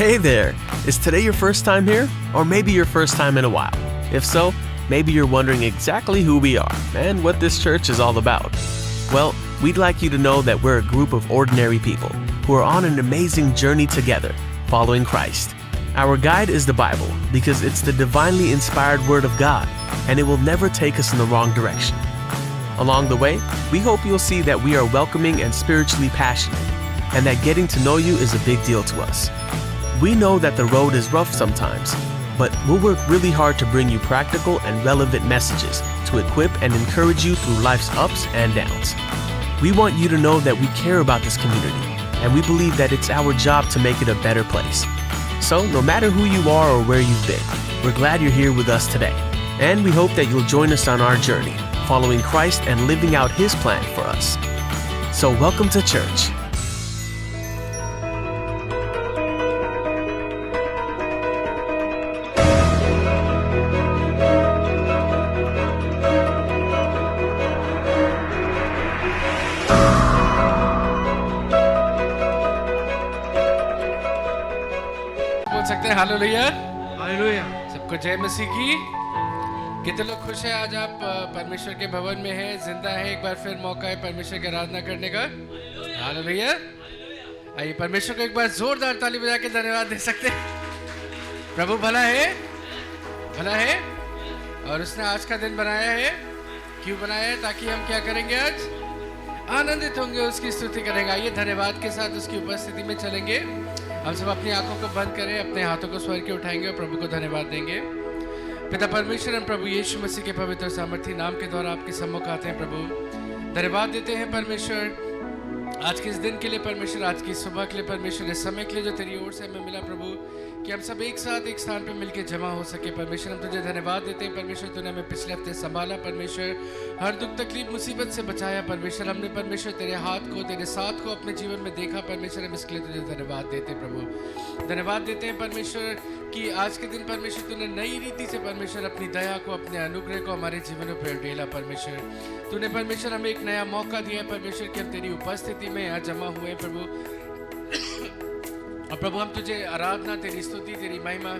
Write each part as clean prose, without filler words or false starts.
Hey there! Is today your first time here? Or maybe your first time in a while? If so, maybe you're wondering exactly who we are and what this church is all about. Well, we'd like you to know that we're a group of ordinary people who are on an amazing journey together, following Christ. Our guide is the Bible because it's the divinely inspired Word of God, and it will never take us in the wrong direction. Along the way, we hope you'll see that we are welcoming and spiritually passionate, and that getting to know you is a big deal to us. We know that the road is rough sometimes, but we'll work really hard to bring you practical and relevant messages to equip and encourage you through life's ups and downs. We want you to know that we care about this community, and we believe that it's our job to make it a better place. So, no matter who you are or where you've been, we're glad you're here with us today, and we hope that you'll join us on our journey, following Christ and living out His plan for us. So, welcome to church. Hallelujah hallelujah. सबको जय मसीह की। कितने लोग खुश हैं आज आप परमेश्वर के भवन में हैं, जिंदा है, एक बार फिर मौका है परमेश्वर की आराधना करने का। हालेलुया। आइए परमेश्वर को एक बार जोरदार ताली बजा के धन्यवाद दे सकते हैं। प्रभु भला है और उसने आज का दिन बनाया है। क्यों बनाया है? ताकि हम क्या करेंगे? आज आनंदित होंगे, उसकी स्तुति करेंगे। आइए धन्यवाद के साथ उसकी उपस्थिति में चलेंगे। हम सब अपनी आंखों को बंद करें, अपने हाथों को स्वर के उठाएंगे और प्रभु को धन्यवाद देंगे। पिता परमेश्वर हम प्रभु यीशु मसीह के पवित्र सामर्थी नाम के द्वारा आपके सम्मुख आते हैं। प्रभु धन्यवाद देते हैं परमेश्वर आज के इस दिन के लिए, परमेश्वर आज की सुबह के लिए, परमेश्वर इस समय के लिए जो तेरी ओर से हमें मिला प्रभु, कि हम सब एक साथ एक स्थान पे मिलके जमा हो सके। परमेश्वर हम तुझे धन्यवाद देते हैं परमेश्वर, तूने हमें पिछले हफ्ते संभाला परमेश्वर, हर दुख तकलीफ मुसीबत से बचाया परमेश्वर। हमने परमेश्वर तेरे हाथ को, तेरे साथ को अपने जीवन में देखा परमेश्वर। हम इसके लिए तुझे धन्यवाद देते हैं प्रभु। धन्यवाद देते हैं परमेश्वर कि आज के दिन परमेश्वर तूने नई रीति से परमेश्वर अपनी दया को, अपने अनुग्रह को हमारे जीवनों पर उड़ेला परमेश्वर। तूने परमेश्वर हमें एक नया मौका दिया है परमेश्वर कि हम तेरी उपस्थिति में यहाँ जमा हुए प्रभु। और प्रभु हम तुझे आराधना, तेरी स्तुति, तेरी महिमा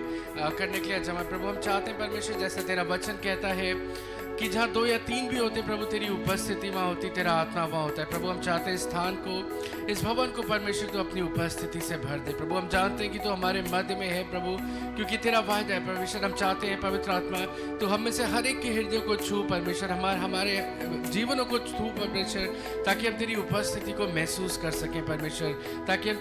करने के लिए जमा प्रभु। हम चाहते हैं परमेश्वर जैसा तेरा वचन कहता है कि जहाँ 2 या 3 भी होते प्रभु, तेरी उपस्थिति वहाँ होती, तेरा आत्मा वहाँ होता है प्रभु। हम चाहते हैं इस स्थान को, इस भवन को परमेश्वर तो अपनी उपस्थिति से भर दे प्रभु। हम जानते हैं कि तो हमारे मध्य में है प्रभु, क्योंकि तेरा वायदा है परमेश्वर। हम चाहते हैं पवित्र आत्मा तो हम में से हर एक के हृदय को छू परमेश्वर, हमारे जीवनों को छू परमेश्वर, ताकि हम तेरी उपस्थिति को महसूस कर सकें परमेश्वर, ताकि हम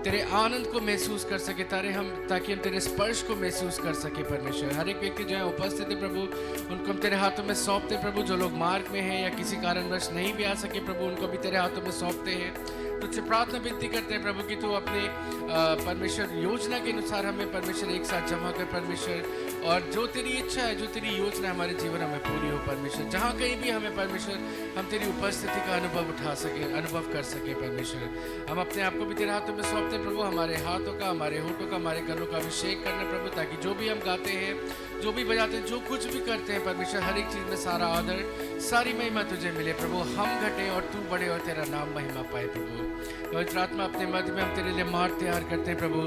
तेरे आनंद को महसूस कर सके, ताकि हम तेरे स्पर्श को महसूस कर सके परमेश्वर। हर एक व्यक्ति जो है उपस्थित है प्रभु, उनको हम तेरे हाथों में सौंपते प्रभु। जो लोग मार्ग में हैं या किसी कारणवश नहीं भी आ सके प्रभु, उनको भी तेरे हाथों में सौंपते हैं। तुझसे प्रार्थना विनती करते हैं प्रभु कि तू अपने परमेश्वर योजना के अनुसार हमें परमेश्वर एक साथ जमा कर परमेश्वर, और जो तेरी इच्छा है, जो तेरी योजना हमारे जीवन में पूरी हो परमेश्वर। जहाँ कहीं भी हमें परमेश्वर हम तेरी उपस्थिति का अनुभव कर सके परमेश्वर। हम अपने आप को भी तेरे हाथों में सौंपते प्रभु, हमारे हाथों का, हमारे होठों का, हमारे गलों का अभिषेक करने प्रभु, ताकि जो भी हम गाते हैं, जो भी बजाते हैं, जो कुछ भी करते हैं परमेश्वर, हर एक चीज़ में सारा आदर, सारी महिमा तुझे मिले प्रभु। हम घटे और तू बढ़े और तेरा नाम महिमा पाए प्रभु। पवित्र आत्मा अपने मध्य में हम तेरे लिए मार्ग तैयार करते हैं प्रभु।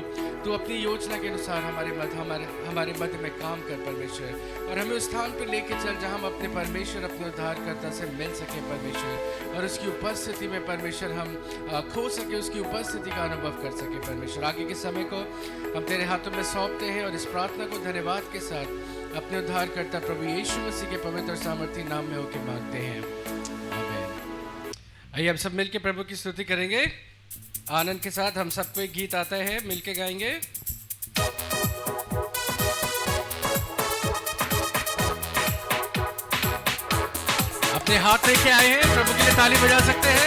तू अपनी योजना के अनुसार हमारे मध्य में काम कर परमेश्वर, और हमें उस स्थान पर लेके चल जहाँ हम अपने परमेश्वर, अपने उद्धारकर्ता से मिल सके परमेश्वर, और उसकी उपस्थिति में परमेश्वर हम खो सके, उसकी उपस्थिति का अनुभव कर सके परमेश्वर। आगे के समय को हम तेरे हाथों में सौंपते हैं और इस प्रार्थना को धन्यवाद के साथ अपने उद्धारकर्ता प्रभु यीशु मसीह के पवित्र सामर्थी नाम में होकर मांगते हैं, आमीन। आइए हम सब मिलके प्रभु की स्तुति करेंगे आनंद के साथ। हम सबको एक गीत आता है, मिलके गाएंगे। अपने हाथ लेके आए हैं, प्रभु के लिए ताली बजा सकते हैं।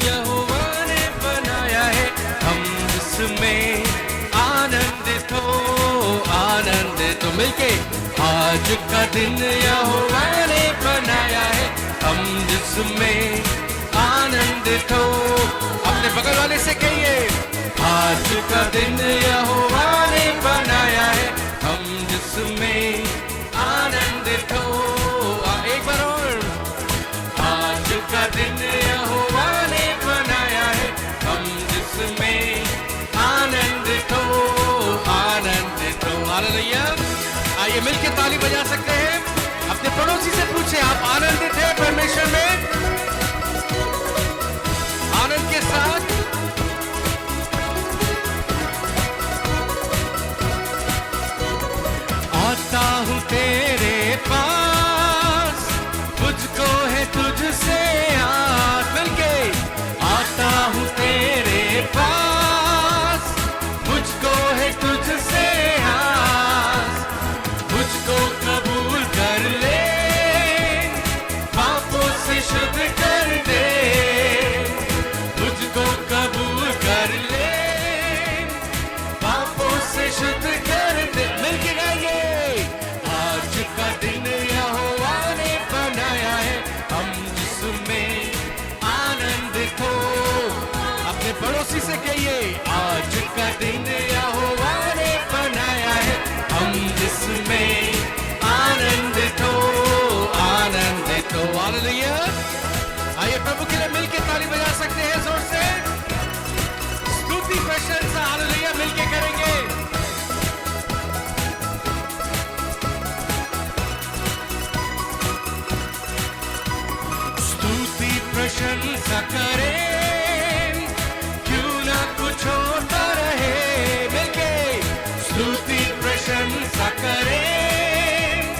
यहोवा ने बनाया है हम जिसमें आनंदित हो मिलके। आज का दिन यहोवा ने बनाया है हम जिसमें आनंदित हो। अपने बगल वाले से कहिए, आज का दिन यहोवा ने बनाया है हम जिसमें आनंदित हो। एक बार और, से आप आनंदित हैं परमेश्वर में आनंद के साथ। आता हूँ तेरे पास, मुझको है तुझसे आस, मिलके आता हूँ तेरे पास, मुझको है तुझसे आस, मुझको कबूल कर ले, पापों से शुद्ध कर दे, मुझको कबूल कर ले, पापों से शुद्ध कर दे। मिलके गाएंगे। आज का दिन यहोवा ने बनाया है, हम जिसमें आनंदित हो। अपने पड़ोसी से कहिए, आज का दिन यहोवा ने बनाया है, हम जिसमें आनंदित हो, आनंदित हो। हालेलुया। आइए प्रभु के लिए मिलके ताली बजा सकते हैं जोर से। स्तुति प्रशंसा हालेलुया मिलके करेंगे। स्तुति प्रशंसा करें, क्यों ना कुछ होता रहे, मिलके स्तुति प्रशंसा करें,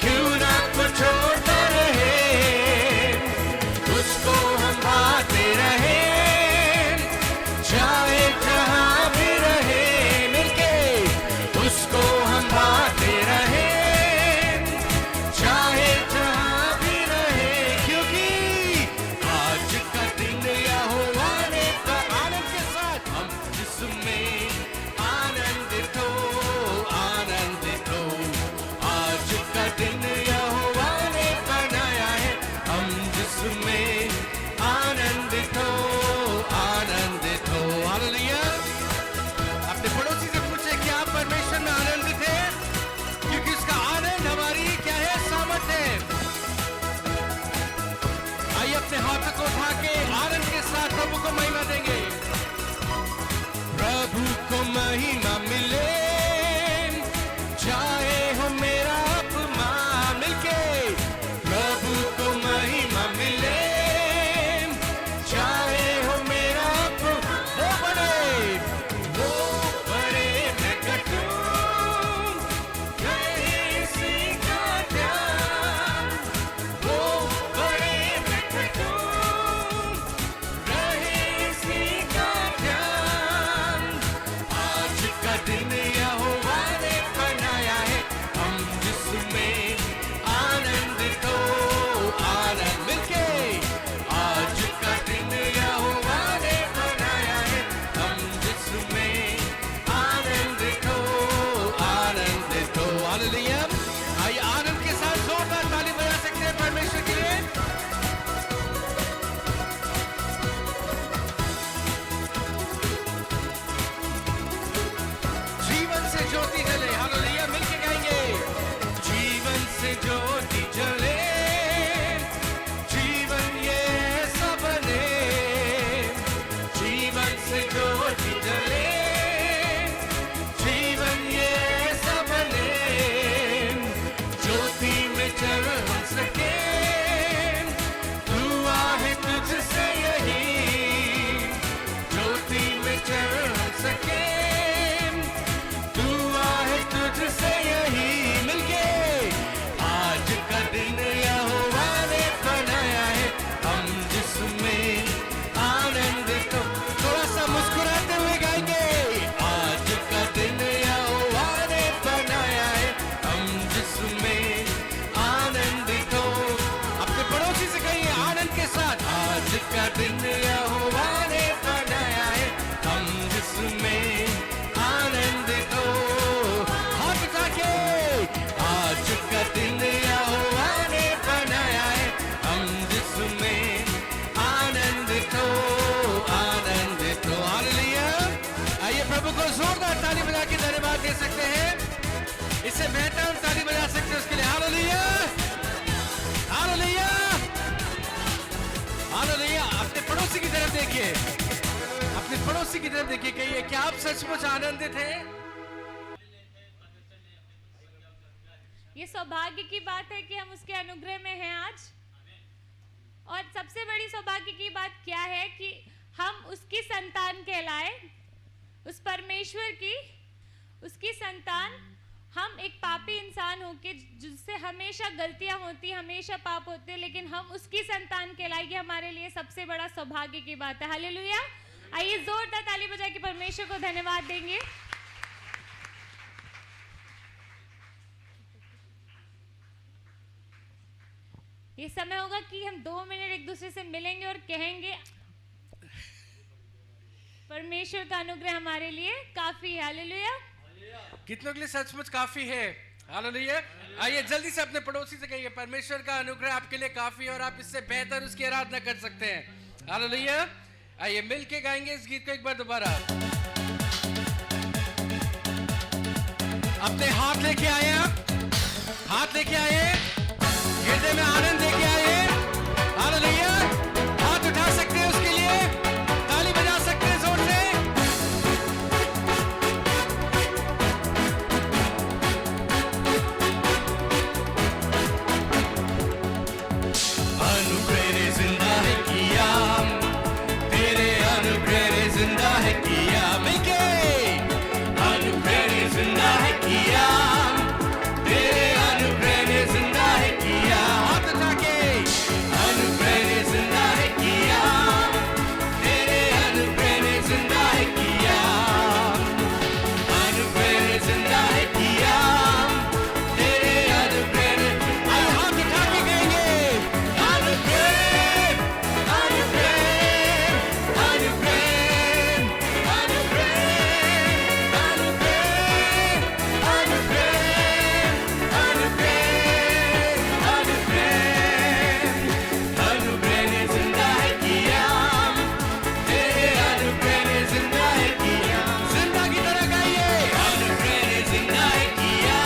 क्यों ना कुछ होता रहे, उसको हम भाते रहे, चाहे जहां भी रहे, मिलके उसको हम भाते रहे, चाहे जहां भी रहे, क्योंकि आज का दिन यहोवा ने आनंद के साथ, हम जिसमें आनंदित हो, आनंदित हो। आज का दिन यहोवा ने बनाया है, हम जिसमें आनंदित हो, आनंदित हो। हालेलुया। अपने पड़ोसी से पूछे क्या आप परमेश्वर में आनंदित है, क्योंकि उसका आनंद हमारी क्या है, सामर्थ है। आइए अपने हाथों को उठा के आनंद के साथ प्रभु को महिमा देंगे। प्रभु को महिमा मिले, चाहे हो मेरा अपमान, मिलके प्रभु को महिमा मिले, चाहे हो मेरा अपमान। वो बड़े मैं कटूं, कहीं सी का ध्यान, वो बड़े मैं कटूं, रहे सी का ध्यान। आज का दिन यहोवा ने बनाया है, हम जिसमें आनंदित हो, आनंद मिलके। आज का दिन यहोवा ने बनाया है, हम जिसमें आनंदित हो, आनंदित हो। हालेलुया। आइए आनंद के साथ जोरदार ताली बजा सकते हैं परमेश्वर के लिए। जीवन से ज्योति जले, हालेलुया मिलके गाएंगे। जीवन से ज्योति जले, जीवन ये सब बने, जीवन से ज्योति जले, जीवन ये सब बने, ज्योति में चल सके, दुआ है तुझसे यही, ज्योति में चल सके, दुआ है तुझसे यही, मिलके। आज का दिन यहोवा ने बनाया है, हम जिसमें आनंदित हो। थोड़ा सा मुस्कुराते हुए गाएंगे। आज का दिन यहोवा ने बनाया है, हम जिसमें आनंदित हो। अपने पड़ोसी से कहिए आनंद के साथ, आज का दिन यहोवा ने बनाया है, हम जिसमें आनंदित हो। हाथ उठा के, आज का दिन यहोवा ने बनाया है, हम जिसमें आनंदित हो, आनंदित हो। हालेलुया। आइए प्रभु को जोरदार ताली बजा के धन्यवाद दे सकते हैं। इससे बेहतर हम ताली बजा सकते हैं उसके लिए। Hallelujah, hallelujah, hallelujah. अपने पड़ोसी की तरफ देखिए, अपने पड़ोसी की तरफ देखिए, कहिए क्या आप सचमुच आनंदित हैं? ये सौभाग्य की बात है कि हम उसके अनुग्रह में हैं आज। और सबसे बड़ी सौभाग्य की बात क्या है कि हम उसकी संतान कहलाए, उस परमेश्वर की, उसकी संतान। हम एक पापी इंसान होके जिससे हमेशा गलतियां होती, हमेशा पाप होते हैं, लेकिन हम उसकी संतान कहलाएंगे। हमारे लिए सबसे बड़ा सौभाग्य की बात है। हालेलुया। आइए जोरदार ताली बजा के परमेश्वर को धन्यवाद देंगे। ये समय होगा कि हम 2 मिनट एक दूसरे से मिलेंगे और कहेंगे परमेश्वर का अनुग्रह हमारे लिए काफी है। हालेलुया। कितनों के लिए सचमुच काफी है? हालेलुया। आइए जल्दी से अपने पड़ोसी से कहिए परमेश्वर का अनुग्रह आपके लिए काफी है और आप इससे बेहतर उसकी आराधना कर सकते हैं। हालेलुया। आइए मिलके गाएंगे इस गीत को एक बार दोबारा। अपने हाथ लेके आए, आप हाथ लेके आए, हृदय में आनंद लेके आए। हालेलुया। हाथ उठा सकते हैं उसके लिए, ताली बजा सकते हैं जोर से। अनुग्रह ने जिंदा है किया, तेरे अनुग्रह ने जिंदा है किया। मिलके अनुग्रह ने जिंदा है किया, तेरे अनुग्रह ने जिंदा है किया। हाथ उठा के अनुग्रह ने जिंदा है किया, तेरे अनुग्रह ने जिंदा है किया। अनुग्रह ने जिंदा है किया, तेरे अनुग्रह ने। आइए हाथ उठा के कहेंगे अनुग्रह, अनुग्रह, अनुग्रह, अनुग्रह, अनुग्रह, अनुग्रह, अनुग्रह ने जिंदा है किया, तेरे अनुग्रह ने जिंदा है किया। जिंदा की तरह गाइए। अनुग्रह ने जिंदा है किया,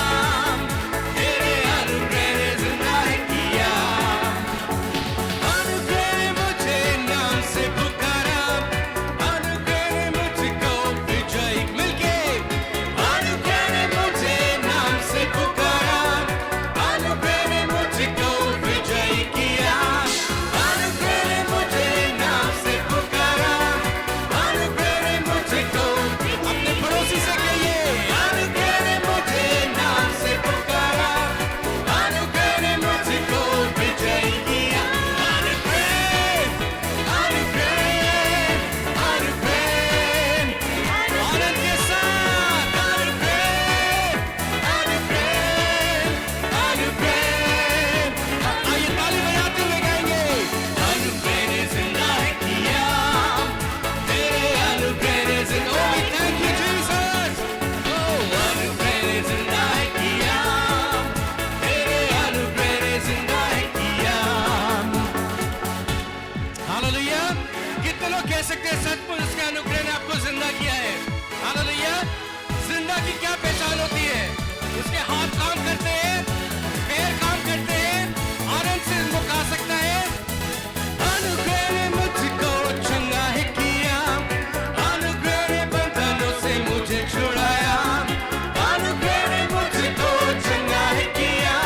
तेरे अनुग्रह ने जिंदा है किया। अनुग्रह ने मुझे नाम से पुकारा, अनुग्रह ने मुझको विजयी। मिलके अनुग्रह ने मुझे नाम से पुकारा, अनुग्रह ने मुझको विजयी किया। अनुग्रह ने मुझे नाम से पुकारा, अनुग्रह ने मुझको। अपने पड़ोसी से कहिए अनुग्रह ने मुझे नाम से पुकारा, अनुग्रह ने मुझको विजयी किया। अनुग्रह, अनुग्रह, अनुग्रह, आनंद के साथ अनुग्रह, अनुग्रह, अनुग्रह। आइए ताली बजाते हुए गाएंगे। अनुग्रह ने जिंदा है किया, तेरे अनुग्रह ने जिंदा। Oh, we thank you, Jesus. Oh, अनुग्रह ने जिंदा है किया, तेरे अनुग्रह ने जिंदा है किया। हालेलुया। कितने लोग कह सकते हैं सचमुच उसके अनुग्रह ने आपको जिंदा किया है? हालेलुया। जिंदा की क्या पहचान होती है? उसके हाथ काम करते हैं, पैर काम करते हैं, आनंद से वो गा सकता है। अनुग्रह ने मुझको चंगा है किया, अनुग्रह ने बंधनों से मुझे छुड़ाया। अनुग्रह ने मुझको चंगा है किया,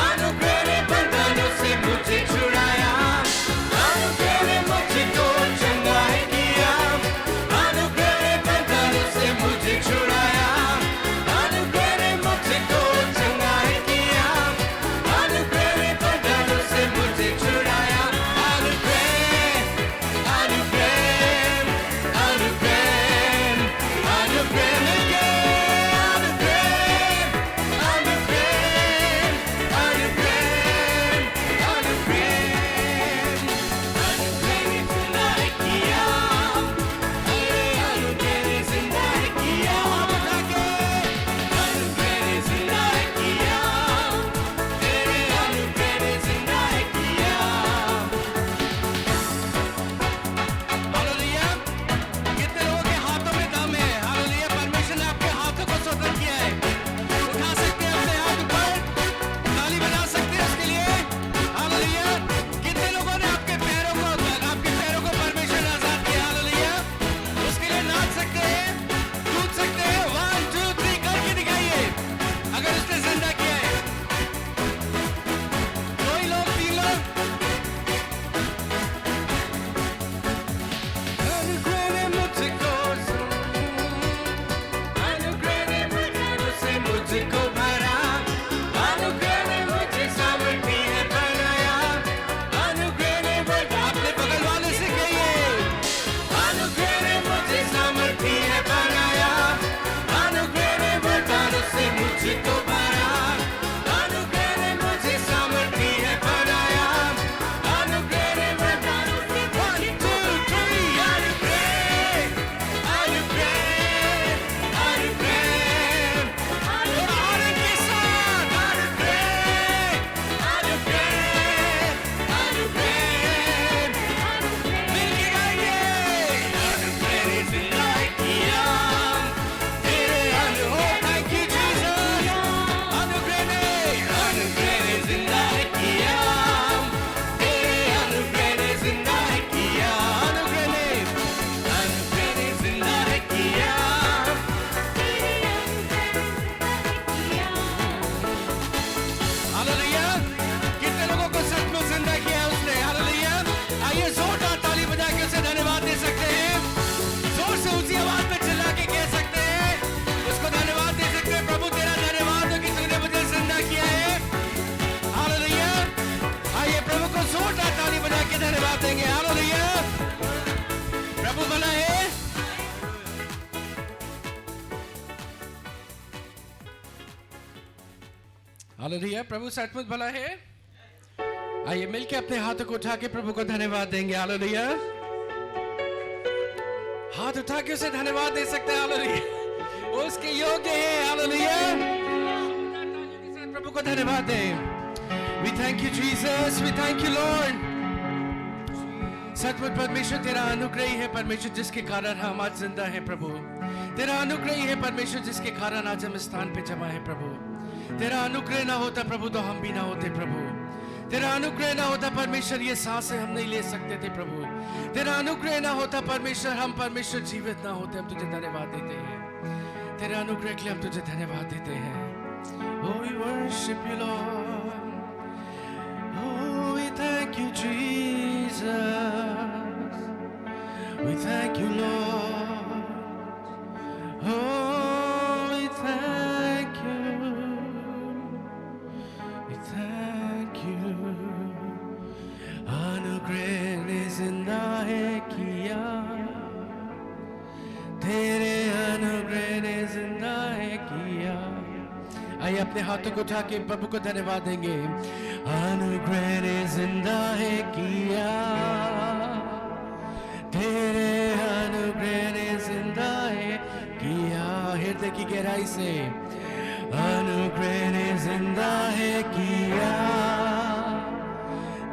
अनुग्रह ने बंधनों से मुझे छुड़ाया। अनुग्रह ने मुझको चंगा है किया, अनुग्रह ने बंधनों से मुझे छुड़ाया। अनुग्रह ने मुझको चंगा है धन्यवाद देंगे। हालेलुया। प्रभु भला है। हालेलुया। प्रभु सचमुच भला है। आइए मिलके अपने हाथों को उठा के प्रभु को धन्यवाद देंगे। हालेलुया। हाथ उठा के उसे धन्यवाद दे सकते हैं। हालेलुया। वो उसके योग्य है। हालेलुया। प्रभु को धन्यवाद दें। We thank you Jesus, we thank you Lord। सचमुच परमेश्वर तेरा अनुग्रही है परमेश्वर, जिसके कारण हम आज जिंदा हैं प्रभु। तेरा अनुग्रही है परमेश्वर, जिसके कारण आज हम स्थान पे जमा है प्रभु। तेरा अनुग्रह ना होता प्रभु तो हम भी ना होते प्रभु। तेरा अनुग्रह ना होता परमेश्वर ये सांसें हम नहीं ले सकते थे प्रभु। तेरा अनुग्रह ना होता परमेश्वर हम परमेश्वर जीवित ना होते। हम तुझे धन्यवाद देते हैं। तेरे अनुग्रह के लिए हम तुझे धन्यवाद देते हैं। Oh, we worship you Lord। Oh, we thank you Jesus। We thank you Lord। Oh, we thank you। We thank you। अनुग्रह ने जिंदा है किया, तेरे अनुग्रह ने जिंदा है किया। आइए अपने हाथों को उठा के प्रभु को धन्यवाद देंगे। अनुग्रह ने जिंदा है किया, तेरे अनुग्रह ने जिंदा है किया। हृदय की गहराई से अनुग्रह ने जिंदा है किया,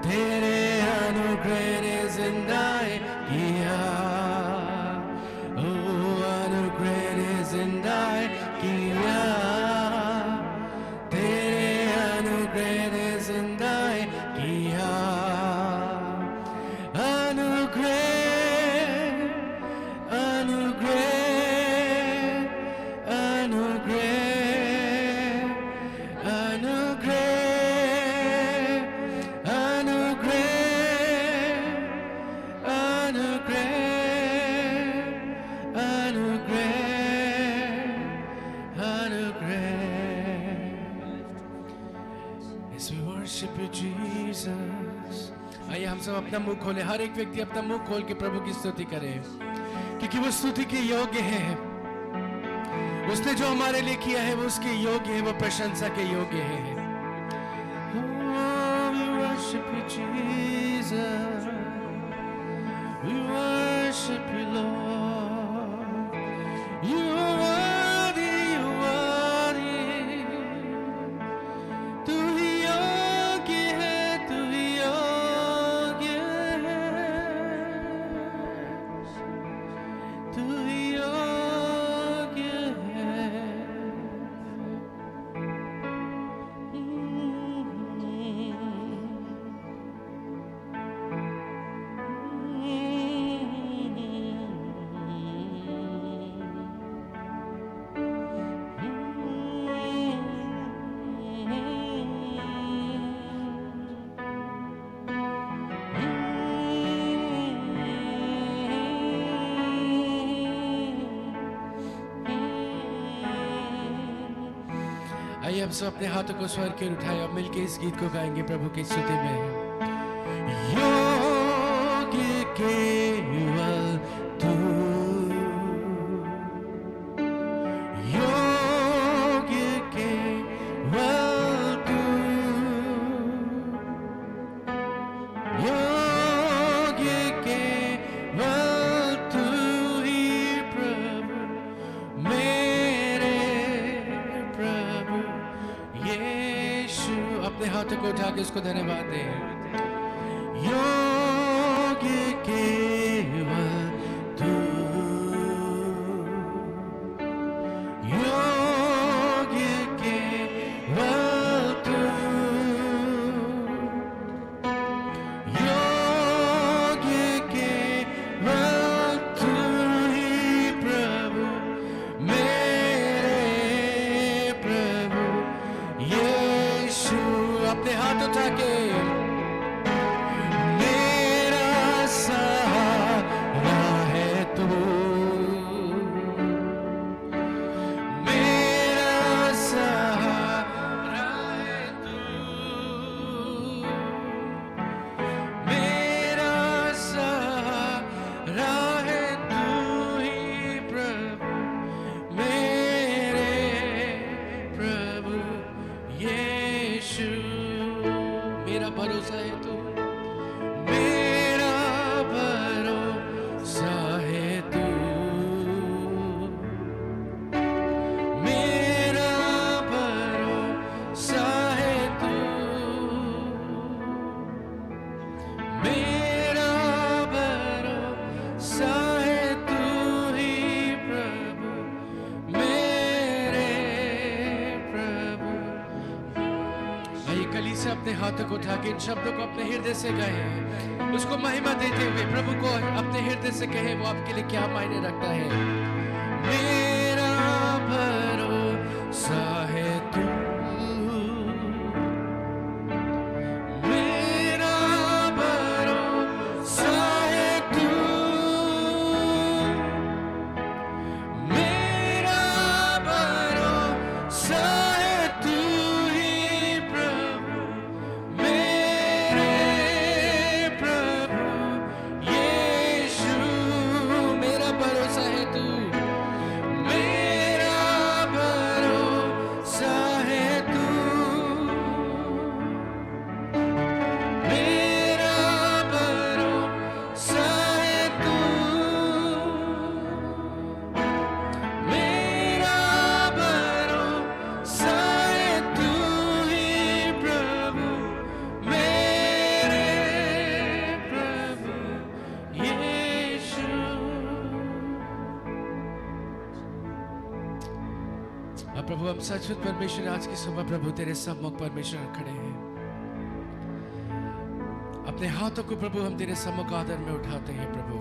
तेरे अनुग्रह ने जिंदा है किया। ओ अनुग्रह ने जिंदा है किया, तेरे अनुग्रह ने जिंदा है किया। अनुग्रह अनुग्रह अनुग्रह अनुग्रह अनुग्रह अनुग्रह अनुग्रह अनुग्रह। Yes, we worship you Jesus। आइए हम सब अपना मुंह खोले। हर एक व्यक्ति अपना मुंह खोल के प्रभु की स्तुति करे, क्योंकि वो स्तुति के योग्य है। उसने जो हमारे लिए किया है वो उसके योग्य है, वो प्रशंसा के योग्य है। Oh, we worship you Jesus। We worship you Lord। You are worthy, you are worthy। तू ही योग्य है, तू ही योग्य है, तू ही योग्य है। आइए हम सब अपने हाथों को स्वर के उठाए और मिलके इस गीत को गाएंगे प्रभु की स्तुति में। योग्य केवल तू, योग्य केवल तू, योग्य केवल तू ही प्रभु मेरे प्रभु यीशु। अपने हाथों को उठा के उसको धन्यवाद दें। योग्य केवल तू, योग्य केवल तू, योग्य केवल तू ही प्रभु मेरे प्रभु यीशु। अपने हाथ उठा के हाथों को उठा के इन शब्दों को अपने हृदय से कहे, उसको महिमा देते हुए प्रभु को अपने हृदय से कहे वो आपके लिए क्या मायने रखता है। मेरा भरोसा है तू, मेरा भरोसा है तू, मेरा भरोसा है तू ही प्रभु, मेरे प्रभु यीशु। मेरा भरोसा है तू, मेरा भरोसा है तू, मेरा भरोसा है तू, मेरा भरोसा है तू ही प्रभु, मेरे प्रभु यीशु। अब प्रभु हम सचमुच परमेश्वर आज की सुबह प्रभु तेरे सम्मुख परमेश्वर खड़े हैं, अपने हाथों को प्रभु हम तेरे सम्मुख आदर में उठाते हैं प्रभु,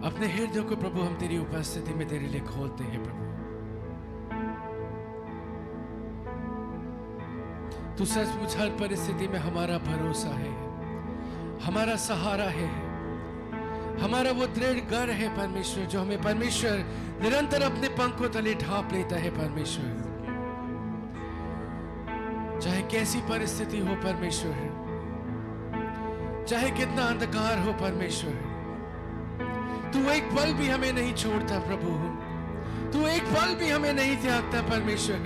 अपने हृदय को प्रभु हम तेरी उपस्थिति में तेरे लिए खोलते हैं प्रभु। तू सचमुच हर परिस्थिति में हमारा भरोसा है, हमारा सहारा है, हमारा वो दृढ़ घर है परमेश्वर, जो हमें परमेश्वर निरंतर अपने पंखों तले ढांप लेता है परमेश्वर। चाहे कैसी परिस्थिति हो परमेश्वर, चाहे कितना अंधकार हो परमेश्वर, तू एक पल भी हमें नहीं छोड़ता प्रभु, तू एक पल भी हमें नहीं त्यागता परमेश्वर।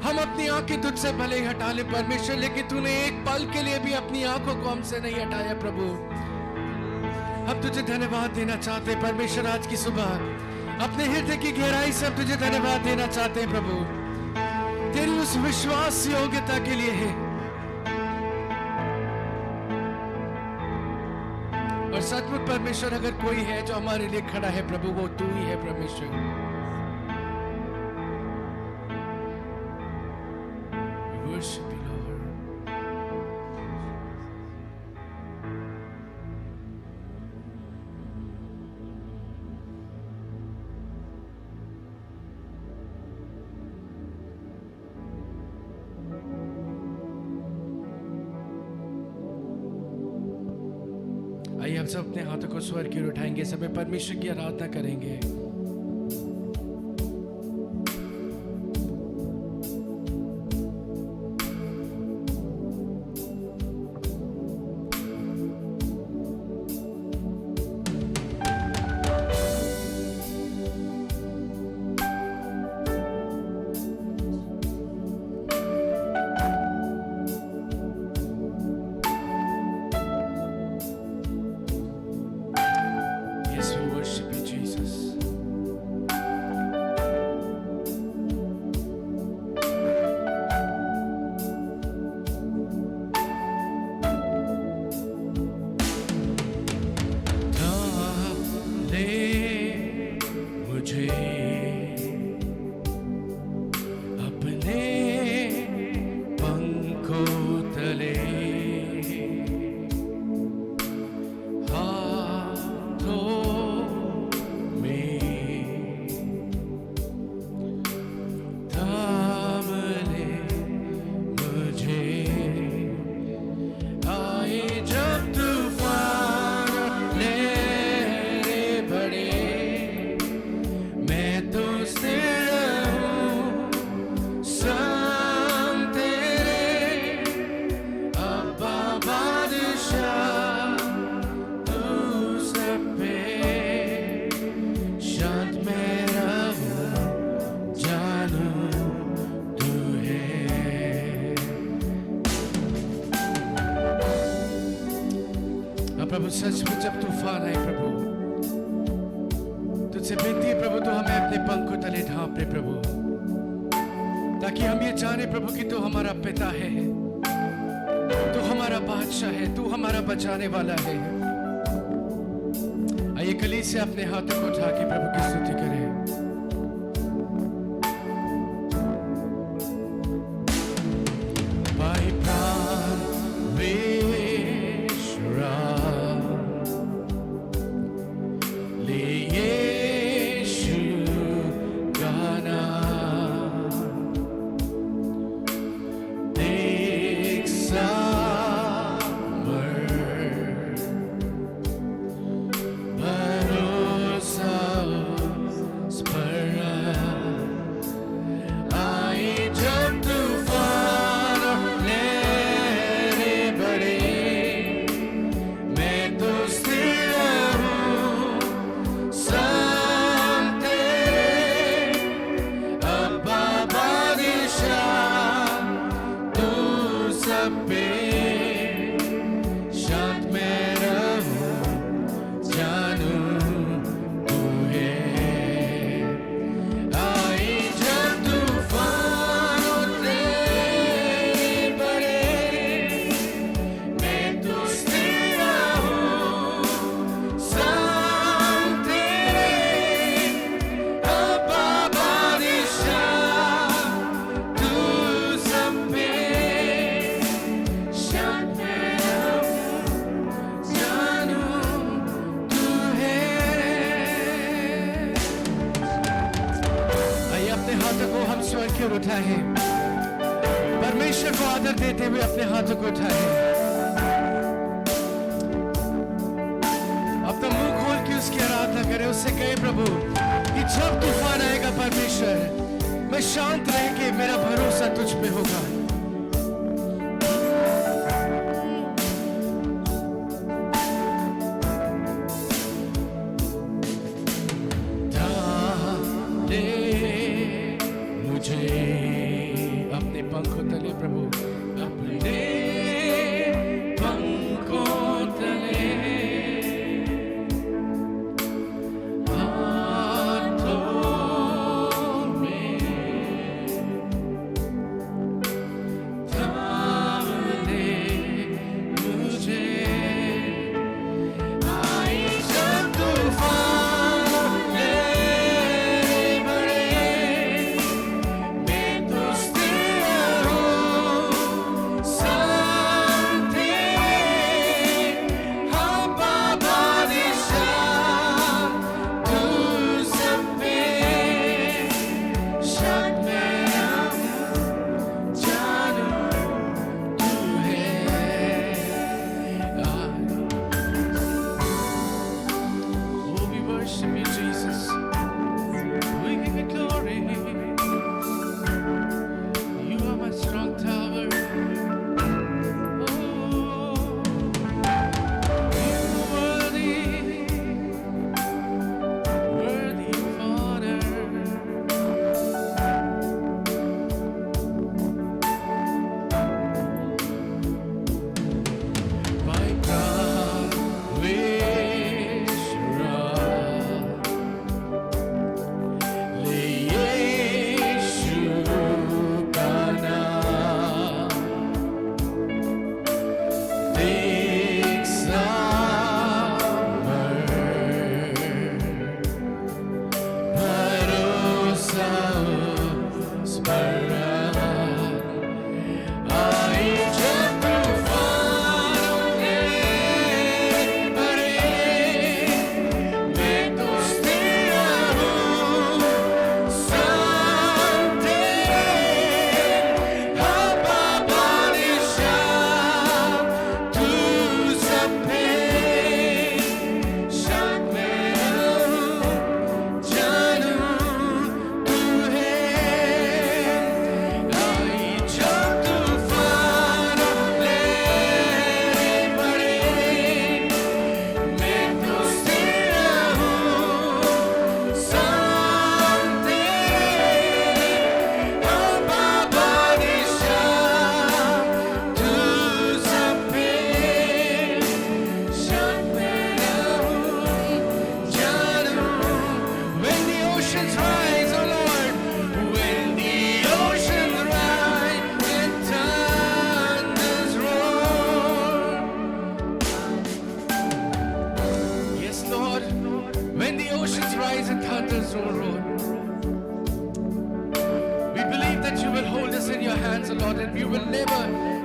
हम अपनी आंखें तुझसे भले ही हटा ले परमेश्वर, लेकिन तूने एक पल के लिए भी अपनी आंखों को हमसे नहीं हटाया प्रभु। हम तुझे धन्यवाद देना चाहते हैं परमेश्वर, आज की सुबह अपने हृदय की गहराई से हम तुझे धन्यवाद देना चाहते हैं प्रभु, तेरी उस विश्वास योग्यता के लिए है। और सचमुच परमेश्वर अगर कोई है जो हमारे लिए खड़ा है प्रभु, वो तू ही है परमेश्वर। We worship you, Lord. आइए हम सब अपने हाथों को स्वर की ओर उठाएंगे, सब परमेश्वर की आराधना करेंगे। Yes, we worship you, Jesus. डाले मुझे अपने पंखों तले, प्रभु सचमुच जब तूफान आए प्रभु, तुझसे विनती है प्रभु, तू हमें अपने पंखों तले ढांप ले प्रभु, ताकि हम ये जाने प्रभु कि तू हमारा पिता है, तू हमारा बादशाह है, तू हमारा बचाने वाला है। आइए कलीसिया से अपने हाथों को उठा के प्रभु की स्तुति करें। ऊपर उठाए, परमेश्वर को आदर देते हुए अपने हाथों को उठाए, अपना मुंह खोल के उसकी आराधना करें, उससे कहे प्रभु कि जब तूफान आएगा परमेश्वर, मैं शांत रह के मेरा भरोसा तुझ पे होगा। अपने पंखों तले प्रभु, अपने पंखों तले हाथों में थाम ले मुझे। आई जब तूफान ले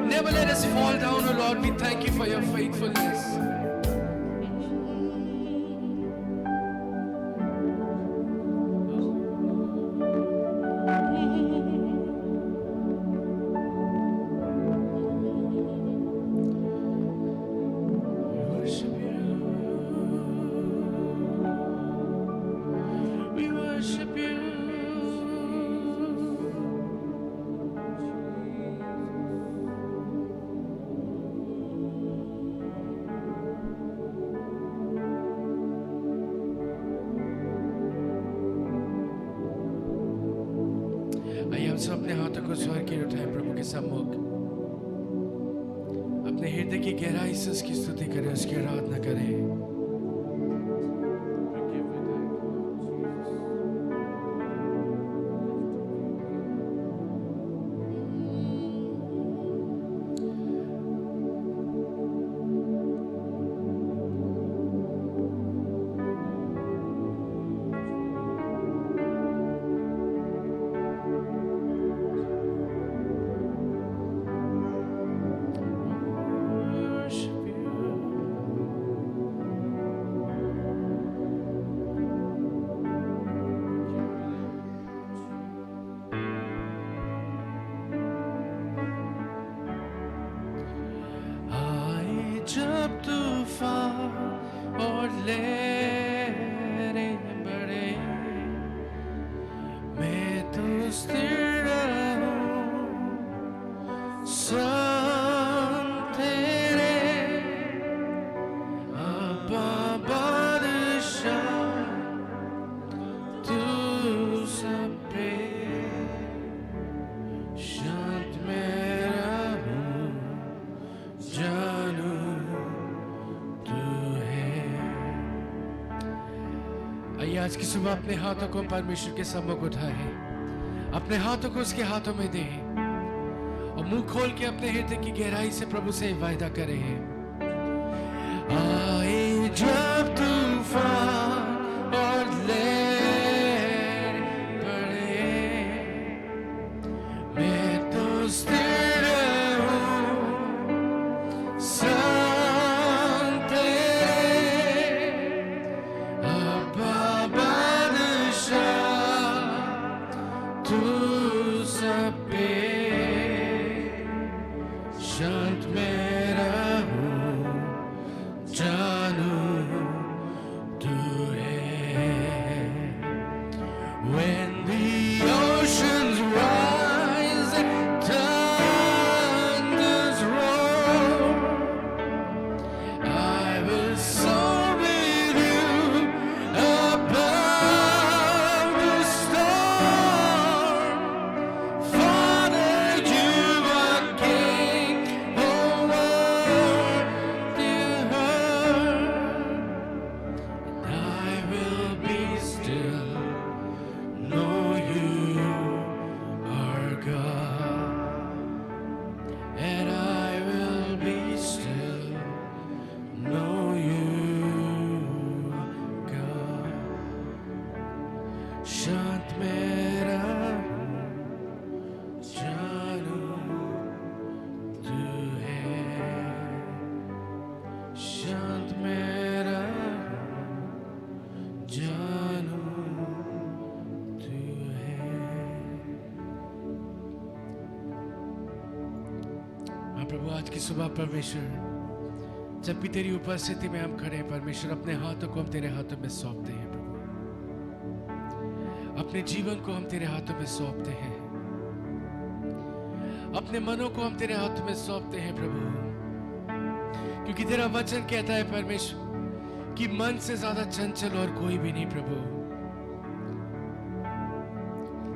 Never let us fall down, O Lord. We thank you for your faithfulness. We worship you. हम सब अपने हाथों को स्वर के उठाए प्रभु के सम्मुख, अपने हृदय की गहराई से उसकी स्तुति करें, उसकी आराधना करें। जब तूफान और लहरें बढ़े, मैं तो स्थिर रहूं संग तेरे। अब्बा बादशाह तू सब पे शांत मैं रहूं, जानू तू है। आइए आज की सुबह अपने हाथों को परमेश्वर के सम्मुख उठाएं, अपने हाथों को उसके हाथों में दें और मुंह खोल के अपने हृदय की गहराई से प्रभु से वायदा करें। आए जब तूफान और लहर पड़े, मैं तो स्थिर रहूं संग तेरे। अब्बा बादशाह तू सब पे शांत मैं रहूं, जानू तू है। When the oceans rise and thunders roar, I will soar with you above the storm. Father, you are king over the earth, and I will be still, know you are God, and I will be still, know you God. शांत मेरा जानू तू है, शांत मेरा जानू तू है। हाँ प्रभु, आज की सुबह परमेश्वर, जब भी तेरी उपस्थिति में हम खड़े हैं परमेश्वर, अपने हाथों को हम तेरे हाथों में सौंपते हैं प्रभु, अपने जीवन को हम तेरे हाथों में सौंपते हैं, अपने मनों को हम तेरे हाथों में सौंपते हैं प्रभु, क्योंकि तेरा वचन कहता है परमेश्वर कि मन से ज्यादा चंचल और कोई भी नहीं प्रभु।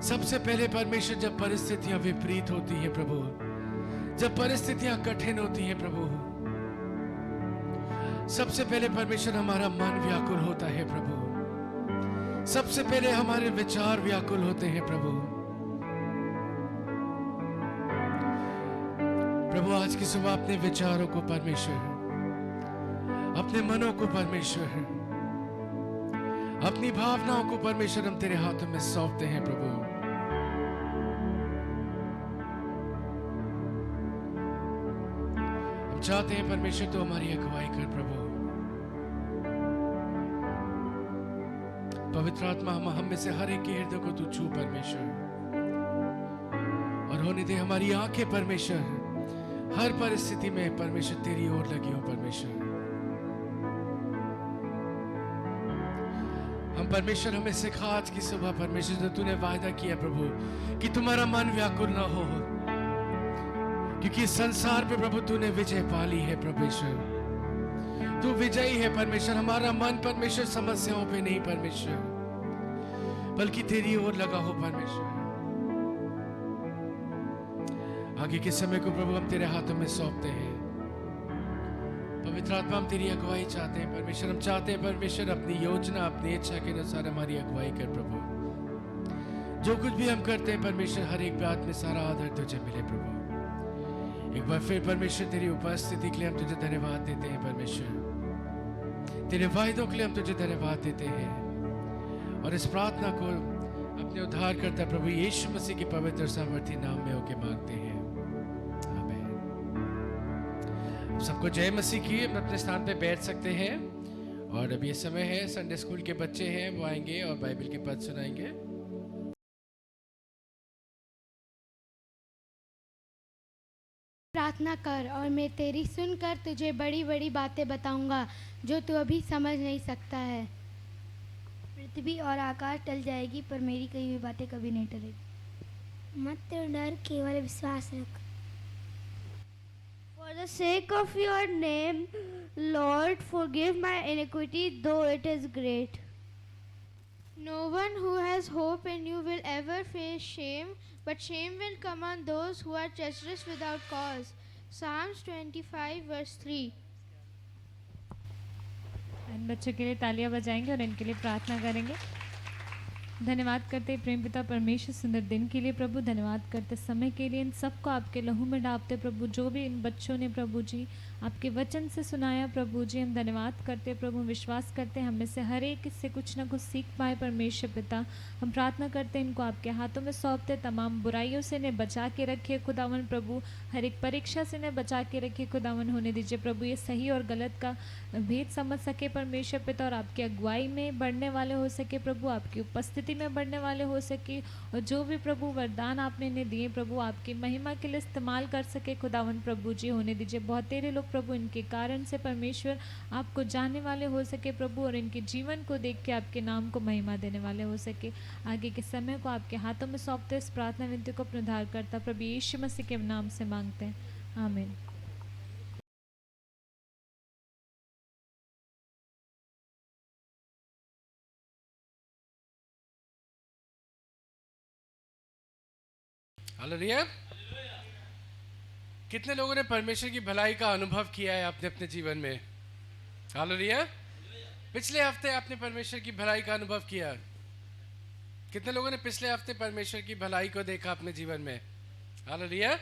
सबसे पहले परमेश्वर, जब परिस्थितियां विपरीत होती है प्रभु, जब परिस्थितियां कठिन होती हैं प्रभु, सबसे पहले परमेश्वर हमारा मन व्याकुल होता है प्रभु, सबसे पहले हमारे विचार व्याकुल होते हैं प्रभु। प्रभु आज की सुबह अपने विचारों को परमेश्वर, अपने मनों को परमेश्वर, अपनी भावनाओं को परमेश्वर हम तेरे हाथों में सौंपते हैं प्रभु। हम चाहते हैं परमेश्वर तो हमारी अगुवाई कर प्रभु। पवित्र आत्मा हम में से हर एक के हृदय को तू छू परमेश्वर, और होने दे हमारी आंखें परमेश्वर हर परिस्थिति में परमेश्वर तेरी ओर लगी हो परमेश्वर। हम परमेश्वर हमें सिखा आज की सुबह परमेश्वर, जो तूने वायदा किया प्रभु कि तुम्हारा मन व्याकुल ना हो, क्योंकि इस संसार पे प्रभु तूने विजय पाली है परमेश्वर, तू विजयी है परमेश्वर। हमारा मन परमेश्वर समस्याओं पे नहीं परमेश्वर, बल्कि तेरी ओर लगा हो परमेश्वर। आगे के समय को प्रभु हम तेरे हाथों में सौंपते हैं। पवित्र आत्मा, हम तेरी अगुवाई चाहते हैं परमेश्वर। हम चाहते हैं परमेश्वर अपनी योजना, अपनी इच्छा के अनुसार हमारी अगुवाई कर प्रभु। जो कुछ भी हम करते हैं परमेश्वर, हर एक बात में सारा आदर तुझे मिले प्रभु। एक बार फिर परमेश्वर तेरी उपस्थिति के लिए हम तुझे धन्यवाद देते हैं परमेश्वर, तेरे वायदों के लिए हम तुझे धन्यवाद देते हैं, और इस प्रार्थना को अपने उद्धारकर्ता प्रभु यीशु मसीह के पवित्र सामर्थी नाम में होके मांगते हैं, आमीन। सबको जय मसीह की। अपने स्थान पे बैठ सकते हैं, और अब ये समय है, संडे स्कूल के बच्चे हैं वो आएंगे और बाइबल के पद सुनाएंगे। प्रार्थना प्रार्थना कर और मैं तेरी सुनकर तुझे बड़ी बड़ी बातें बताऊंगा जो तू अभी समझ नहीं सकता है। पृथ्वी और आकाश टल जाएगी पर मेरी कही हुई बातें कभी नहीं टलेगी। मत डर, केवल विश्वास रख। For the sake of your name, Lord, forgive my iniquity, though it is great. No one who has hope in you will ever face shame, but shame will come on those who are treacherous without cause. Psalms 25 verse 3. इन बच्चों के लिए तालियां बजाएंगे और इनके लिए प्रार्थना करेंगे। धन्यवाद करते प्रेम पिता परमेश्वर सुंदर दिन के लिए प्रभु, धन्यवाद करते समय के लिए, इन सबको आपके लहू में डालते प्रभु, जो भी इन बच्चों ने प्रभु जी आपके वचन से सुनाया प्रभु जी, हम धन्यवाद करते प्रभु, विश्वास करते हम में से हर एक इससे कुछ ना कुछ सीख पाए परमेश्वर पिता। हम प्रार्थना करते इनको आपके हाथों में सौंपते, तमाम बुराइयों से इन्हें बचा के रखिए खुदावन प्रभु, हर एक परीक्षा से इन्हें बचा के रखिए खुदावन, होने दीजिए प्रभु ये सही और गलत का भेद समझ सके परमेश्वर पिता, और आपकी अगुवाई में बढ़ने वाले हो सके प्रभु, आपकी उपस्थिति में बढ़ने वाले हो सके, और जो भी प्रभु वरदान आपने इन्हें दिए प्रभु आपकी महिमा के लिए इस्तेमाल कर सके खुदावन प्रभु जी, होने दीजिए बहुत तेरे लोग प्रभु इनके कारण से परमेश्वर आपको जानने वाले हो सके प्रभु, और इनके जीवन को देख के आपके नाम को महिमा देने वाले हो सके। आगे के समय को आपके हाथों में सौंपते इस प्रार्थना विनती को अपने उद्धार करता प्रभु यीशु मसीह के नाम से मांगते हैं, आमीन। हालेलुया। कितने लोगों ने परमेश्वर की भलाई का अनुभव किया है अपने अपने जीवन में? हालेलुया। पिछले हफ्ते आपने परमेश्वर की भलाई का अनुभव किया? कितने लोगों ने पिछले हफ्ते परमेश्वर की भलाई को देखा अपने जीवन में? हालेलुया।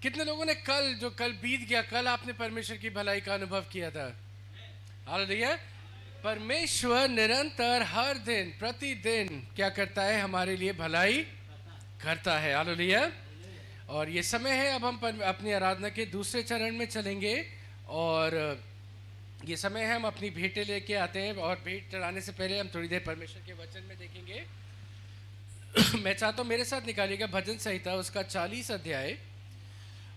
कितने लोगों ने जो कल बीत गया, कल आपने परमेश्वर की भलाई का अनुभव किया था? हालेलुया। परमेश्वर निरंतर हर दिन प्रतिदिन क्या करता है? हमारे लिए भलाई करता है। हालेलुया। और ये समय है, अब हम अपनी आराधना के दूसरे चरण में चलेंगे, और ये समय है हम अपनी भेंटें लेके आते हैं, और भेंट चढ़ाने से पहले हम थोड़ी देर परमेश्वर के वचन में देखेंगे। मैं चाहता हूँ मेरे साथ निकालिएगा भजन संहिता उसका 40 अध्याय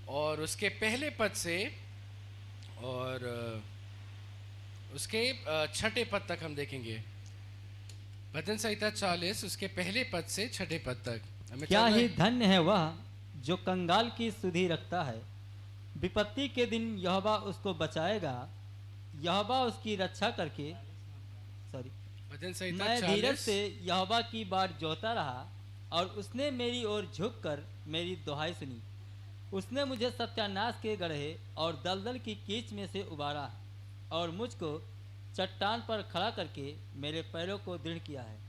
और उसके पहले पद से और उसके 6ठे पद तक हम देखेंगे। भजन संहिता 40 उसके पहले पद से 6ठे पद तक। क्या ही धन्य है वह जो कंगाल की सुधि रखता है, विपत्ति के दिन यहोवा उसको बचाएगा, यहोवा उसकी रक्षा करके भजन संहिता मैं धीरज से यहोवा की बाट जोहता रहा, और उसने मेरी ओर झुककर मेरी दुहाई सुनी। उसने मुझे सत्यानाश के गड्ढे और दलदल की कीच में से उबारा, और मुझको चट्टान पर खड़ा करके मेरे पैरों को दृढ़ किया है।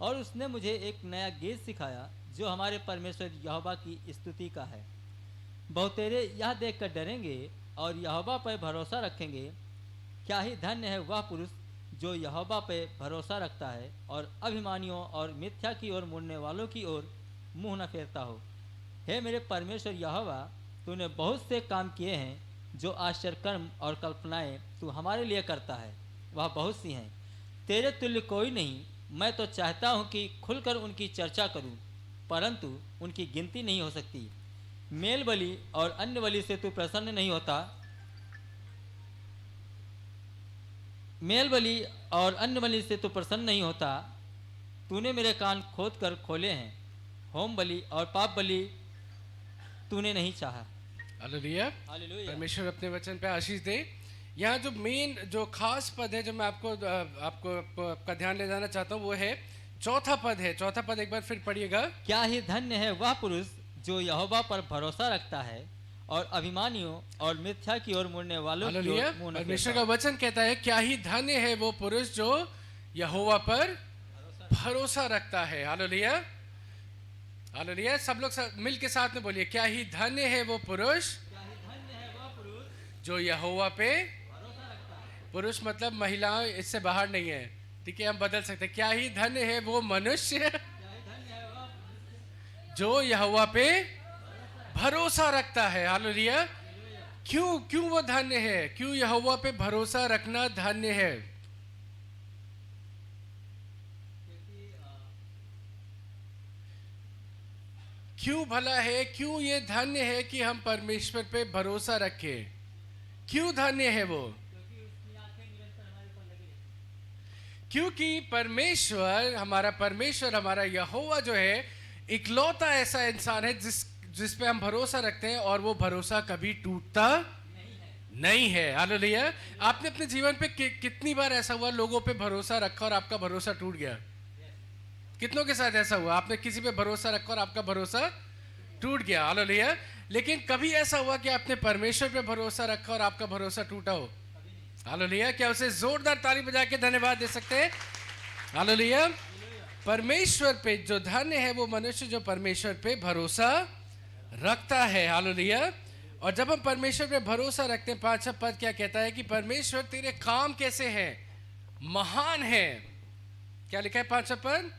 और उसने मुझे एक नया गीत सिखाया जो हमारे परमेश्वर यहोवा की स्तुति का है। बहुतेरे यह देखकर डरेंगे और यहोवा पर भरोसा रखेंगे। क्या ही धन्य है वह पुरुष जो यहोवा पे भरोसा रखता है और अभिमानियों और मिथ्या की ओर मुड़ने वालों की ओर मुंह न फेरता हो। हे मेरे परमेश्वर यहोवा, तूने बहुत से काम किए हैं, जो आश्चर्य कर्म और कल्पनाएं तू हमारे लिए करता है, वह बहुत सी हैं। तेरे तुल्य कोई नहीं। मैं तो चाहता हूँ कि खुलकर उनकी चर्चा करूँ, परंतु उनकी गिनती नहीं हो सकती। मेल बलि और अन्य बलि से तू प्रसन्न नहीं होता। मेल बलि और अन्य बलि से तू प्रसन्न नहीं होता। तूने मेरे कान खोद कर खोले हैं। होम बलि और पाप बलि तूने नहीं चाहा। हालेलुया। परमेश्वर अपने वचन पे आशीष दे। यहाँ जो खास पद है जो मैं आपका ध्यान ले जाना चाहता हूँ वो है चौथा पद है। चौथा पद एक बार फिर पढ़िएगा। क्या ही धन्य है वह पुरुष जो यहोवा पर भरोसा रखता है और अभिमानियों और मिथ्या की ओर मुड़ने वालों की ओर मुंह न परमेश्वर का वचन कहता है क्या ही धन्य है वो पुरुष जो यहोवा पर भरोसा रखता है। हालेलुया। हालेलुया। सब लोग मिल के साथ में बोलिए, क्या ही धन्य है वो पुरुष जो यहोवा पे पुरुष मतलब महिला इससे बाहर नहीं है, ठीक है, हम बदल सकते हैं। क्या ही धन्य है वो मनुष्य जो यहोवा पे भरोसा रखता है। हालेलुया। क्यों वो धन्य है? क्यों यहोवा पे भरोसा रखना धन्य है? क्यों भला है, क्यों ये धन्य है कि हम परमेश्वर पे भरोसा रखें? क्यों धन्य है वो? क्योंकि परमेश्वर हमारा यहोवा जो है इकलौता ऐसा इंसान है जिस पे हम भरोसा रखते हैं, और वो भरोसा कभी टूटता नहीं है। हालेलुया। आपने अपने जीवन पे कितनी बार ऐसा हुआ लोगों पे भरोसा रखा और आपका भरोसा टूट गया? कितनों के साथ ऐसा हुआ? आपने किसी पे भरोसा रखा और आपका भरोसा टूट गया। हालेलुया। लेकिन कभी ऐसा हुआ कि आपने परमेश्वर पे भरोसा रखा और आपका भरोसा टूटा हो? हालेलुया। क्या उसे जोरदार ताली बजा के धन्यवाद दे सकते हैं? हालेलुया। परमेश्वर पे जो धन्य है वो मनुष्य जो परमेश्वर पे भरोसा रखता है। हालेलुया। और जब हम परमेश्वर पे भरोसा रखते हैं, 5वां पद क्या कहता है कि परमेश्वर तेरे काम कैसे हैं? महान है। क्या लिखा है 5वां पद?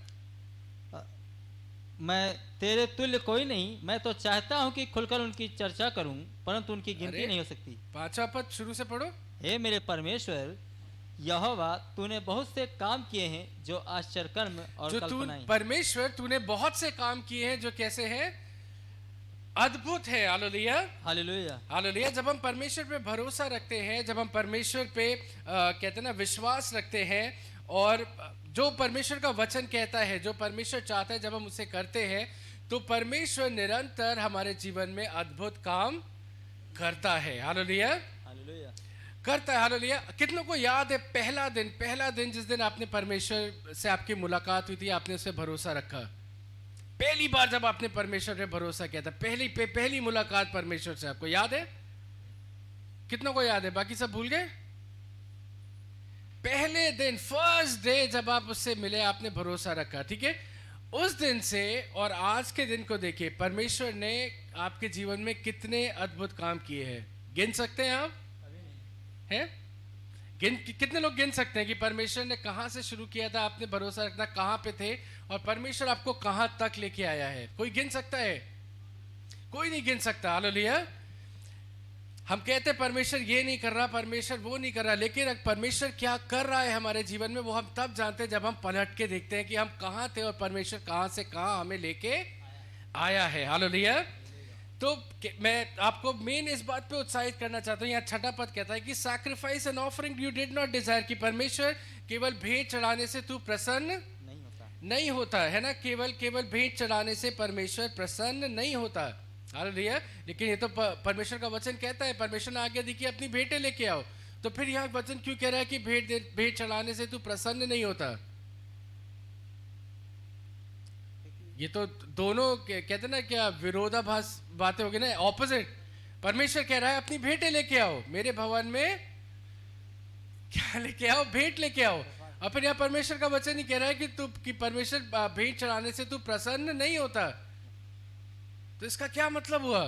मैं तेरे तुल्य कोई नहीं, मैं तो चाहता हूँ कि खुलकर उनकी चर्चा करूँ, परंतु उनकी गिनती नहीं हो सकती। 5वां पद शुरू से पढ़ो। हे मेरे परमेश्वर यहोवा, तूने बहुत से काम किए हैं जो आश्चर्य कर्म और जो कल्पनाएं। परमेश्वर तूने बहुत से काम किए हैं जो कैसे हैं? अद्भुत है। हालेलुया। हालेलुया। हालेलुया। जब हम परमेश्वर पे भरोसा रखते हैं, जब हम परमेश्वर पे कहते हैं ना विश्वास रखते हैं, और जो परमेश्वर का वचन कहता है, जो परमेश्वर चाहता है, जब हम उसे करते हैं तो परमेश्वर निरंतर हमारे जीवन में अद्भुत काम करता है। हालेलुया। हालेलुया। करता है। हालेलुया। कितनों को याद है पहला दिन जिस दिन आपने परमेश्वर से आपकी मुलाकात हुई थी, आपने उसे भरोसा रखा? पहली बार जब आपने परमेश्वर पे भरोसा किया था, पहली मुलाकात परमेश्वर से, आपको याद है? कितनों को याद है? बाकी सब भूल गए? पहले दिन, फर्स्ट डे जब आप उससे मिले, आपने भरोसा रखा। ठीक है। उस दिन से और आज के दिन को देखिए, परमेश्वर ने आपके जीवन में कितने अद्भुत काम किए हैं। गिन सकते हैं आप? है? कितने लोग गिन सकते हैं कि परमेश्वर ने कहां से शुरू किया था आपने भरोसा रखना, कहां पे थे, और परमेश्वर आपको कहां तक लेके आया है? कोई गिन सकता है? कोई नहीं गिन सकता। हालेलुया। हम कहते हैं परमेश्वर ये नहीं कर रहा, परमेश्वर वो नहीं कर रहा, लेकिन परमेश्वर क्या कर रहा है हमारे जीवन में वो हम तब जानते हैं जब हम पलट के देखते हैं कि हम कहां थे और परमेश्वर कहां से कहां हमें लेके आया है। हालेलुया। तो मैं आपको मेन इस बात पे उत्साहित करना चाहता हूँ। यहाँ 6वां पद कहता है कि sacrifice and offering you did not Dzire, कि परमेश्वर केवल भेंट चढ़ाने से तू प्रसन्न नहीं होता है ना। केवल भेंट चढ़ाने से परमेश्वर प्रसन्न नहीं होता। हालेलुया। लेकिन ये तो परमेश्वर का वचन कहता है, परमेश्वर ने आज्ञा दी कि अपनी भेंटें लेके आओ, तो फिर यहाँ वचन क्यों कह रहा है कि भेंट चढ़ाने से तू प्रसन्न नहीं होता? ये तो दोनों कहते ना क्या विरोधाभास बातें होगी ना, ऑपोजिट। परमेश्वर कह रहा है अपनी भेंटें लेके आओ, मेरे भवन में क्या लेके आओ? भेंट लेके आओ। और फिर यहाँ परमेश्वर का वचन ही कह रहा है कि परमेश्वर भेंट चढ़ाने से तू प्रसन्न नहीं होता। तो इसका क्या मतलब हुआ?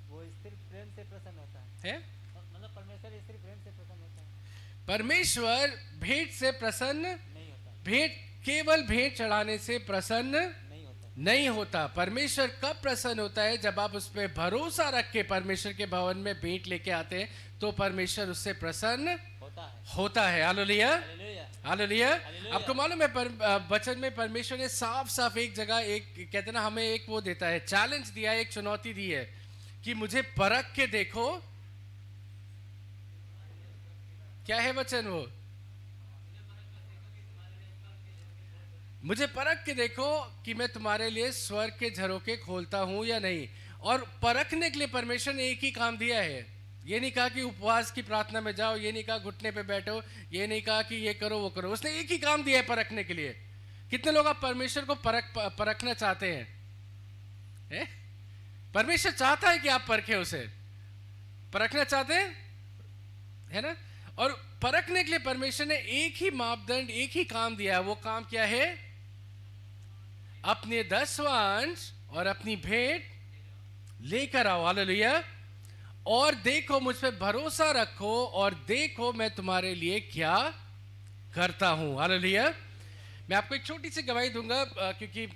वो स्त्री प्रेम से प्रसन्न होता है? मतलब परमेश्वर स्त्री प्रेम से प्रसन्न होता है। परमेश्वर भेंट से प्रसन्न नहीं होता। केवल भेंट चढ़ाने से प्रसन्न नहीं होता। परमेश्वर कब प्रसन्न होता है? जब आप उस पर भरोसा रख के परमेश्वर के भवन में भेंट लेके आते हैं, तो परमेश्वर उससे प्रसन्न होता है। हालेलुया। हालेलुया। आपको मालूम है वचन में परमेश्वर ने साफ एक जगह कहते ना हमें एक वो देता है, चैलेंज दिया है, एक चुनौती दी है कि मुझे परख के देखो। क्या है वचन वो? मुझे परख के देखो कि मैं तुम्हारे लिए स्वर्ग के झरोखे खोलता हूं या नहीं। और परखने के लिए परमेश्वर ने एक ही काम दिया है। ये नहीं कहा कि उपवास की प्रार्थना में जाओ, ये नहीं कहा घुटने पे बैठो, ये नहीं कहा कि ये करो वो करो। उसने एक ही काम दिया है परखने के लिए। कितने लोग आप परमेश्वर को परखना चाहते हैं? परमेश्वर चाहता है कि आप परखे उसे, परखना चाहते हैं, है ना? और परखने के लिए परमेश्वर ने एक ही मापदंड, एक ही काम दिया है। वो काम क्या है? अपने 10वां अंश और अपनी भेंट लेकर आओ। हालेलुया। और देखो, मुझ पे भरोसा रखो और देखो मैं तुम्हारे लिए क्या करता हूं। हालेलुया। मैं आपको एक छोटी सी गवाही दूंगा, क्योंकि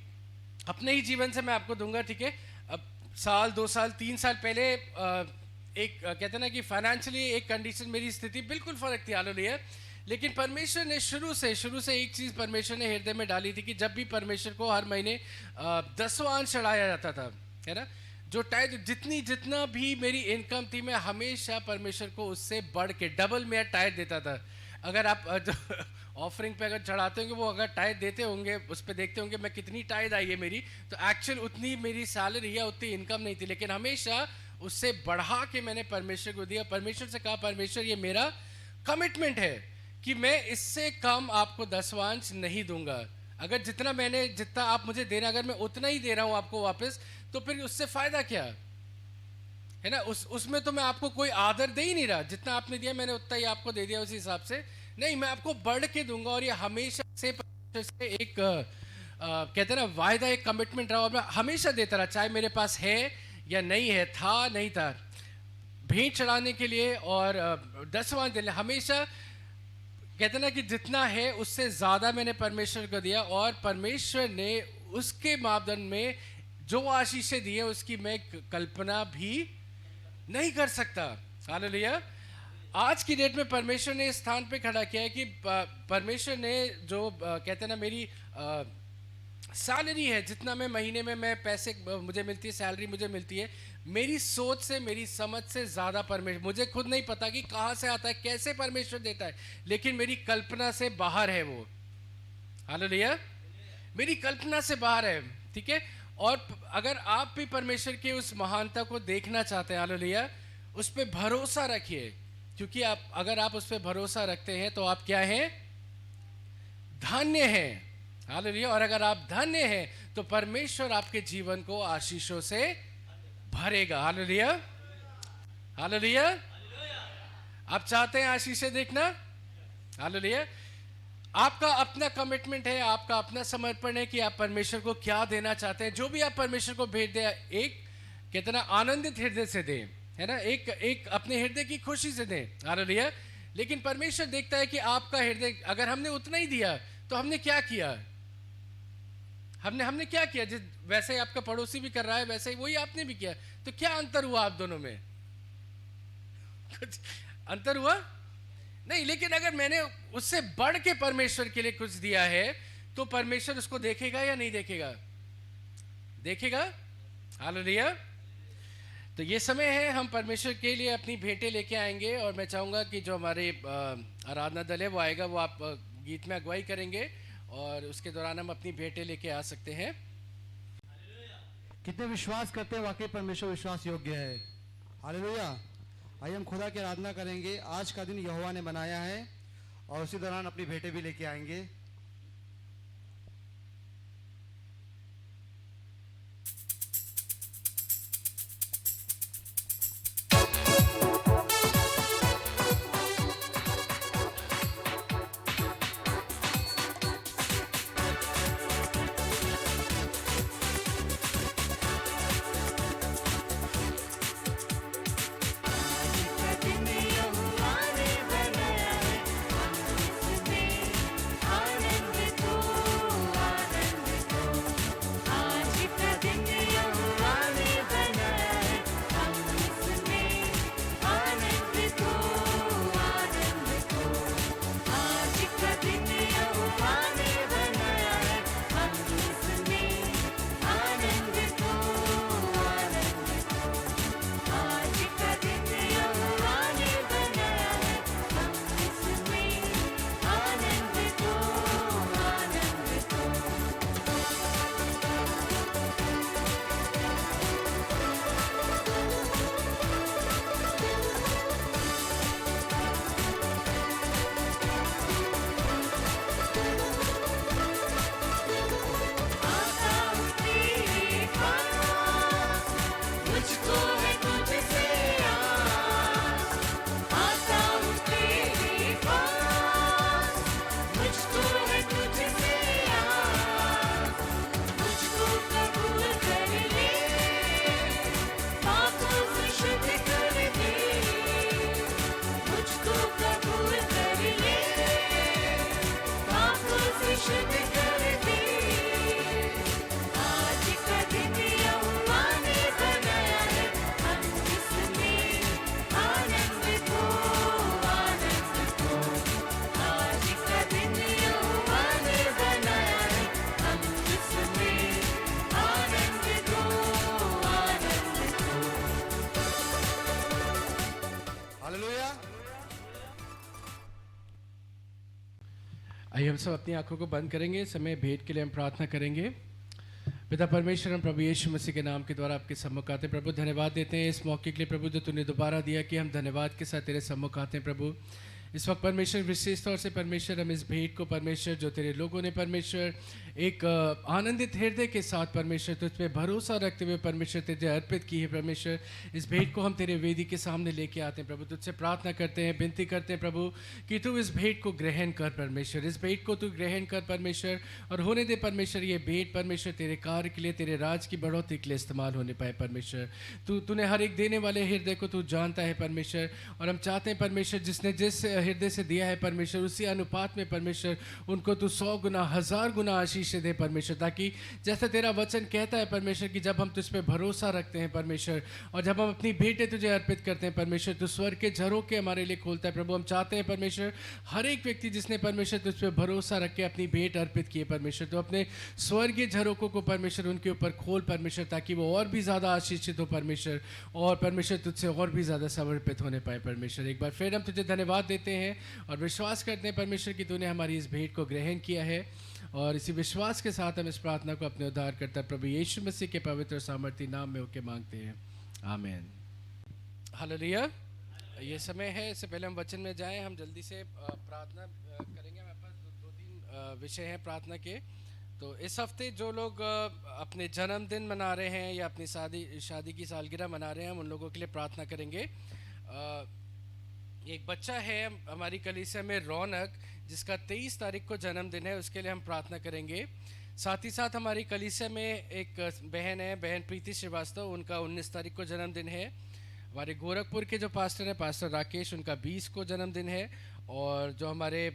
अपने ही जीवन से मैं आपको दूंगा। ठीक है। अब साल 2 साल 3 साल पहले एक कहते ना कि फाइनेंशियली एक कंडीशन, मेरी स्थिति बिल्कुल फर्क थी। हालेलुया। लेकिन परमेश्वर ने शुरू से एक चीज परमेश्वर ने हृदय में डाली थी कि जब भी परमेश्वर को हर महीने 10वां अंश चढ़ाया जाता था, है ना। जो टाइड जितना भी मेरी इनकम थी, मैं हमेशा परमेश्वर को उससे बढ़ के डबल में टाइड देता था। अगर आप ऑफरिंग पे अगर चढ़ाते होंगे, वो अगर टाइड देते होंगे, उस पर देखते होंगे मैं कितनी टाइड आई है मेरी, तो एक्चुअल उतनी मेरी सैलरी या उतनी इनकम नहीं थी, लेकिन हमेशा उससे बढ़ा के मैंने परमेश्वर को दिया। परमेश्वर से कहा, परमेश्वर ये मेरा कमिटमेंट है कि मैं इससे कम आपको दसवांश नहीं दूंगा। अगर जितना आप मुझे दे रहे हैं, अगर मैं उतना ही दे रहा हूँ आपको वापस, तो फिर उससे फायदा क्या है ना। उसमें तो मैं आपको कोई आदर दे ही नहीं रहा। जितना आपने दिया मैंने उतना ही आपको दे दिया, उसी हिसाब से नहीं, मैं आपको बढ़ के दूंगा। और ये हमेशा से एक कहते हैं ना वायदा, एक कमिटमेंट रहा, और मैं हमेशा देता रहा, चाहे मेरे पास है या नहीं है, था नहीं था, भेंट चढ़ाने के लिए और दसवां देने, हमेशा कहते ना कि जितना है उससे ज़्यादा मैंने परमेश्वर को दिया। और परमेश्वर ने उसके मापदंड में जो आशीषें दी है, उसकी मैं कल्पना भी नहीं कर सकता। हालेलुया। आज की डेट में परमेश्वर ने इस स्थान पे खड़ा किया है कि परमेश्वर ने जो कहते हैं ना मेरी सैलरी है, जितना मैं महीने में मैं पैसे मुझे मिलती है, सैलरी मुझे मिलती है, मेरी सोच से, मेरी समझ से ज़्यादा परमेश्वर, मुझे खुद नहीं पता कि कहाँ से आता है, कैसे परमेश्वर देता है, लेकिन मेरी कल्पना से बाहर है वो। हालेलुया। मेरी कल्पना से बाहर है, ठीक है। और अगर आप भी परमेश्वर के उस महानता को देखना चाहते हैं, हालेलुया, उस पर भरोसा रखिए, क्योंकि अगर आप उस पर भरोसा रखते हैं तो आप क्या हैं? धन्य हैं। हालेलुया। और अगर आप धन्य हैं तो परमेश्वर आपके जीवन को आशीषों से भरेगा। हालेलुया। हालेलुया। आप चाहते हैं आशीषें देखना? हालेलुया। आपका अपना कमिटमेंट है, आपका अपना समर्पण है कि आप परमेश्वर को क्या देना चाहते हैं। जो भी आप परमेश्वर को भेंट दें, एक कहते ना आनंदित हृदय से दें, है ना, एक अपने हृदय की खुशी से दें। हालेलुया। लेकिन परमेश्वर देखता है कि आपका हृदय, अगर हमने उतना ही दिया तो हमने क्या किया, हमने क्या किया। जिस वैसे ही आपका पड़ोसी भी कर रहा है, वैसे ही वही आपने भी किया, तो क्या अंतर हुआ आप दोनों में? कुछ अंतर हुआ नहीं। लेकिन अगर मैंने उससे बढ़ के परमेश्वर के लिए कुछ दिया है, तो परमेश्वर उसको देखेगा या नहीं देखेगा? देखेगा। हालेलुया। तो ये समय है, हम परमेश्वर के लिए अपनी भेंटें लेके आएंगे, और मैं चाहूँगा कि जो हमारे आराधना दल है वो आएगा, वो आप गीत में अगुवाई करेंगे, और उसके दौरान हम अपनी भेंटें लेके आ सकते हैं। कितने विश्वास करते हैं वाकई परमेश्वर विश्वास योग्य है? हालेलुया। आइए हम खुदा की आराधना करेंगे। आज का दिन यहोवा ने बनाया है, और उसी दौरान अपनी भेंटें भी लेके आएंगे। दिन यहोवा ने बनाया है, हम इसमें आइए हम सब अपनी आंखों को बंद करेंगे। समय भेंट के लिए हम प्रार्थना करेंगे। पिता परमेश्वर, हम प्रभु यीशु मसीह के नाम के द्वारा आपके सम्मुख आते हैं प्रभु। धन्यवाद देते हैं इस मौके के लिए प्रभु, जो तूने दोबारा दिया कि हम धन्यवाद के साथ तेरे सम्मुख आते हैं प्रभु। इस वक्त परमेश्वर, विशेष तौर से परमेश्वर, हम इस भेंट को परमेश्वर, जो तेरे लोगों ने परमेश्वर एक आनंदित हृदय के साथ परमेश्वर तुझ पे भरोसा रखते हुए परमेश्वर तुझे अर्पित की है परमेश्वर, इस भेंट को हम तेरे वेदी के सामने लेके आते हैं प्रभु। तुझसे प्रार्थना करते हैं, विनती करते हैं प्रभु कि तू इस भेंट को ग्रहण कर परमेश्वर, इस भेंट को तू ग्रहण कर परमेश्वर, और होने दे परमेश्वर ये भेंट परमेश्वर तेरे कार्य के लिए, तेरे राज की बढ़ोतरी के लिए इस्तेमाल होने पाए परमेश्वर। तूने हर एक देने वाले हृदय को तू जानता है परमेश्वर, और हम चाहते हैं परमेश्वर जिसने जिस हृदय से दिया है परमेश्वर, उसी अनुपात में परमेश्वर उनको तू 100 गुना 1000 गुना आशीष दे परमेश्वर, ताकि जैसा तेरा वचन कहता है परमेश्वर कि जब हम तुझ पे भरोसा रखते हैं परमेश्वर, और जब हम अपनी भेंटें तुझे अर्पित करते हैं परमेश्वर, तो स्वर्ग के झरोखे हमारे लिए खोलता है प्रभु। हम चाहते हैं परमेश्वर हर एक व्यक्ति जिसने परमेश्वर तुझ पे भरोसा रख के अपनी भेंट अर्पित की है परमेश्वर, तो अपने स्वर्गीय झरोखों को परमेश्वर उनके ऊपर खोल परमेश्वर, ताकि वो और भी ज़्यादा आशीषित हो परमेश्वर, और परमेश्वर तुझसे और भी ज़्यादा समर्पित होने पाए परमेश्वर। एक बार फिर हम तुझे धन्यवाद देते हैं और विश्वास करते हैं परमेश्वर कि तूने हमारी इस भेंट को ग्रहण किया है, और इसी विश्वास के साथ हम इस प्रार्थना को अपने उद्धारकर्ता प्रभु यीशु मसीह के पवित्र सामर्थी नाम में होके मांगते हैं, आमीन। हालेलुया। ये समय है, इससे पहले हम वचन में जाएं, हम जल्दी से प्रार्थना करेंगे। हमारे पास दो तीन विषय हैं प्रार्थना के। तो इस हफ्ते जो लोग अपने जन्मदिन मना रहे हैं या अपनी शादी की सालगिरह मना रहे हैं, हम उन लोगों के लिए प्रार्थना करेंगे। एक बच्चा है हमारी कलीसिया में, रौनक, जिसका 23 तारीख को जन्मदिन है, उसके लिए हम प्रार्थना करेंगे। साथ ही साथ हमारी कलीसिया में एक बहन है, बहन प्रीति श्रीवास्तव, उनका 19 तारीख को जन्मदिन है। हमारे गोरखपुर के जो पास्टर हैं, पास्टर राकेश, उनका 20 को जन्मदिन है। और जो हमारे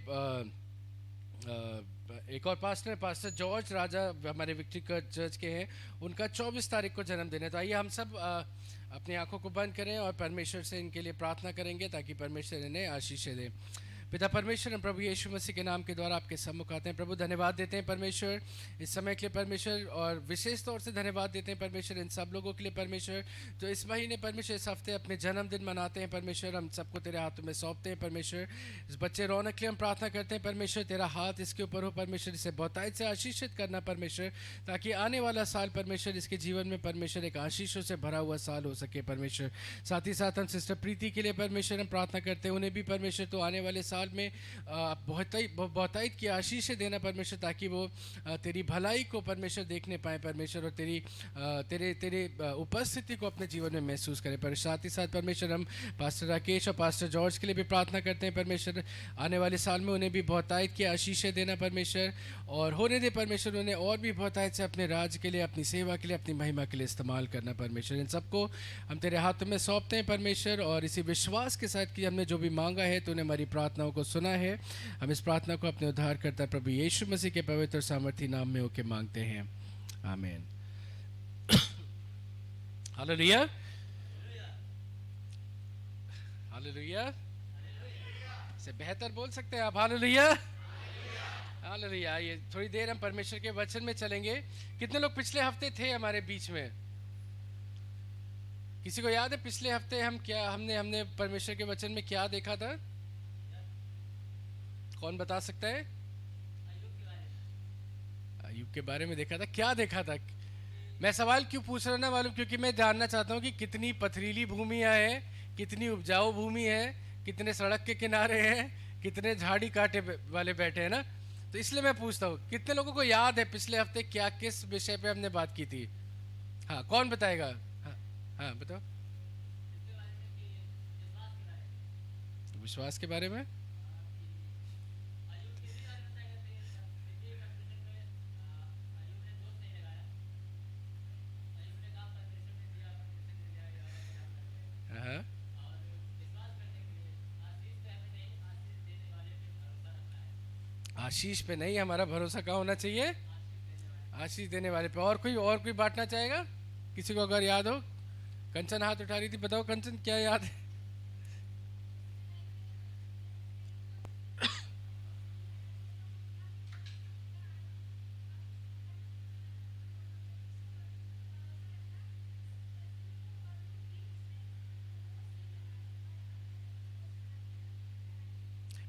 एक और पास्टर है, पास्टर जॉर्ज राजा, हमारे विक्ट्री चर्च के हैं, उनका 24 तारीख को जन्मदिन है। तो आइए हम सब अपनी आंखों को बंद करें और परमेश्वर से इनके लिए प्रार्थना करेंगे, ताकि परमेश्वर इन्हें आशीष दे। पिता परमेश्वर, हम प्रभु यीशु मसीह के नाम के द्वारा आपके सम्मुख आते हैं प्रभु। धन्यवाद देते हैं परमेश्वर इस समय के लिए परमेश्वर, और विशेष तौर से धन्यवाद देते हैं परमेश्वर इन सब लोगों के लिए परमेश्वर, जो इस महीने परमेश्वर इस हफ्ते अपने जन्मदिन मनाते हैं परमेश्वर। हम सबको तेरे हाथों में सौंपते हैं परमेश्वर। इस बच्चे रौनक के लिए हम प्रार्थना करते हैं परमेश्वर, तेरा हाथ इसके ऊपर हो परमेश्वर, इसे बहुतायत से आशीषित करना परमेश्वर, ताकि आने वाला साल परमेश्वर इसके जीवन में परमेश्वर एक आशीषों से भरा हुआ साल हो सके परमेश्वर। साथ ही साथ हम सिस्टर प्रीति के लिए परमेश्वर हम प्रार्थना करते हैं, उन्हें भी परमेश्वर तो आने वाले साल में बहुतायत की आशीष देना परमेश्वर, ताकि वो तेरी भलाई को परमेश्वर देखने पाए परमेश्वर, और तेरे उपस्थिति को अपने जीवन में महसूस करें पर। साथ ही साथ परमेश्वर हम पास्टर राकेश और पास्टर जॉर्ज के लिए भी प्रार्थना करते हैं परमेश्वर, आने वाले साल में उन्हें भी बहुतायत की आशीष देना परमेश्वर, और होने दे परमेश्वर उन्हें और भी बहुतायत से अपने राज के लिए, अपनी सेवा के लिए, अपनी महिमा के लिए इस्तेमाल करना परमेश्वर। इन सबको हम तेरे हाथों में सौंपते हैं परमेश्वर, और इसी विश्वास के साथ कि हमने जो भी मांगा है तूने हमारी प्रार्थनाओं को सुना है। हम इस प्रार्थना को अपने उद्धारकर्ता प्रभु यीशु मसीह के पवित्र सामर्थी नाम में होके मांगते हैं, आमीन। Hallelujah, hallelujah. से बेहतर बोल सकते हैं आप हालेलुया, हालेलुया। ये थोड़ी देर हम परमेश्वर के वचन में चलेंगे। कितने लोग पिछले हफ्ते थे हमारे बीच में? किसी को याद है पिछले हफ्ते हमने परमेश्वर के वचन में क्या देखा था? कौन बता सकता है? अय्यूब के बारे में देखा था। क्या देखा था? मैं सवाल क्यों पूछ रहा हूं ना मालूम, क्योंकि मैं जानना चाहता हूं कि कितनी पथरीली भूमियां हैं, कितनी उपजाऊ भूमि है, कितने सड़क के किनारे हैं, कितने झाड़ी काटे वाले बैठे हैं ना। तो इसलिए मैं पूछता हूँ, कितने लोगों को याद है पिछले हफ्ते क्या किस विषय पे हमने बात की थी? हाँ, कौन बताएगा? हाँ बताओ। विश्वास के बारे में। हाँ, आशीष पे नहीं, हमारा भरोसा कहाँ होना चाहिए? आशीष देने वाले पे। और कोई बांटना चाहेगा? किसी को अगर याद हो? कंचन हाथ उठा रही थी, बताओ कंचन क्या याद है?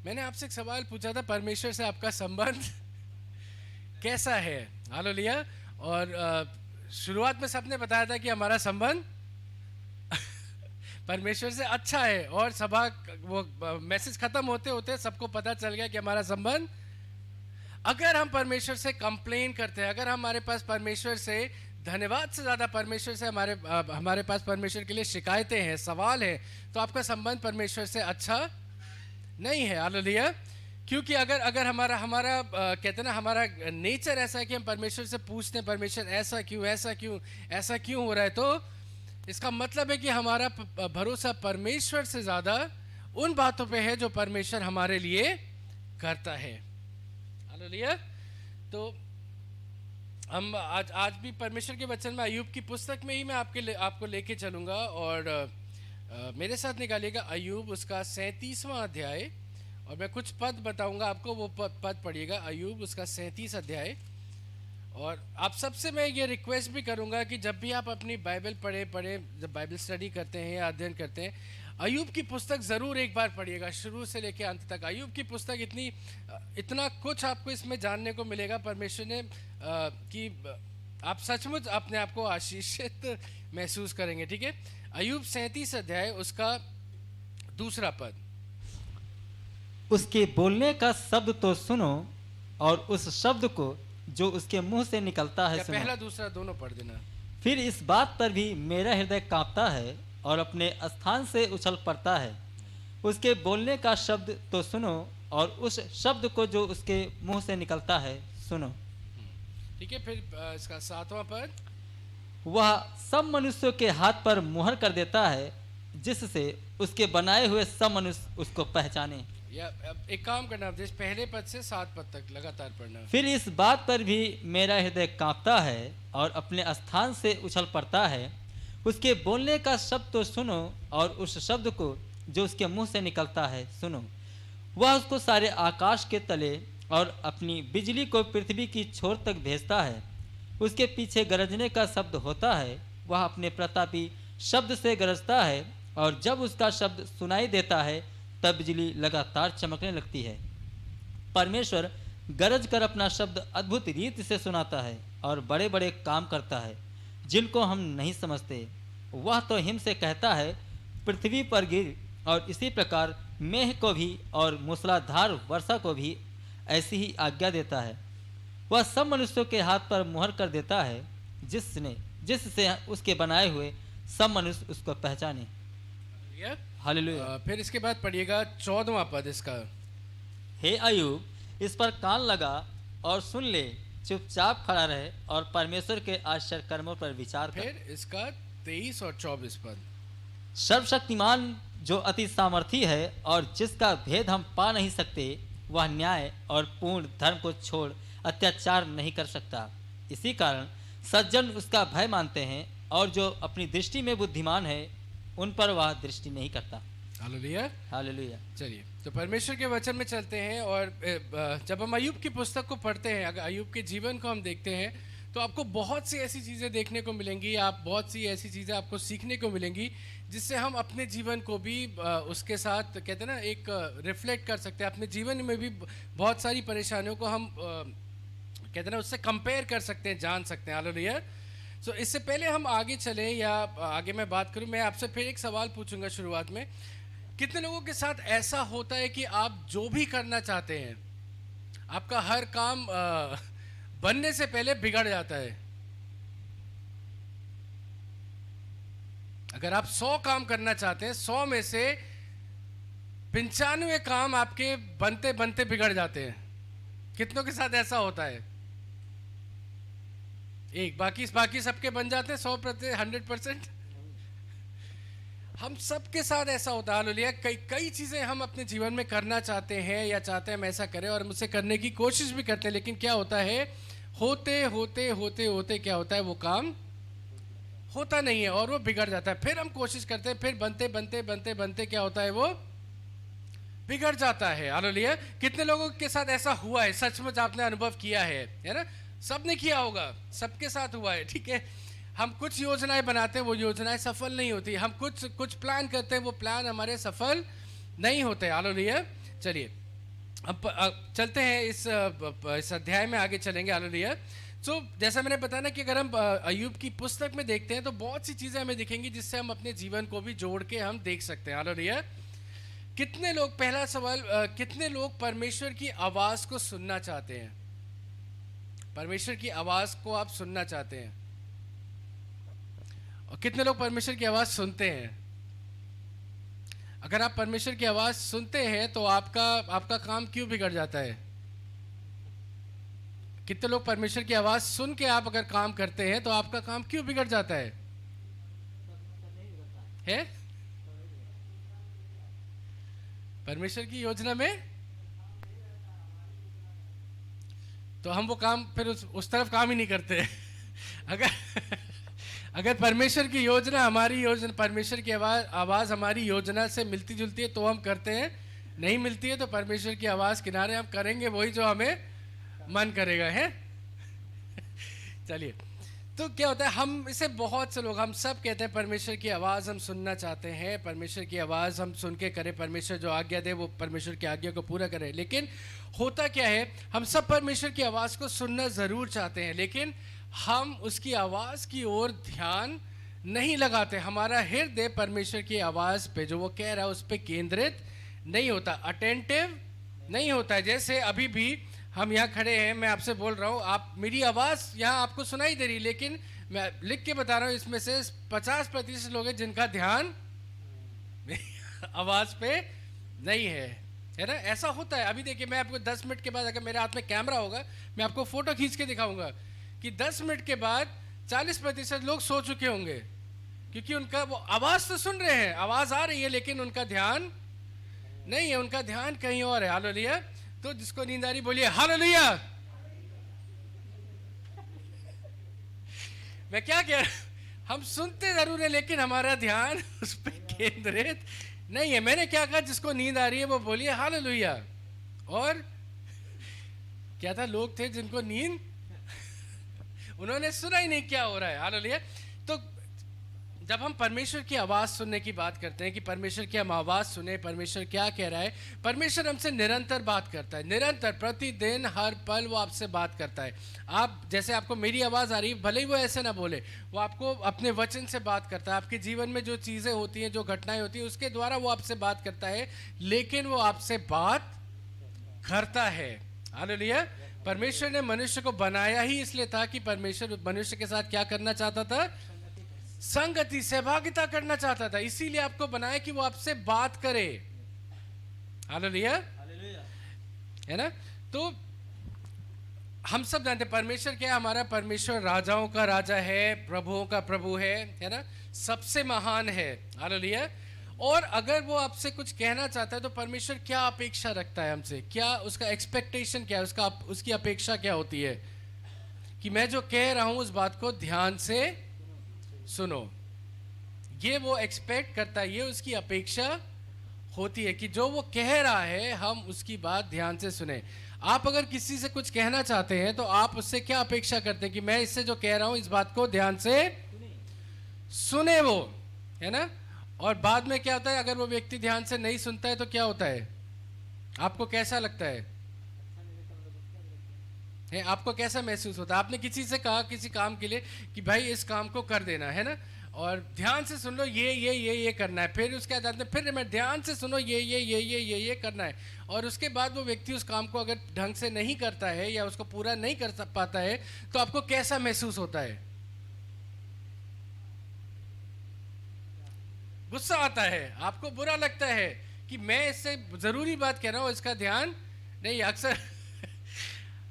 मैंने आपसे एक सवाल पूछा था, परमेश्वर से आपका संबंध कैसा है? हालेलुया। और शुरुआत में सबने बताया था कि हमारा संबंध परमेश्वर से अच्छा है, और सभा वो मैसेज खत्म होते होते सबको पता चल गया कि हमारा संबंध, अगर हम परमेश्वर से कंप्लेन करते हैं, अगर हमारे पास परमेश्वर से धन्यवाद से ज़्यादा परमेश्वर से हमारे पास परमेश्वर के लिए शिकायतें हैं, सवाल है, तो आपका संबंध परमेश्वर से अच्छा नहीं है। हालेलुया। क्योंकि अगर हमारा कहते हैं ना, हमारा नेचर ऐसा है कि हम परमेश्वर से पूछते हैं, परमेश्वर ऐसा क्यों हो रहा है, तो इसका मतलब है कि हमारा भरोसा परमेश्वर से ज़्यादा उन बातों पे है जो परमेश्वर हमारे लिए करता है। हालेलुया। तो हम आज भी परमेश्वर के वचन में अय्यूब की पुस्तक में ही मैं आपको लेके चलूँगा, और मेरे साथ निकालिएगा अय्यूब उसका 37वां अध्याय, और मैं कुछ पद बताऊंगा आपको, वो पद पढ़िएगा। अय्यूब उसका 37 अध्याय। और आप सबसे मैं ये रिक्वेस्ट भी करूंगा कि जब भी आप अपनी बाइबल पढ़े जब बाइबल स्टडी करते हैं या अध्ययन करते हैं, अय्यूब की पुस्तक ज़रूर एक बार पढ़िएगा, शुरू से लेकर अंत तक। अय्यूब की पुस्तक इतना कुछ आपको इसमें जानने को मिलेगा परमेश्वर ने, कि आप सचमुच अपने आप को आशीषित महसूस करेंगे। ठीक है। अय्यूब 37 अध्याय उसका 2 पद। उसके बोलने का शब्द तो सुनो, और उस शब्द को जो उसके मुंह से निकलता है सुनो। पहला दूसरा दोनों पढ़ देना। फिर इस बात पर भी मेरा हृदय कांपता है और अपने स्थान से उछल पड़ता है। उसके बोलने का शब्द तो सुनो, और उस शब्द को जो उसके मुंह से निकलता है सुनो। ठीक है। फिर इसका 7वां पद। वह सब मनुष्यों के हाथ पर मुहर कर देता है, जिससे उसके बनाए हुए सब मनुष्य उसको पहचाने। या एक काम करना, जिस पहले पद से 7 पद तक लगातार पढ़ना। फिर इस बात पर भी मेरा हृदय कांपता है और अपने स्थान से उछल पड़ता है। उसके बोलने का शब्द तो सुनो, और उस शब्द को जो उसके मुंह से निकलता है सुनो। वह उसको सारे आकाश के तले और अपनी बिजली को पृथ्वी की छोर तक भेजता है। उसके पीछे गरजने का शब्द होता है। वह अपने प्रतापी शब्द से गरजता है, और जब उसका शब्द सुनाई देता है तब बिजली लगातार चमकने लगती है। परमेश्वर गरज कर अपना शब्द अद्भुत रीति से सुनाता है और बड़े बड़े काम करता है जिनको हम नहीं समझते। वह तो हिम से कहता है, पृथ्वी पर गिर, और इसी प्रकार मेघ को भी और मूसलाधार वर्षा को भी ऐसी ही आज्ञा देता है। वह सब मनुष्यों के हाथ पर मुहर कर देता है, जिससे उसके बनाए हुए सब मनुष्य उसको पहचाने। हालेलुया। फिर इसके बाद पढ़िएगा 14वां पद इसका। हे अय्यूब, इस पर कान लगा और सुन ले, चुपचाप खड़ा रहे और परमेश्वर के आश्चर्य कर्मों पर विचार कर। फिर इसका 23 और 24 पद। सर्वशक्तिमान जो अति सामर्थी है और जिसका भेद हम पा नहीं सकते, वह न्याय और पूर्ण धर्म को छोड़ अत्याचार नहीं कर सकता। इसी कारण सज्जन उसका भय मानते हैं, और जो अपनी दृष्टि में बुद्धिमान है उन पर वह दृष्टि नहीं करता। हालेलुया। हालेलुया। चलिए, तो परमेश्वर के वचन में चलते हैं, और जब हम अय्यूब की पुस्तक को पढ़ते हैं, अगर अय्यूब के जीवन को हम देखते हैं, तो आपको बहुत सी ऐसी चीज़ें देखने को मिलेंगी, बहुत सी ऐसी चीज़ें आपको सीखने को मिलेंगी, जिससे हम अपने जीवन को भी उसके साथ कहते हैं ना, एक रिफ्लेक्ट कर सकते हैं। अपने जीवन में भी बहुत सारी परेशानियों को हम कहते हैं ना, उससे कंपेयर कर सकते हैं, जान सकते हैं। हालेलुया। सो इससे पहले हम आगे चलें या आगे मैं बात करूं, मैं आपसे फिर एक सवाल पूछूंगा शुरुआत में। कितने लोगों के साथ ऐसा होता है कि आप जो भी करना चाहते हैं, आपका हर काम बनने से पहले बिगड़ जाता है? अगर आप 100 काम करना चाहते हैं, 100 में से 95 काम आपके बनते बनते बिगड़ जाते हैं। कितनों के साथ ऐसा होता है? बाकी सबके बन जाते हैं 100%। हम सबके साथ ऐसा होता है। हालेलुया। कई चीज़ें हम अपने जीवन में करना चाहते हैं या चाहते हैं हम ऐसा करें, और हम उसे करने की कोशिश भी करते हैं, लेकिन क्या होता है, होते होते क्या होता है, वो काम होता नहीं है और वो बिगड़ जाता है। फिर हम कोशिश करते हैं, फिर बनते क्या होता है, वो बिगड़ जाता है। हालेलुया। कितने लोगों के साथ ऐसा हुआ है, सचमुच आपने अनुभव किया है ना? सबने किया होगा, सबके साथ हुआ है। ठीक है। हम कुछ योजनाएं बनाते हैं, वो योजनाएं सफल नहीं होती। हम कुछ प्लान करते हैं, वो प्लान हमारे सफल नहीं होते। हालेलुया। चलिए, चलते हैं इस अध्याय में आगे चलेंगे। हालेलुया। तो जैसा मैंने बताया ना कि अगर हम अय्यूब की पुस्तक में देखते हैं तो बहुत सी चीज़ें हमें दिखेंगी जिससे हम अपने जीवन को भी जोड़ के हम देख सकते हैं। हालेलुया। कितने लोग, पहला सवाल, कितने लोग परमेश्वर की आवाज़ को सुनना चाहते हैं? परमेश्वर की आवाज़ को आप सुनना चाहते हैं? और कितने लोग परमेश्वर की आवाज़ सुनते हैं? अगर आप परमेश्वर की आवाज़ सुनते हैं तो आपका काम क्यों बिगड़ जाता है? कितने लोग परमेश्वर की आवाज़ सुन के आप अगर काम करते हैं तो आपका काम क्यों बिगड़ जाता है? परमेश्वर की योजना में तो हम वो काम फिर उस तरफ काम ही नहीं करते। अगर परमेश्वर की योजना हमारी योजना, परमेश्वर की आवाज़ हमारी योजना से मिलती जुलती है तो हम करते हैं, नहीं मिलती है तो परमेश्वर की आवाज़ किनारे हम करेंगे वही जो हमें मन करेगा, है। चलिए, तो क्या होता है, हम इसे बहुत से लोग, हम सब कहते हैं परमेश्वर की आवाज़ हम सुनना चाहते हैं, परमेश्वर की आवाज़ हम सुन के करें, परमेश्वर जो आज्ञा दे वो परमेश्वर की आज्ञा को पूरा करें। लेकिन होता क्या है, हम सब परमेश्वर की आवाज़ को सुनना ज़रूर चाहते हैं लेकिन हम उसकी आवाज़ की ओर ध्यान नहीं लगाते। हमारा हृदय परमेश्वर की आवाज़ पे जो वो कह रहा है उस पर केंद्रित नहीं होता, अटेंटिव नहीं होता है। जैसे अभी भी हम यहाँ खड़े हैं, मैं आपसे बोल रहा हूँ, आप, मेरी आवाज़ यहाँ आपको सुनाई दे रही, लेकिन मैं लिख के बता रहा हूँ इसमें से 50% लोग हैं जिनका ध्यान आवाज़ पे नहीं है ना। ऐसा होता है। अभी देखिए, मैं आपको 10 मिनट के बाद अगर मेरे हाथ में कैमरा होगा मैं आपको फ़ोटो खींच के दिखाऊंगा कि 10 मिनट के बाद 40% लोग सो चुके होंगे, क्योंकि उनका वो आवाज़ तो सुन रहे हैं, आवाज़ आ रही है लेकिन उनका ध्यान नहीं है, उनका ध्यान कहीं और है। हालेलुया। तो जिसको नींद आ रही बोलिए हालेलुया। मैं क्या कह रहा हूं, हम सुनते जरूर है लेकिन हमारा ध्यान उस पर केंद्रित नहीं है। मैंने क्या कहा, जिसको नींद आ रही है वो बोलिए हालेलुया। और क्या था, लोग थे जिनको नींद उन्होंने सुना ही नहीं क्या हो रहा है। हालेलुया। तो जब हम परमेश्वर की आवाज़ सुनने की बात करते हैं कि परमेश्वर की हम आवाज़ सुने, परमेश्वर क्या कह रहा है, परमेश्वर हमसे निरंतर बात करता है, निरंतर, प्रतिदिन, हर पल वो आपसे बात करता है। आप जैसे आपको मेरी आवाज़ आ रही है, भले ही वो ऐसे ना बोले, वो आपको अपने वचन से बात करता है। आपके जीवन में जो चीज़ें होती हैं, जो घटनाएं होती हैं, उसके द्वारा वो आपसे बात करता है, लेकिन वो आपसे बात करता है। हालेलुया। परमेश्वर ने मनुष्य को बनाया ही इसलिए था कि परमेश्वर मनुष्य के साथ क्या करना चाहता था, संगति, सहभागिता करना चाहता था। इसीलिए आपको बनाया कि वो आपसे बात करे। हालेलुया, है ना। तो हम सब जानते हैं परमेश्वर क्या है, हमारा परमेश्वर राजाओं का राजा है, प्रभुओं का प्रभु है ना, सबसे महान है। हालेलुया। और अगर वो आपसे कुछ कहना चाहता है तो परमेश्वर क्या अपेक्षा रखता है हमसे, क्या उसका एक्सपेक्टेशन क्या है, उसकी अपेक्षा क्या होती है कि मैं जो कह रहा हूं उस बात को ध्यान से सुनो। ये वो एक्सपेक्ट करता है, ये उसकी अपेक्षा होती है कि जो वो कह रहा है हम उसकी बात ध्यान से सुने। आप अगर किसी से कुछ कहना चाहते हैं तो आप उससे क्या अपेक्षा करते हैं कि मैं इससे जो कह रहा हूं इस बात को ध्यान से सुने वो, है ना। और बाद में क्या होता है, अगर वो व्यक्ति ध्यान से नहीं सुनता है तो क्या होता है, आपको कैसा लगता है, आपको कैसा महसूस होता है। आपने किसी से कहा किसी काम के लिए कि भाई इस काम को कर देना है ना, और ध्यान से सुन लो, ये करना है, फिर उसके बाद फिर मैं ध्यान से सुनो, ये करना है, और उसके बाद वो व्यक्ति उस काम को अगर ढंग से नहीं करता है या उसको पूरा नहीं कर पाता है तो आपको कैसा महसूस होता है, गुस्सा आता है, आपको बुरा लगता है कि मैं इससे जरूरी बात कह रहा हूँ, इसका ध्यान नहीं। अक्सर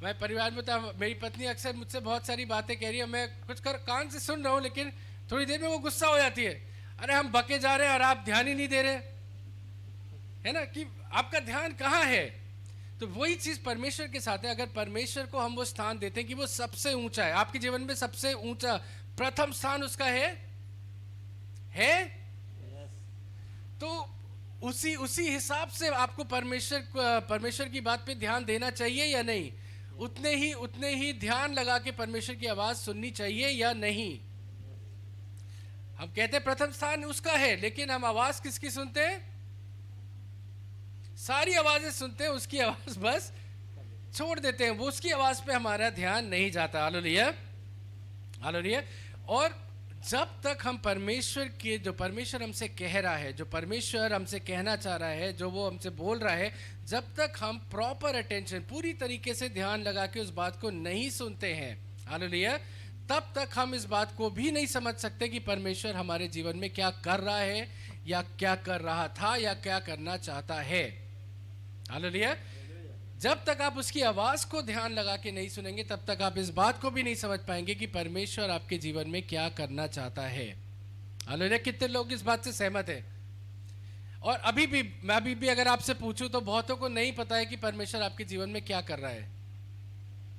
मैं परिवार में था, मेरी पत्नी अक्सर मुझसे बहुत सारी बातें कह रही है, मैं कुछ कान से सुन रहा हूँ लेकिन थोड़ी देर में वो गुस्सा हो जाती है, अरे हम बके जा रहे हैं और आप ध्यान ही नहीं दे रहे, है ना, कि आपका ध्यान कहाँ है। तो वही चीज परमेश्वर के साथ है। अगर परमेश्वर को हम वो स्थान देते हैं कि वो सबसे ऊंचा है, आपके जीवन में सबसे ऊंचा प्रथम स्थान उसका है तो उसी हिसाब से आपको परमेश्वर की बात पे ध्यान देना चाहिए या नहीं, उतने ही ध्यान लगा के परमेश्वर की आवाज सुननी चाहिए या नहीं। हम कहते हैं प्रथम स्थान उसका है, लेकिन हम आवाज किसकी सुनते हैं, सारी आवाजें सुनते हैं, उसकी आवाज बस छोड़ देते हैं, वो उसकी आवाज पे हमारा ध्यान नहीं जाता। Hallelujah, hallelujah. और जब तक हम परमेश्वर के, जो परमेश्वर हमसे कह रहा है, जो परमेश्वर हमसे कहना चाह रहा है, जो वो हमसे बोल रहा है, जब तक हम प्रॉपर अटेंशन, पूरी तरीके से ध्यान लगा के उस बात को नहीं सुनते हैं, हालेलुया, तब तक हम इस बात को भी नहीं समझ सकते कि परमेश्वर हमारे जीवन में क्या कर रहा है, या क्या कर रहा था, या क्या करना चाहता है। हालेलुया। जब तक आप उसकी आवाज को ध्यान लगा के नहीं सुनेंगे, तब तक आप इस बात को भी नहीं समझ पाएंगे कि परमेश्वर आपके जीवन में क्या करना चाहता है। हालेलुया। कितने लोग इस बात से सहमत हैं? और अभी भी अगर आपसे पूछूं तो बहुतों को नहीं पता है कि परमेश्वर आपके जीवन में क्या कर रहा है।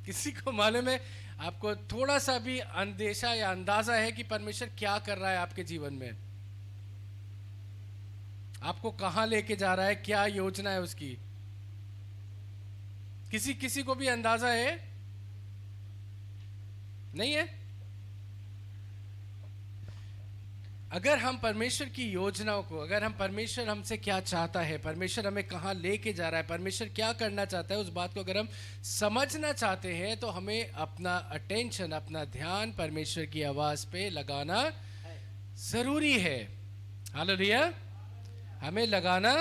किसी को मालूम है? आपको थोड़ा सा भी अंदेशा या अंदाजा है कि परमेश्वर क्या कर रहा है आपके जीवन में? आपको कहां लेके जा रहा है, क्या योजना है उसकी? किसी को भी अंदाजा है? नहीं है? अगर हम परमेश्वर की योजनाओं को, अगर हम परमेश्वर हमसे क्या चाहता है, परमेश्वर हमें कहां लेके जा रहा है, परमेश्वर क्या करना चाहता है, उस बात को अगर हम समझना चाहते हैं तो हमें अपना अटेंशन, अपना ध्यान परमेश्वर की आवाज पे लगाना जरूरी है। हालेलुया। हमें लगाना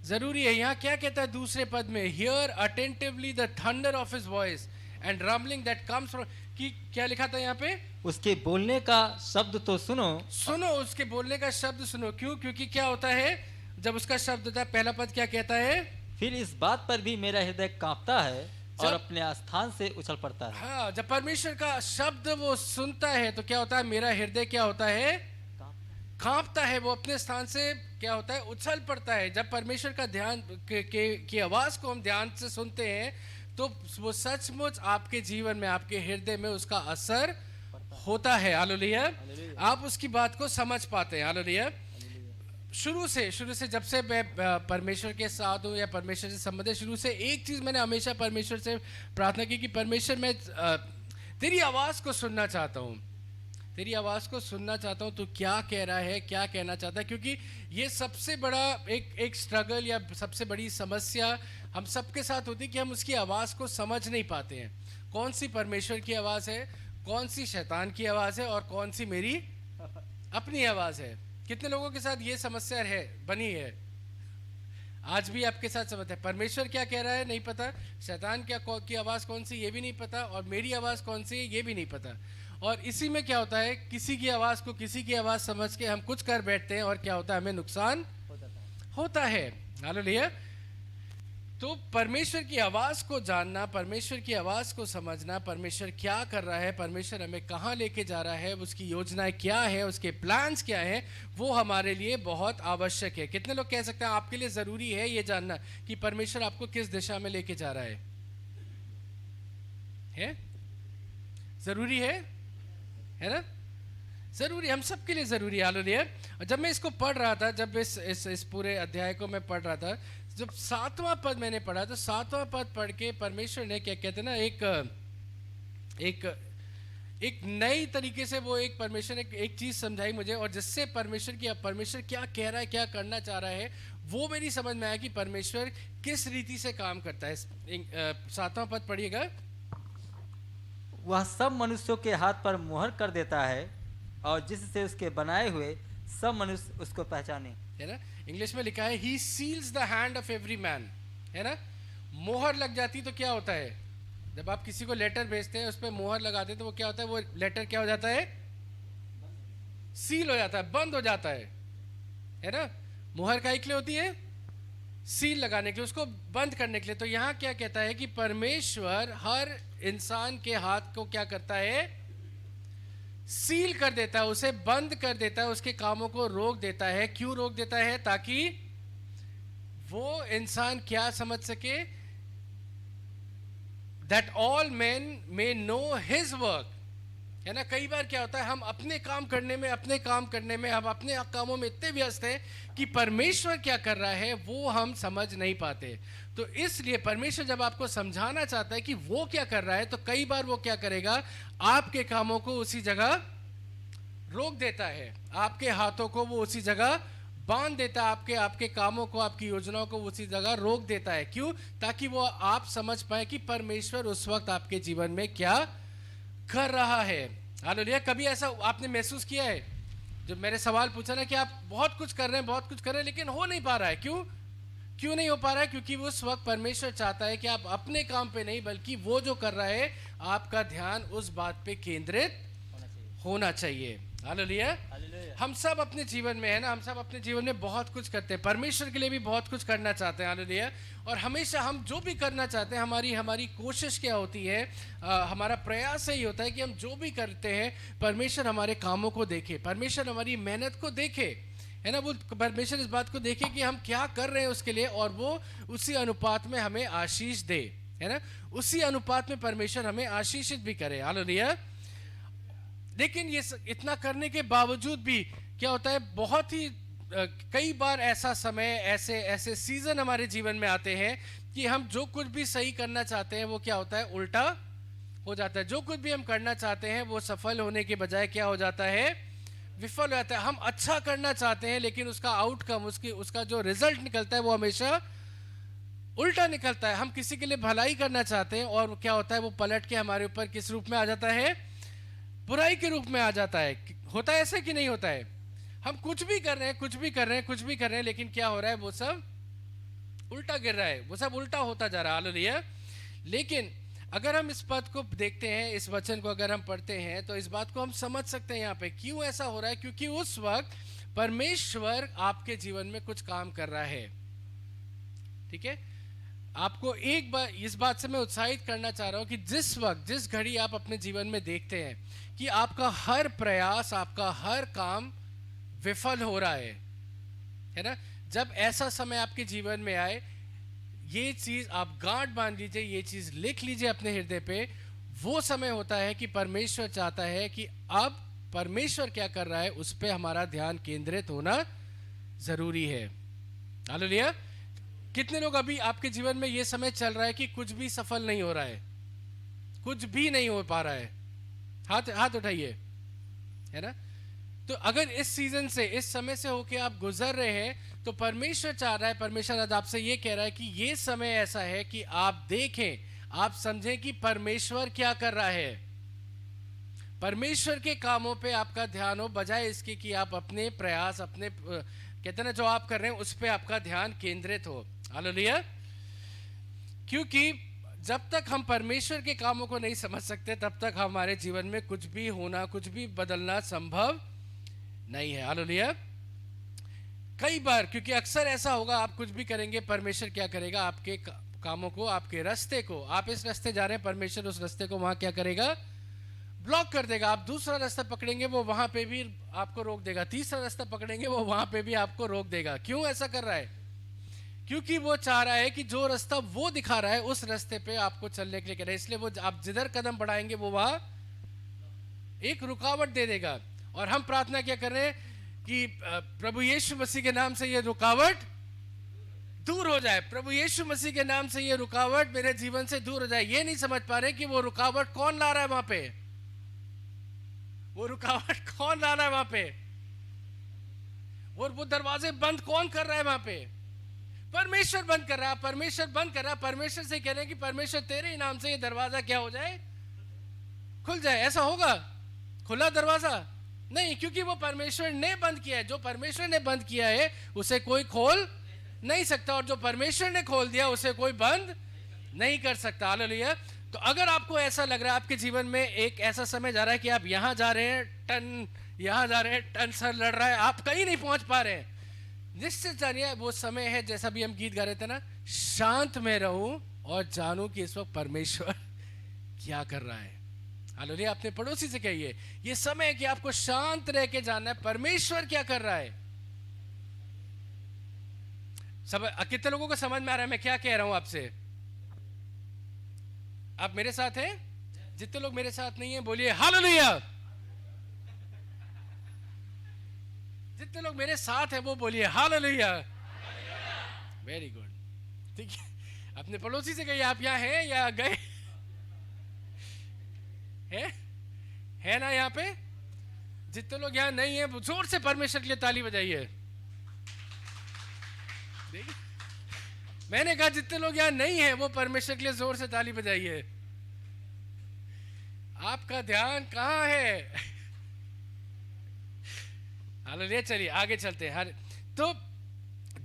जरूरी है। यहाँ क्या कहता है दूसरे पद में? Here attentively the thunder of his voice and rumbling that comes from, कि क्या लिखा था यहाँ पे? उसके बोलने का शब्द तो सुनो। सुनो, उसके बोलने का शब्द सुनो। क्यों? क्योंकि क्या होता है जब उसका शब्द होता है, पहला पद क्या कहता है? फिर इस बात पर भी मेरा हृदय कांपता है और अपने स्थान से उछल पड़ता है। हाँ, जब परमेश्वर का शब्द वो सुनता है तो क्या होता है? मेरा हृदय क्या होता है? कांपता है। वो अपने स्थान से क्या होता है? उछल पड़ता है। जब परमेश्वर का ध्यान की आवाज को हम ध्यान से सुनते हैं तो वो सचमुच आपके जीवन में, आपके हृदय में उसका असर होता है। हालेलुया। आप उसकी बात को समझ पाते हैं। हालेलुया। शुरू से जब से मैं परमेश्वर के साथ हूँ या परमेश्वर से संबंधित, शुरू से एक चीज मैंने हमेशा परमेश्वर से प्रार्थना की कि परमेश्वर, मैं तेरी आवाज को सुनना चाहता हूँ, तेरी आवाज को सुनना चाहता हूँ। तू क्या कह रहा है, क्या कहना चाहता है? क्योंकि ये सबसे बड़ा एक स्ट्रगल या सबसे बड़ी समस्या हम सबके साथ होती है कि हम उसकी आवाज को समझ नहीं पाते हैं। कौन सी परमेश्वर की आवाज है, कौन सी शैतान की आवाज है, और कौन सी मेरी अपनी आवाज है? कितने लोगों के साथ ये समस्या है, बनी है? आज भी आपके साथ समझ है। परमेश्वर क्या कह रहा है नहीं पता, शैतान की आवाज कौन सी ये भी नहीं पता, और मेरी आवाज कौन सी है ये भी नहीं पता। और इसी में क्या होता है, किसी की आवाज को किसी की आवाज समझ के हम कुछ कर बैठते हैं और क्या होता है? हमें नुकसान होता है। हालेलुया। तो परमेश्वर की आवाज को जानना, परमेश्वर की आवाज को समझना, परमेश्वर क्या कर रहा है, परमेश्वर हमें कहाँ लेके जा रहा है, उसकी योजनाएं क्या है, उसके प्लान्स क्या है, वो हमारे लिए बहुत आवश्यक है। कितने लोग कह सकते हैं आपके लिए जरूरी है ये जानना कि परमेश्वर आपको किस दिशा में लेके जा रहा है? जरूरी है ना? जरूरी, हम सबके लिए जरूरी है। हालेलुया। और जब मैं इसको पढ़ रहा था, जब इस पूरे अध्याय को मैं पढ़ रहा था, जब 7वां पद मैंने पढ़ा तो 7वां पद पढ़ के परमेश्वर ने क्या कहते हैं ना, एक नई तरीके से वो एक परमेश्वर ने एक चीज समझाई मुझे, और जिससे परमेश्वर क्या कह रहा है, क्या करना चाह रहा है, वो मेरी समझ में आया कि परमेश्वर किस रीति से काम करता है। 7वां पद पढ़िएगा। वह सब मनुष्यों के हाथ पर मुहर कर देता है और जिससे उसके बनाए हुए सब मनुष्य उसको पहचाने। है ना? इंग्लिश में लिखा है he seals the hand of every man. है ना? मोहर लग जाती तो क्या होता है? जब आप किसी को लेटर भेजते हैं, उस पर मोहर लगाते हैं तो वो क्या होता है? वो लेटर क्या हो जाता है? सील हो जाता है, बंद हो जाता है ना? मोहर काहे के लिए होती है? सील लगाने के लिए, उसको बंद करने के लिए। तो यहाँ क्या कहता है कि परमेश्वर हर इंसान के हाथ को क्या करता है? सील कर देता है, उसे बंद कर देता है, उसके कामों को रोक देता है। क्यों रोक देता है? ताकि वो इंसान क्या समझ सके? That all main may know his work. है ना? कई बार क्या होता है, हम अपने काम करने में हम अपने कामों में इतने व्यस्त हैं कि परमेश्वर क्या कर रहा है वो हम समझ नहीं पाते। तो इसलिए परमेश्वर जब आपको समझाना चाहता है कि वो क्या कर रहा है, तो कई बार वो क्या करेगा? आपके कामों को उसी जगह रोक देता है, आपके हाथों को वो उसी जगह बांध देता है, आपके आपके कामों को, आपकी योजनाओं को उसी जगह रोक देता है। क्यों? ताकि वो आप समझ पाए कि परमेश्वर उस वक्त आपके जीवन में क्या कर रहा है। हालेलुया। कभी ऐसा आपने महसूस किया है, जो मेरे सवाल पूछा ना, कि आप बहुत कुछ कर रहे हैं, बहुत कुछ कर रहे हैं, लेकिन हो नहीं पा रहा है? क्यों नहीं हो पा रहा है? क्योंकि उस वक्त परमेश्वर चाहता है कि आप अपने काम पे नहीं, बल्कि वो जो कर रहा है आपका ध्यान उस बात पे केंद्रित होना चाहिए। हालेलुया। हम सब अपने जीवन में है ना, हम सब अपने जीवन में बहुत कुछ करते हैं, परमेश्वर के लिए भी बहुत कुछ करना चाहते हैं। हालेलुया। और हमेशा हम जो भी करना चाहते हैं, हमारी कोशिश क्या होती है, हमारा प्रयास यही होता है कि हम जो भी करते हैं परमेश्वर हमारे कामों को देखे, परमेश्वर हमारी मेहनत को देखे, है ना। वो परमेश्वर इस बात को देखे कि हम क्या कर रहे हैं उसके लिए, और वो उसी अनुपात में हमें आशीष दे, है ना। उसी अनुपात में परमेश्वर हमें आशीषित भी करे। हालेलुया। लेकिन ये इतना करने के बावजूद भी क्या होता है, बहुत ही कई बार ऐसा समय, ऐसे सीजन हमारे जीवन में आते हैं कि हम जो कुछ भी सही करना चाहते हैं वो क्या होता है, उल्टा हो जाता है। जो कुछ भी हम करना चाहते हैं वो सफल होने के बजाय क्या हो जाता है, विफल हो जाता है। हम अच्छा करना चाहते हैं लेकिन उसका आउटकम, उसका जो रिजल्ट निकलता है वो हमेशा उल्टा निकलता है। हम किसी के लिए भलाई करना चाहते हैं और क्या होता है, वो पलट के हमारे ऊपर किस रूप में आ जाता है, बुराई के रूप में आ जाता है। होता है ऐसा कि नहीं होता है? हम कुछ भी कर रहे हैं, लेकिन क्या हो रहा है, वो सब उल्टा गिर रहा है, वो सब उल्टा होता जा रहा है। हालेलुया। लेकिन अगर हम इस पद को देखते हैं, इस वचन को अगर हम पढ़ते हैं, तो इस बात को हम समझ सकते हैं यहाँ पे क्यों ऐसा हो रहा है। क्योंकि उस वक्त परमेश्वर आपके जीवन में कुछ काम कर रहा है। ठीक है, आपको एक बार इस बात से मैं उत्साहित करना चाह रहा हूं कि जिस वक्त, जिस घड़ी आप अपने जीवन में देखते हैं कि आपका हर प्रयास, आपका हर काम विफल हो रहा है ना, जब ऐसा समय आपके जीवन में आए, ये चीज आप गांठ बांध लीजिए, ये चीज लिख लीजिए अपने हृदय पे। वो समय होता है कि परमेश्वर चाहता है कि अब परमेश्वर क्या कर रहा है उस पे हमारा ध्यान केंद्रित होना जरूरी है। हालेलुया। कितने लोग अभी आपके जीवन में ये समय चल रहा है कि कुछ भी सफल नहीं हो रहा है, कुछ भी नहीं हो पा रहा है? हाथ उठाइए, है ना। तो अगर इस सीजन से, इस समय से होके आप गुजर रहे हैं, तो परमेश्वर चाह रहा है, परमेश्वर आज आपसे ये कह रहा है कि ये समय ऐसा है कि आप देखें, आप समझें कि परमेश्वर क्या कर रहा है। परमेश्वर के कामों पे आपका ध्यान हो, बजाय इसके कि आप अपने प्रयास, अपने कहते ना जो आप कर रहे हैं उस पे आपका ध्यान केंद्रित हो। हालेलुया। क्योंकि जब तक हम परमेश्वर के कामों को नहीं समझ सकते, तब तक हमारे जीवन में कुछ भी होना, कुछ भी बदलना संभव नहीं है। हालेलुया। कई बार, क्योंकि अक्सर ऐसा होगा, आप कुछ भी करेंगे, परमेश्वर क्या करेगा, आपके कामों को, आपके रास्ते को, आप इस रास्ते जा रहे हैं, परमेश्वर उस रास्ते को वहां क्या करेगा, ब्लॉक कर देगा। आप दूसरा रास्ता पकड़ेंगे, वो वहां पे भी आपको रोक देगा। तीसरा रास्ता पकड़ेंगे, वो वहां पे भी आपको रोक देगा। क्यों ऐसा कर रहा है? क्योंकि वो चाह रहा है कि जो रास्ता वो दिखा रहा है उस रास्ते पे आपको चलने के लिए कह रहा है। इसलिए वो आप जिधर कदम बढ़ाएंगे वो वहां एक रुकावट दे देगा। और हम प्रार्थना क्या कर रहे हैं कि प्रभु यीशु मसीह के नाम से ये रुकावट दूर हो जाए। प्रभु यीशु मसीह के नाम से ये रुकावट मेरे जीवन से दूर हो जाए। ये नहीं समझ पा रहे कि वो रुकावट कौन ला रहा है वहां पे, वो रुकावट कौन ला रहा है वहां पे, और वो दरवाजे बंद कौन कर रहा है वहां पे? परमेश्वर बंद कर रहा है। परमेश्वर बंद कर रहा है। परमेश्वर से कह रहे हैं कि परमेश्वर तेरे ही नाम से ये दरवाजा क्या हो जाए, खुल जाए। ऐसा होगा खुला दरवाजा? नहीं, क्योंकि वो परमेश्वर ने बंद किया है। जो परमेश्वर ने बंद किया है उसे कोई खोल नहीं सकता, और जो परमेश्वर ने खोल दिया उसे कोई बंद नहीं कर सकता। हालेलुया। तो अगर आपको ऐसा लग रहा है आपके जीवन में एक ऐसा समय जा रहा है कि आप यहां जा रहे हैं, टन यहां जा रहे हैं, टन सर लड़ रहा है, आप कहीं नहीं पहुंच पा रहे हैं, निश्चित जानिए वो समय है, जैसा भी हम गीत गा रहे थे ना, शांत में रहूं और जानूं कि इस वक्त परमेश्वर क्या कर रहा है। हालेलुया। अपने पड़ोसी से कहिए, ये समय है कि आपको शांत रह के जानना है परमेश्वर क्या कर रहा है। सब कितने लोगों को समझ में आ रहा है मैं क्या कह रहा हूं आपसे? आप मेरे साथ हैं? जितने लोग मेरे साथ नहीं हैं बोलिए हालेलुया। जितने लोग मेरे साथ हैं वो बोलिए हालेलुया। Very good. ठीक है, अपने पड़ोसी से कहिए आप यहाँ हैं या गए है ना यहाँ पे? जितने लोग यहाँ नहीं है जोर से परमेश्वर के लिए ताली बजाइए। देखिए, मैंने कहा जितने लोग यहाँ नहीं है वो परमेश्वर के लिए जोर से ताली बजाइए। आपका ध्यान कहाँ है? हालेलुया। चलिए आगे चलते हैं। तो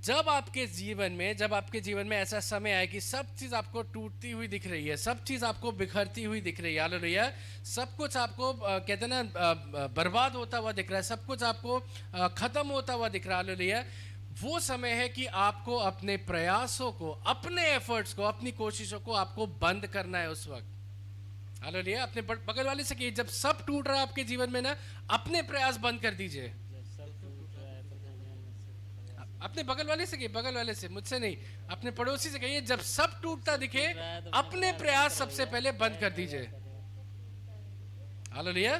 जब आपके जीवन में ऐसा समय आए कि सब चीज आपको टूटती हुई दिख रही है, सब चीज आपको बिखरती हुई दिख रही है, हालेलुया, सब कुछ आपको कहते हैं ना बर्बाद होता हुआ दिख रहा है, सब कुछ आपको खत्म होता हुआ दिख रहा है, हालेलुया, वो समय है कि आपको अपने प्रयासों को, अपने एफर्ट्स को, अपनी कोशिशों को आपको बंद करना है उस वक्त। हालेलुया। अपने बगल वाले से कहिए, जब सब टूट रहा है आपके जीवन में ना, अपने प्रयास बंद कर दीजिए। अपने बगल वाले से कहिए, बगल वाले से, मुझसे नहीं, अपने पड़ोसी से कहिए, जब सब टूटता दिखे अपने प्रयास सबसे पहले बंद कर दीजिए। हालेलुया।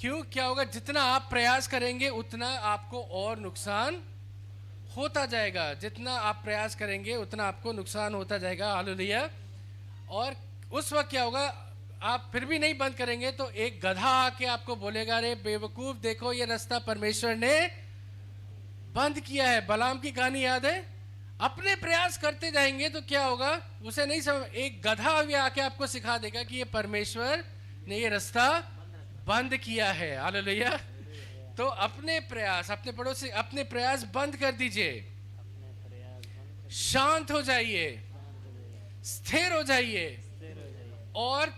क्यों? क्या होगा? जितना आप प्रयास करेंगे उतना आपको और नुकसान होता जाएगा, जितना आप प्रयास करेंगे उतना आपको नुकसान होता जाएगा। हालेलुया। और उस वक्त क्या होगा? आप फिर भी नहीं बंद करेंगे तो एक गधा आके आपको बोलेगा, अरे बेवकूफ, देखो ये रास्ता परमेश्वर ने बंद किया है। बलाम की कहानी याद है? अपने प्रयास करते जाएंगे तो क्या होगा? उसे नहीं समझ, एक गधा भी आके आपको सिखा देगा कि ये परमेश्वर ने ये रास्ता बंद किया है। हालेलुया। तो अपने प्रयास, अपने पड़ोसी, अपने प्रयास बंद कर दीजिए, शांत हो जाइए, स्थिर हो जाइए और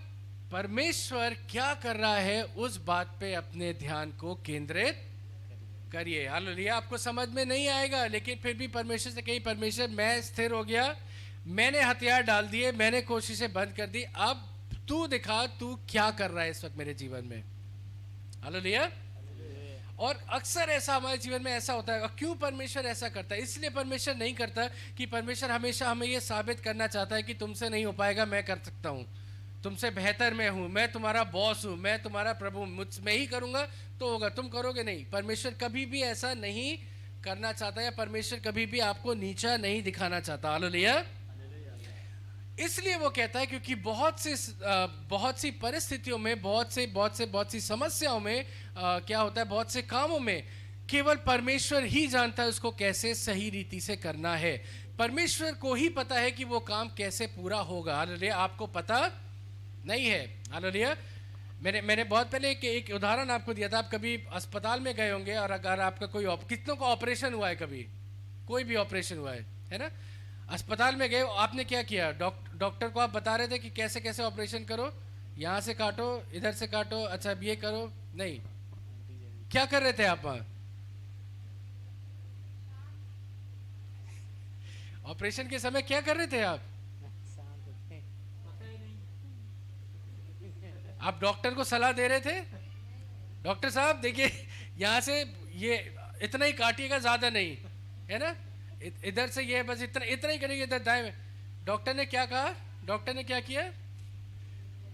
परमेश्वर क्या कर रहा है उस बात पे अपने ध्यान को केंद्रित करिए। हालेलुया। आपको समझ में नहीं आएगा, लेकिन फिर भी परमेश्वर से कहिए, परमेश्वर मैं स्थिर हो गया, मैंने हथियार डाल दिए, मैंने कोशिशें बंद कर दी, अब तू दिखा तू क्या कर रहा है इस वक्त मेरे जीवन में। हालेलुया। और अक्सर ऐसा हमारे जीवन में ऐसा होता है। और क्यों परमेश्वर ऐसा करता है? इसलिए परमेश्वर नहीं करता कि परमेश्वर हमेशा हमें ये साबित करना चाहता है कि तुमसे नहीं हो पाएगा, मैं कर सकता हूँ, तुमसे बेहतर मैं हूँ, मैं तुम्हारा बॉस हूँ, मैं तुम्हारा प्रभु, मैं ही करूँगा तो होगा, तुम करोगे नहीं। परमेश्वर कभी भी ऐसा नहीं करना चाहता, या परमेश्वर कभी भी आपको नीचा नहीं दिखाना चाहता। हालेलुया। इसलिए वो कहता है क्योंकि बहुत सी परिस्थितियों में, बहुत सी समस्याओं में क्या होता है, बहुत से कामों में केवल परमेश्वर ही जानता है उसको कैसे सही रीति से करना है। परमेश्वर को ही पता है कि वो काम कैसे पूरा होगा। हालेलुया। आपको पता नहीं है। हालेलुया। मैंने बहुत पहले एक उदाहरण आपको दिया था। आप कभी अस्पताल में गए होंगे और अगर आपका कोई कितनों का ऑपरेशन हुआ है, कभी कोई भी ऑपरेशन हुआ है ना? अस्पताल में गए, आपने क्या किया? डॉक्टर को आप बता रहे थे कि कैसे कैसे ऑपरेशन करो, यहाँ से काटो, इधर से काटो, अच्छा अब ये करो, नहीं, क्या कर रहे थे आप? ऑपरेशन के समय क्या कर रहे थे आप? आप डॉक्टर को सलाह दे रहे थे, डॉक्टर साहब देखिए यहाँ से ये इतना ही काटिएगा, ज्यादा नहीं, है ना, इधर से ये बस इतना ही करेंगे, इधर दाएं में। डॉक्टर ने क्या कहा? डॉक्टर ने क्या किया?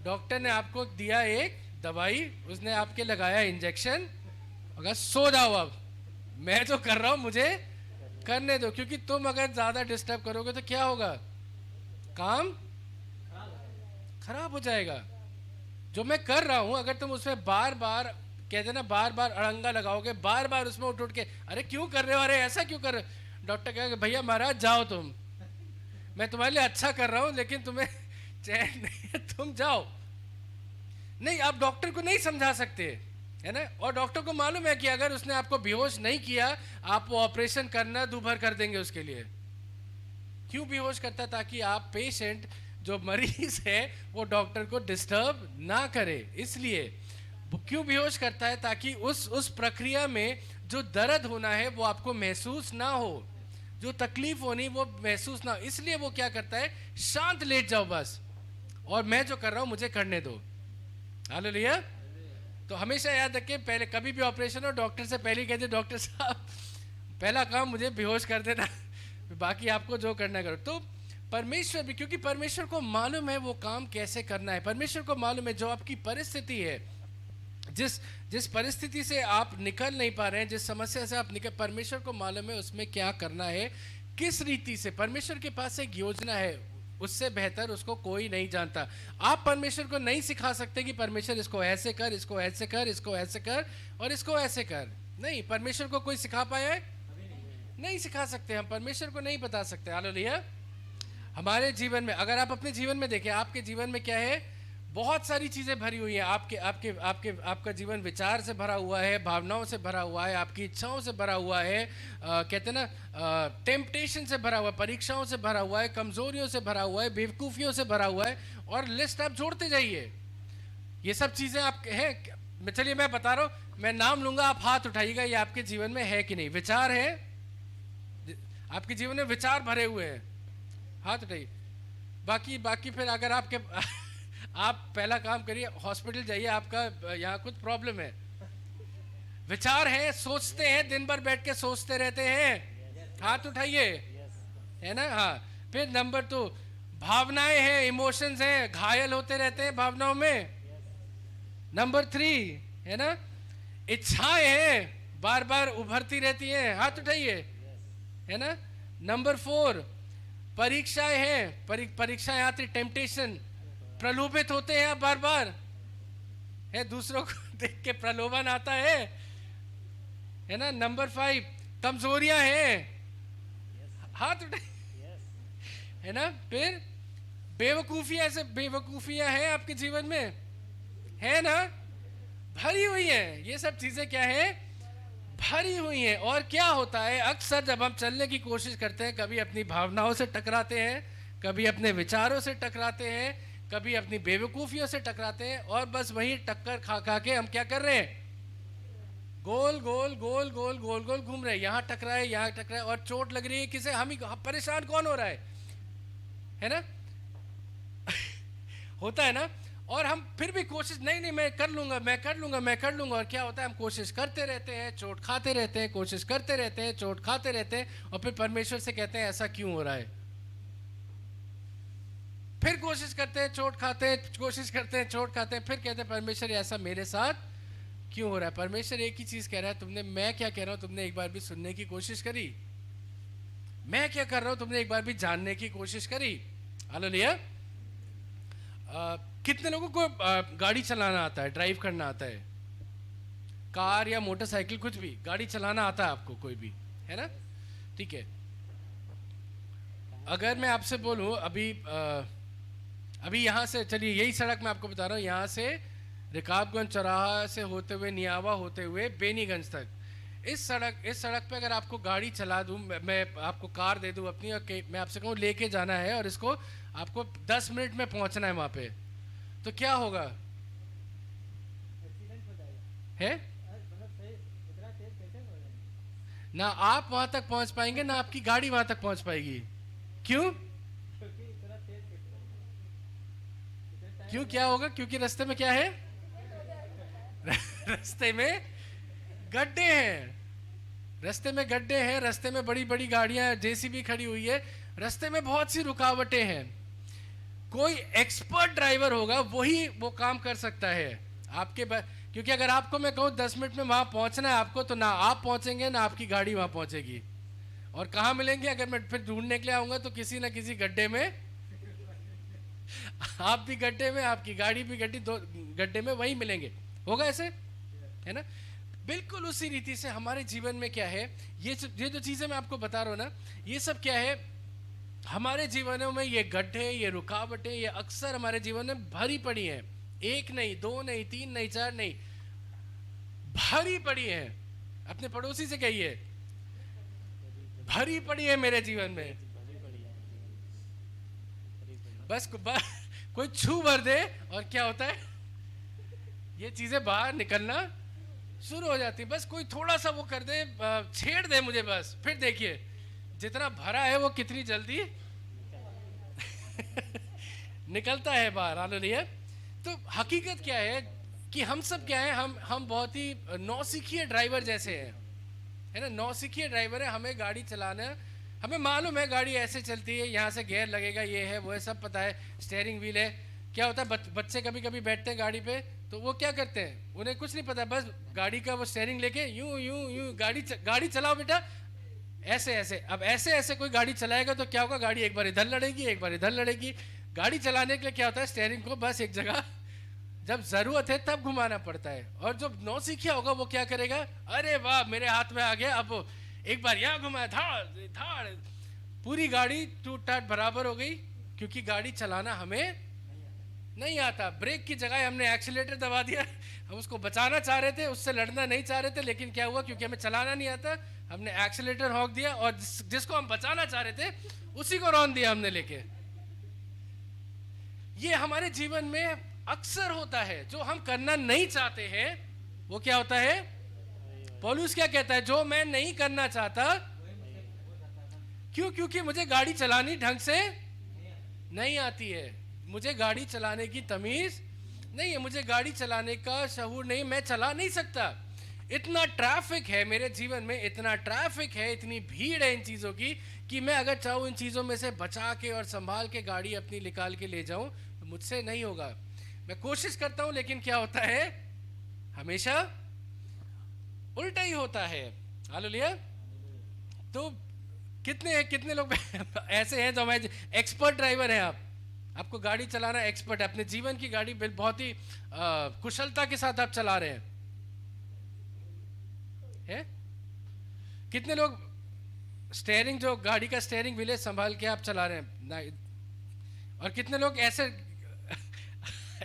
डॉक्टर ने आपको दिया एक दवाई, उसने आपके लगाया इंजेक्शन, अगर सो जाओ, अब मैं जो कर रहा हूं मुझे करने दो, क्योंकि तुम अगर ज्यादा डिस्टर्ब करोगे तो क्या होगा? काम खराब हो जाएगा। जो मैं कर रहा हूं अगर तुम उसमें बार बार कहते ना, बार बार अड़ंगा लगाओगे, बार बार उसमें उठ के अरे क्यों कर रहे हो, अरे ऐसा क्यों कर रहे हो, डॉक्टर कहेगा भैया महाराज जाओ, तुम, मैं तुम्हारे लिए अच्छा कर रहा हूं लेकिन तुम्हें चैन नहीं है, तुम जाओ। नहीं, आप डॉक्टर को नहीं समझा सकते, है ना। और डॉक्टर को मालूम है कि अगर उसने आपको बेहोश नहीं किया, आप वो ऑपरेशन करना दूभर कर देंगे उसके लिए। क्यों बेहोश करता? ताकि आप पेशेंट जो मरीज है वो डॉक्टर को डिस्टर्ब ना करे, इसलिए क्यों बेहोश करता है? ताकि उस प्रक्रिया में जो दर्द होना है वो आपको महसूस ना हो, जो तकलीफ होनी वो महसूस ना हो, इसलिए वो क्या करता है? शांत लेट जाओ बस, और मैं जो कर रहा हूं मुझे करने दो। हालेलुया। तो हमेशा याद रखें, पहले कभी भी ऑपरेशन हो, डॉक्टर से पहले कहते डॉक्टर साहब पहला काम मुझे बेहोश कर देना, बाकी आपको जो करना करो। तो परमेश्वर भी, क्योंकि परमेश्वर को मालूम है वो काम कैसे करना है, परमेश्वर को मालूम है जो आपकी परिस्थिति है, जिस परिस्थिति से आप निकल नहीं पा रहे हैं, जिस समस्या से आप निकल, परमेश्वर को मालूम है उसमें क्या करना है, किस रीति से। परमेश्वर के पास एक योजना है, उससे बेहतर उसको कोई नहीं जानता। आप परमेश्वर को नहीं सिखा सकते कि परमेश्वर इसको ऐसे कर, इसको ऐसे कर, इसको ऐसे कर और इसको ऐसे कर। नहीं, परमेश्वर को कोई सिखा पाया है? नहीं सिखा सकते, हम परमेश्वर को नहीं बता सकते। हालेलुया। हमारे जीवन में अगर आप अपने जीवन में देखें, आपके जीवन में क्या है, बहुत सारी चीजें भरी हुई हैं। आपका जीवन विचार से भरा हुआ है, भावनाओं से भरा हुआ है, आपकी इच्छाओं से भरा हुआ है, कहते हैं ना टेम्पटेशन से भरा हुआ है, परीक्षाओं से भरा हुआ है, कमजोरियों से भरा हुआ है, बेवकूफियों से भरा हुआ है, और लिस्ट आप जोड़ते जाइए। ये सब चीजें आप हैं। चलिए मैं बता रहा हूं, मैं नाम लूंगा, आप हाथ उठाइएगा, ये आपके जीवन में है कि नहीं। विचार है आपके जीवन में, विचार भरे हुए हैं, हाथ उठाइए। बाकी फिर अगर आपके आप पहला काम करिए, हॉस्पिटल जाइए, आपका यहाँ कुछ प्रॉब्लम है। विचार है, सोचते हैं, दिन भर बैठ के सोचते रहते हैं, हाथ उठाइए, है ना। हाँ, फिर नंबर 2 भावनाएं हैं, इमोशंस हैं, घायल होते रहते हैं भावनाओं में। नंबर 3 है ना, इच्छाएं हैं, बार बार उभरती रहती हैं, हाथ उठाइए, है ना। नंबर 4 परीक्षाएं हैं, परीक्षाएं आती, टेम्पटेशन, प्रलोभित होते हैं आप बार बार, है, दूसरों को देख के प्रलोभन आता है ना। नंबर 5 कमजोरियां हैं, हाथ उठाइए, है ना। फिर बेवकूफियां हैं आपके जीवन में, है ना, भरी हुई है। ये सब चीजें क्या है, भरी हुई है। और क्या होता है, अक्सर जब हम चलने की कोशिश करते हैं, कभी अपनी भावनाओं से टकराते हैं, कभी अपने विचारों से टकराते हैं, कभी अपनी बेवकूफियों से टकराते हैं, और बस वही टक्कर खा के हम क्या कर रहे हैं, गोल गोल गोल गोल गोल गोल घूम रहे हैं। यहाँ टकराए, यहाँ टकराए, और चोट लग रही है किसे, हम ही। परेशान कौन हो रहा है ना होता है ना। और हम फिर भी कोशिश, नहीं मैं कर लूंगा, और क्या होता है, हम कोशिश करते रहते हैं, चोट खाते रहते हैं, कोशिश करते रहते हैं, चोट खाते रहते हैं, और फिर परमेश्वर से कहते हैं ऐसा क्यों हो रहा है। फिर कोशिश करते हैं, चोट खाते हैं, कोशिश करते हैं, चोट खाते हैं, फिर कहते हैं परमेश्वर ऐसा मेरे साथ क्यों हो रहा है। परमेश्वर एक ही चीज कह रहा है, मैं क्या कह रहा हूं तुमने एक बार भी सुनने की कोशिश करी, मैं क्या कर रहा हूं तुमने एक बार भी जानने की कोशिश करी। हालेलुया। कितने लोगों को गाड़ी चलाना आता है, ड्राइव करना आता है, कार या मोटरसाइकिल, कुछ भी गाड़ी चलाना आता है आपको, कोई भी, है ना। ठीक है, अगर मैं आपसे बोलूं अभी यहाँ से चलिए, यही सड़क मैं आपको बता रहा हूँ, यहाँ से रिकाबगंज चौराहा से होते हुए नियावा होते हुए बेनीगंज तक, इस सड़क पे अगर आपको गाड़ी चला दूं, मैं आपको कार दे दूं अपनी, और मैं आपसे कहूँ लेके जाना है, और इसको आपको 10 मिनट में पहुंचना है वहां पे, तो क्या होगा, है ना, आप वहां तक पहुंच पाएंगे ना आपकी गाड़ी वहां तक पहुंच पाएगी। क्यों क्या होगा, क्योंकि रास्ते में क्या है रास्ते में गड्ढे हैं, रास्ते में बड़ी बड़ी गाड़ियां, जेसीबी खड़ी हुई है, रास्ते में बहुत सी रुकावटें हैं। कोई एक्सपर्ट ड्राइवर होगा, वही वो काम कर सकता है क्योंकि अगर आपको मैं कहूँ 10 मिनट में वहां पहुंचना है आपको, तो ना आप पहुंचेंगे ना आपकी गाड़ी वहां पहुंचेगी। और कहाँ मिलेंगे, अगर मैं फिर ढूंढने के लिए आऊंगा तो किसी ना किसी गड्ढे में, आप भी गड्ढे में, आपकी गाड़ी भी गड्ढे में, वही मिलेंगे, होगा ऐसे, है ना। बिल्कुल उसी रीति से हमारे जीवन में क्या है, ये जो चीजें मैं आपको बता रहा हूँ ना, ये सब क्या है, हमारे जीवनों में ये गड्ढे, ये रुकावटें, ये अक्सर हमारे जीवन में भरी पड़ी हैं। 1 नहीं, 2 नहीं, 3 नहीं, 4 नहीं, भरी पड़ी है। अपने पड़ोसी से कहिए, भरी पड़ी है मेरे जीवन में, बस कोई छू भर दे और क्या होता है, ये चीजें बाहर निकलना शुरू हो जाती है। बस कोई थोड़ा सा वो कर दे, छेड़ दे मुझे, बस फिर देखिए जितना भरा है वो कितनी जल्दी निकलता है बाहर। हालेलुया। तो हकीकत क्या है कि हम सब क्या है, हम बहुत ही नौसिखिए ड्राइवर जैसे हैं, है ना। नौसिखिए ड्राइवर है, हमें गाड़ी चलाना, हमें मालूम है गाड़ी ऐसे चलती है, यहाँ से गियर लगेगा, ये है वो है, सब पता है, स्टीयरिंग व्हील है। क्या होता है, बच्चे कभी कभी बैठते हैं गाड़ी पे, तो वो क्या करते हैं, उन्हें कुछ नहीं पता, बस गाड़ी का वो स्टीयरिंग लेके यूं यूं यूं गाड़ी चलाओ बेटा, ऐसे ऐसे। अब ऐसे ऐसे कोई गाड़ी चलाएगा तो क्या होगा, गाड़ी एक बार इधर लड़ेगी, एक बार इधर लड़ेगी। गाड़ी चलाने के लिए क्या होता है, स्टीयरिंग को बस एक जगह जब जरूरत है तब घुमाना पड़ता है। और जो नौसिखिया होगा वो क्या करेगा, अरे वाह मेरे हाथ में आ गया, अब एक बार यहाँ घुमाया, धाड़ धाड़, पूरी गाड़ी टूट टाट बराबर हो गई, क्योंकि गाड़ी चलाना हमें नहीं आता। ब्रेक की जगह हमने एक्सीलेटर दबा दिया। हम उसको बचाना चाह रहे थे, उससे लड़ना नहीं चाह रहे थे, लेकिन क्या हुआ, क्योंकि हमें चलाना नहीं आता, हमने एक्सीलेटर हॉक दिया और जिसको हम बचाना चाह रहे थे उसी को रौंद दिया हमने लेके। ये हमारे जीवन में अक्सर होता है, जो हम करना नहीं चाहते हैं वो क्या होता है। पौलुस क्या कहता है, जो मैं नहीं करना चाहता, क्यों, क्योंकि मुझे गाड़ी चलानी ढंग से नहीं आती है, मुझे गाड़ी चलाने की तमीज नहीं है, मुझे गाड़ी चलाने का शऊर नहीं, मैं चला नहीं सकता। इतना ट्रैफिक है मेरे जीवन में, इतना ट्रैफिक है, इतनी भीड़ है इन चीज़ों की कि मैं अगर चाहूँ इन चीज़ों में से बचा के और संभाल के गाड़ी अपनी निकाल के ले जाऊँ तो मुझसे नहीं होगा। मैं कोशिश करता हूँ, लेकिन क्या होता है, हमेशा उल्टा ही होता है। हालेलुया। तो कितने लोग ऐसे हैं जो मैं एक्सपर्ट ड्राइवर हैं, आपको गाड़ी चलाना एक्सपर्ट है, अपने जीवन की गाड़ी बहुत ही कुशलता के साथ आप चला रहे हैं। कितने लोग स्टीयरिंग, जो गाड़ी का स्टीयरिंग व्हील है, संभाल के आप चला रहे हैं, और कितने लोग ऐसे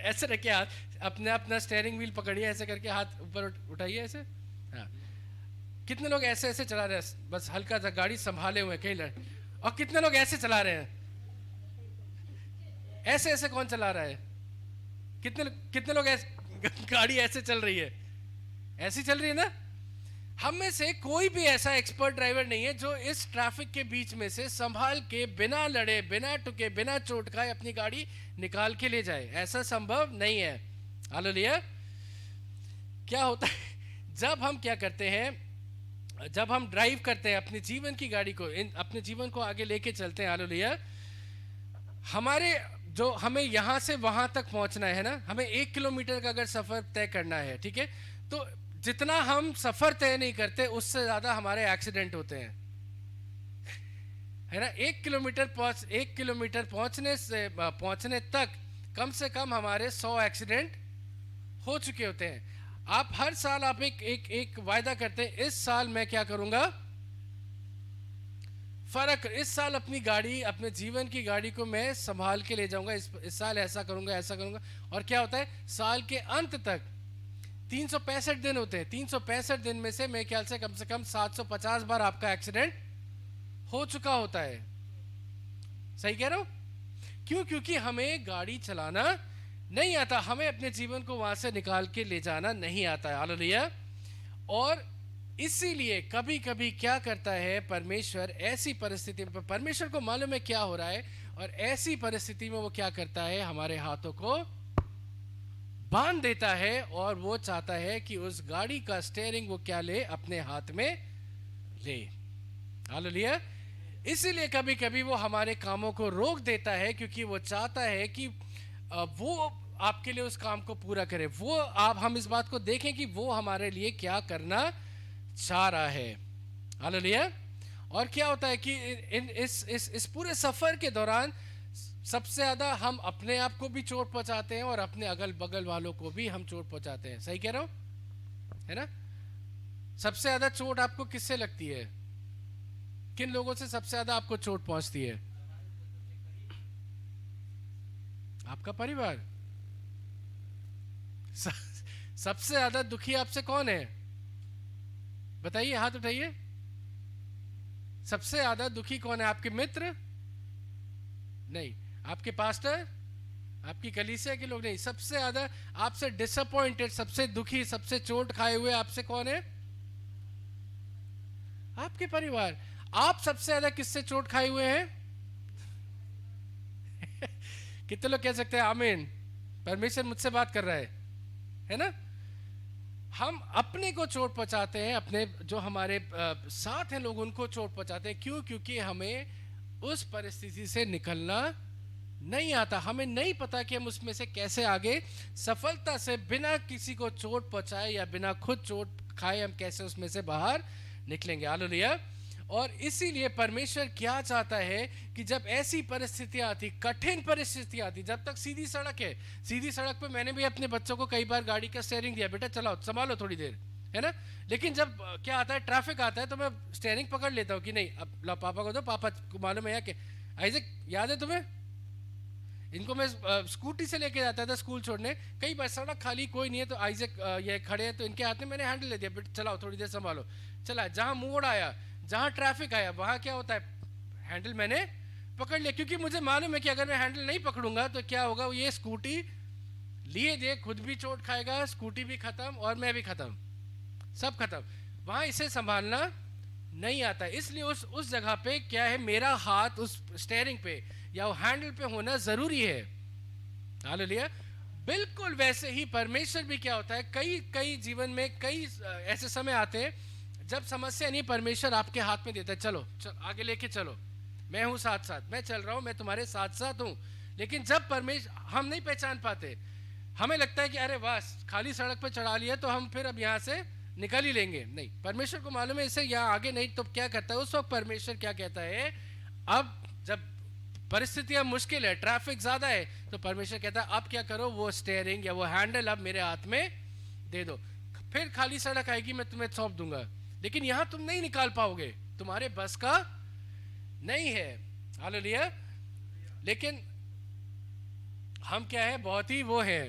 ऐसे रखे हाथ अपना स्टीयरिंग व्हील पकड़िए, ऐसे करके हाथ ऊपर उठाइए ऐसे। हाँ, कितने लोग ऐसे ऐसे चला रहे हैं, बस हल्का सा गाड़ी संभाले हुए कहीं और कितने लोग ऐसे चला रहे हैं, ऐसे ऐसे कौन चला रहा है, कितने लोग ऐसे गाड़ी ऐसे चल रही है, ऐसी चल रही है ना। हम में से कोई भी ऐसा एक्सपर्ट ड्राइवर नहीं है जो इस ट्रैफिक के बीच में से संभाल के बिना लड़े, बिना टुके, बिना चोट खाए अपनी गाड़ी निकाल के ले जाए, ऐसा संभव नहीं है। हालेलुया। क्या होता है जब हम क्या करते हैं, जब हम ड्राइव करते हैं अपने जीवन की गाड़ी को, अपने जीवन को आगे लेके चलते हैं, हालेलुया, हमारे जो हमें यहाँ से वहां तक पहुंचना है ना, हमें 1 किलोमीटर का अगर सफर तय करना है, ठीक है, तो जितना हम सफर तय नहीं करते उससे ज्यादा हमारे एक्सीडेंट होते हैं, है ना। 1 किलोमीटर पहुंचने तक कम से कम हमारे 100 एक्सीडेंट हो चुके होते हैं। आप हर साल आप एक वायदा करते हैं, इस साल मैं क्या करूंगा, इस साल अपनी गाड़ी, अपने जीवन की गाड़ी को मैं संभाल के ले जाऊंगा, इस साल ऐसा करूंगा। और क्या होता है, साल के अंत तक 365 दिन होते हैं, 365 दिन में से मेरे ख्याल से कम 750 बार आपका एक्सीडेंट हो चुका होता है। सही कह रहा हूं? क्यों? क्योंकि हमें गाड़ी चलाना नहीं आता, हमें अपने जीवन को वहां से निकाल के ले जाना नहीं आता है। हालेलुया। और इसीलिए कभी कभी क्या करता है परमेश्वर, ऐसी परिस्थिति में परमेश्वर को मालूम है क्या हो रहा है, और ऐसी परिस्थिति में वो क्या करता है, हमारे हाथों को बांध देता है, और वो चाहता है कि उस गाड़ी का स्टीयरिंग वो क्या ले, अपने हाथ में ले। हालेलुया। इसीलिए कभी कभी वो हमारे कामों को रोक देता है, क्योंकि वो चाहता है कि वो आपके लिए उस काम को पूरा करे। हम इस बात को देखें कि वो हमारे लिए क्या करना चाह रहा है। हालेलुया। और क्या होता है कि इस पूरे सफर के दौरान सबसे ज्यादा हम अपने आप को भी चोट पहुंचाते हैं और अपने अगल बगल वालों को भी हम चोट पहुंचाते हैं। सही कह रहा हूं, है ना। सबसे ज्यादा चोट आपको किससे लगती है, किन लोगों से सबसे ज्यादा आपको चोट पहुंचती है? आपका परिवार। सबसे ज्यादा दुखी आपसे कौन है, बताइए, हाथ उठाइए। सबसे ज्यादा दुखी कौन है? आपके मित्र नहीं, आपके पास्टर, आपकी कलीसिया के लोग नहीं। सबसे ज्यादा आपसे डिसअपॉइंटेड, सबसे दुखी, सबसे चोट खाए हुए आपसे कौन है? आपके परिवार। आप सबसे ज्यादा किससे चोट खाए हुए हैं? कितने लोग कह सकते हैं आमीन, परमेश्वर मुझसे बात कर रहा है ना। हम अपने को चोट पहुंचाते हैं, अपने जो हमारे साथ हैं लोग उनको चोट पहुंचाते हैं। क्यों? क्योंकि हमें उस परिस्थिति से निकलना नहीं आता, हमें नहीं पता कि हम उसमें से कैसे आगे सफलता से, बिना किसी को चोट पहुंचाए या बिना खुद चोट खाए, हम कैसे उसमें से बाहर निकलेंगे। हालेलुया। और इसीलिए परमेश्वर क्या चाहता है कि जब ऐसी परिस्थितियां आती, कठिन परिस्थितियां आती, जब तक सीधी सड़क है, सीधी सड़क पे मैंने भी अपने बच्चों को कई बार गाड़ी का स्टीयरिंग दिया, बेटा चलाओ, संभालो थोड़ी देर, है ना। लेकिन जब क्या आता है, ट्रैफिक आता है, तो मैं स्टेयरिंग पकड़ लेता हूँ कि नहीं, अब ला पापा को दो, पापा को मालूम है कि आइजक याद है तुम्हें, इनको मैं स्कूटी से लेके जाता था स्कूल छोड़ने, कई बार सड़क खाली कोई नहीं है तो आइजक ये खड़े हैं तो इनके हाथ में मैंने हैंडल ले दिया, बेटा चलाओ थोड़ी देर संभालो, चला। जहाँ मोड़ आया, जहाँ ट्रैफिक आया, वहाँ क्या होता है, हैंडल मैंने पकड़ लिया, क्योंकि मुझे मालूम है कि अगर मैं हैंडल नहीं पकड़ूंगा तो क्या होगा, ये स्कूटी लिए दे, खुद भी चोट खाएगा, स्कूटी भी खत्म और मैं भी खत्म, सब खत्म। वहाँ इसे संभालना नहीं आता, इसलिए उस जगह पे क्या है, मेरा हाथ उस स्टेयरिंग पे या हैंडल पे होना जरूरी है। हालेलुया। बिल्कुल वैसे ही परमेश्वर भी क्या होता है, कई जीवन में कई ऐसे समय आते हैं जब समस्या नहीं, परमेश्वर आपके हाथ में देता है, चलो आगे लेके चलो, मैं हूं साथ साथ, मैं चल रहा हूं, मैं तुम्हारे साथ साथ हूं। लेकिन जब परमेश्वर, हम नहीं पहचान पाते, हमें लगता है कि अरे वाह खाली सड़क पे चढ़ा लिया तो हम फिर अब यहाँ से निकल ही लेंगे, नहीं, परमेश्वर को मालूम है इसे यहाँ आगे नहीं, तो क्या करता है उस वक्त परमेश्वर क्या कहता है, अब जब परिस्थितियां मुश्किल है, ट्रैफिक ज्यादा है, तो परमेश्वर कहता है अब क्या करो, वो स्टेयरिंग या वो हैंडल अब मेरे हाथ में दे दो, फिर खाली सड़क आएगी मैं तुम्हें सौंप दूंगा, लेकिन यहां तुम नहीं निकाल पाओगे, तुम्हारे बस का नहीं है। हालेलुया। लेकिन हम क्या है, बहुत ही वो है,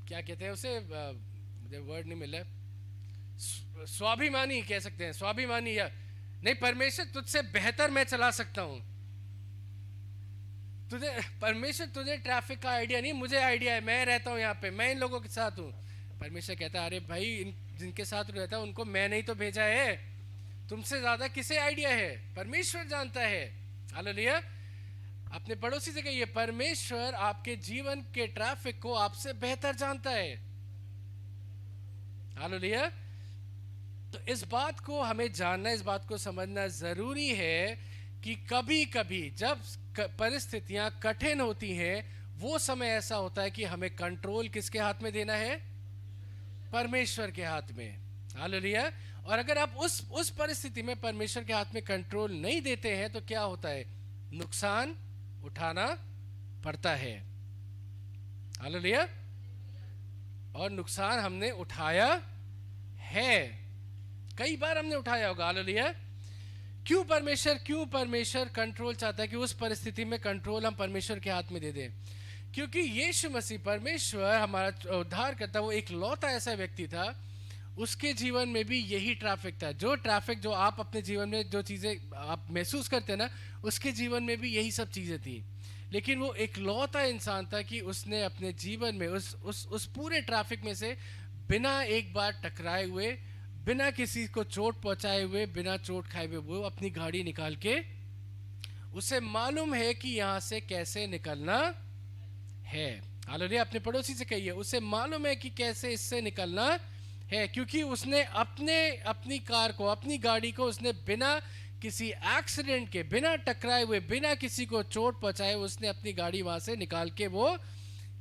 क्या कहते हैं उसे, मुझे वर्ड नहीं मिला, स्वाभिमानी कह सकते हैं, स्वाभिमानी, या नहीं, परमेश्वर तुझसे बेहतर मैं चला सकता हूं, तुझे परमेश्वर, तुझे ट्रैफिक का आइडिया नहीं, मुझे आइडिया है, मैं रहता हूं यहाँ पे, मैं इन लोगों के साथ हूं। परमेश्वर कहता है अरे भाई, जिनके साथ रहता है उनको मैं नहीं तो भेजा है, तुमसे ज्यादा किसे आइडिया है, परमेश्वर जानता है। हालेलुया। अपने पड़ोसी से कहिए, परमेश्वर आपके जीवन के ट्रैफिक को आपसे बेहतर जानता है। हालेलुया। तो इस बात को हमें जानना, इस बात को समझना जरूरी है कि कभी कभी जब परिस्थितियां कठिन होती हैं, वो समय ऐसा होता है कि हमें कंट्रोल किसके हाथ में देना है, परमेश्वर के हाथ में। हालेलुया। और अगर आप उस परिस्थिति में परमेश्वर के हाथ में कंट्रोल नहीं देते हैं तो क्या होता है, नुकसान उठाना पड़ता है। हालेलुया। और नुकसान हमने उठाया है, कई बार हमने उठाया होगा। हालेलुया। क्यों परमेश्वर कंट्रोल चाहता है कि उस परिस्थिति में कंट्रोल हम परमेश्वर के हाथ में दे दें, क्योंकि यीशु मसीह परमेश्वर हमारा उद्धार करता, वो एक लौता ऐसा व्यक्ति था, उसके जीवन में भी यही ट्रैफिक था, जो ट्रैफिक जो आप अपने जीवन में जो चीजें आप महसूस करते हैं ना, उसके जीवन में भी यही सब चीजें थी। लेकिन वो एक लौता इंसान था कि उसने अपने जीवन में उस पूरे ट्रैफिक में से बिना एक बार टकराए हुए, बिना किसी को चोट पहुंचाए हुए, बिना चोट खाए हुए, वो अपनी गाड़ी निकाल के, उसे मालूम है कि यहां से कैसे निकलना है। हालेलुया। अपने पड़ोसी से कहिए, उसे मालूम है कि कैसे इससे निकलना है, क्योंकि उसने अपनी कार को, अपनी गाड़ी को उसने बिना किसी एक्सीडेंट के, बिना टकराए हुए, बिना किसी को चोट पहुंचाए, उसने अपनी गाड़ी वहां से निकाल के वो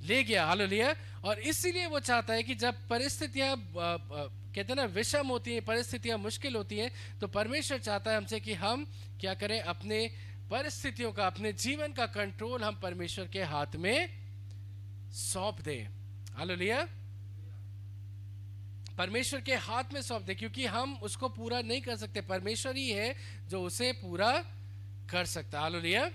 ले गया। हालेलुया। और इसीलिए वो चाहता है कि जब परिस्थितियां कहते हैं ना विषम होती हैं, परिस्थितियां मुश्किल होती हैं, तो परमेश्वर चाहता है हमसे कि हम क्या करें, अपने परिस्थितियों का, अपने जीवन का कंट्रोल हम परमेश्वर के हाथ में सौंप दें। हालेलुया। परमेश्वर के हाथ में सौंप दे, क्योंकि हम उसको पूरा नहीं कर सकते, परमेश्वर ही है जो उसे पूरा कर सकता। हालेलुया।